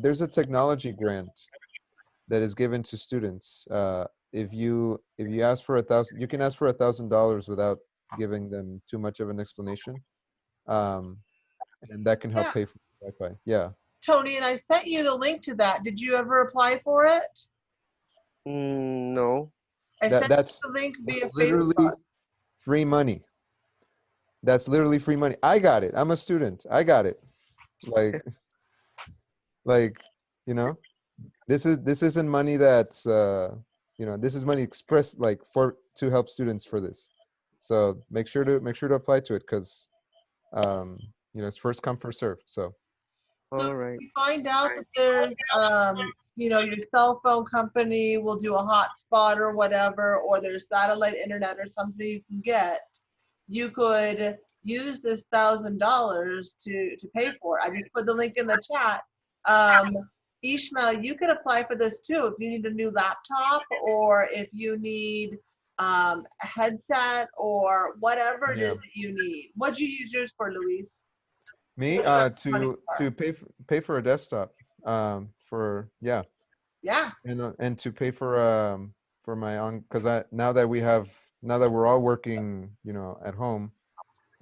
there's a technology grant that is given to students. If you ask for $1,000, you can ask for $1,000 without giving them too much of an explanation, and that can help Yeah. pay for Wi-Fi. Yeah. Tony, and I sent you the link to that. Did you ever apply for it? no. I sent you That's the link via literally Facebook. free money. That's literally free money. I got it. I'm a student. I got it. Like, like, you know, this isn't money that's this is money expressed like for to help students for this. So make sure to apply to it because it's first come first serve. So So All if right. you find out that there's, your cell phone company will do a hotspot or whatever, or there's satellite internet or something you can get, you could use this $1,000 to pay for it. I just put the link in the chat. Ishmael, you could apply for this too if you need a new laptop or if you need a headset or whatever it is yeah, that you need. What'd you use yours for, Luis? me What you got the money to for? pay for a desktop for yeah Yeah. and to pay for my own because I now that we're all working at home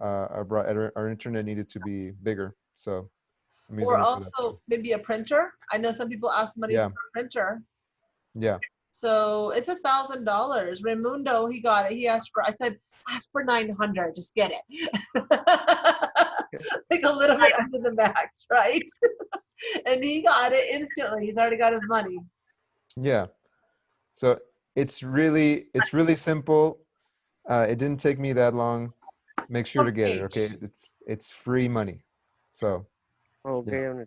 our internet needed to be bigger so I'm Or using it for that too. also maybe a printer. I know some people ask money for Yeah, a printer. yeah, So it's $1,000. Raimundo, he got it. He asked for, I said, ask for 900, just get it. Like a little bit under the max, right? And he got it instantly. He's already got his money. yeah. So it's really simple. It didn't take me that long. Make sure to get it. Page. Okay, it's free money. So yeah, Okay.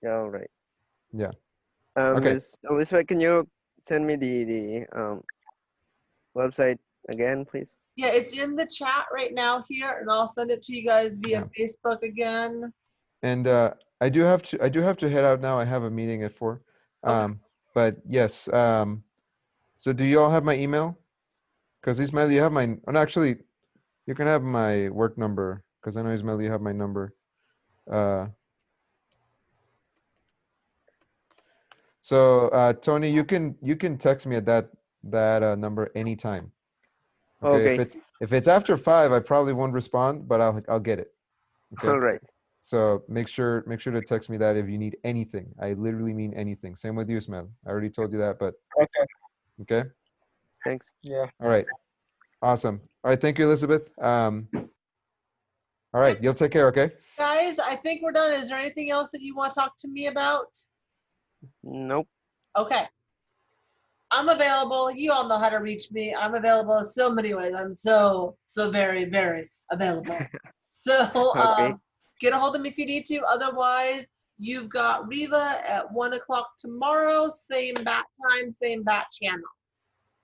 Yeah. All right. yeah. Okay, Miss Elizabeth, can you send me the website again, please? Yeah, it's in the chat right now here, and I'll send it to you guys via yeah. Facebook again. And I do have to head out now. I have a meeting at 4. Okay. But yes. So do you all have my email? Because Ismail, you have my. Oh, no, actually, you can have my work number. Because I know Ismail, you have my number. Uh, So Tony, you can text me at that number anytime. Okay, if Okay. it's after 5, I probably won't respond, but I'll get it. Okay. All right. So make sure to text me that if you need anything. I literally mean anything. Same with you, Ismail. I already told you that, but Okay. okay. Thanks. Yeah. All right. Awesome. All right. Thank you, Elizabeth. All right. You'll take care. Okay. Guys, I think we're done. Is there anything else that you want to talk to me about? Nope. Okay. I'm available. You all know how to reach me. I'm available in so many ways. I'm so very, very available. So Okay. get a hold of me if you need to. Otherwise, you've got Riva at 1 o'clock tomorrow. Same bat time, same bat channel.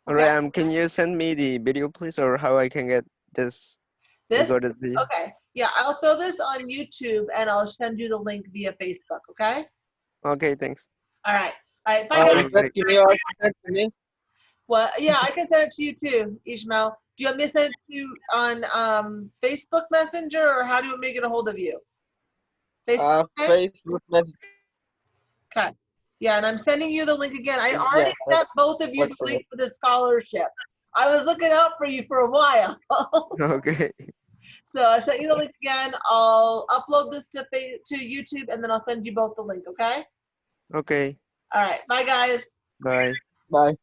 All Okay. right. Can you send me the video, please, or how I can get this This recorded video? okay. Yeah, I'll throw this on YouTube and I'll send you the link via Facebook. Okay. Okay. Thanks. All right. All right. Bye, guys. Elizabeth, can you also send to me? Well, yeah, I can send it to you too, Ishmael. Do you want me to send it to you on Facebook Messenger, or how do you want me to get a hold of you? Facebook. Okay. Facebook message. Okay. Yeah, and I'm sending you the link again. I Yeah, already sent that's both of you what the for me. link for the scholarship. I was looking out for you for a while. Okay. So I sent you the link again. I'll upload this to YouTube, and then I'll send you both the link. Okay. Okay. All right. Bye, guys. Bye. Bye.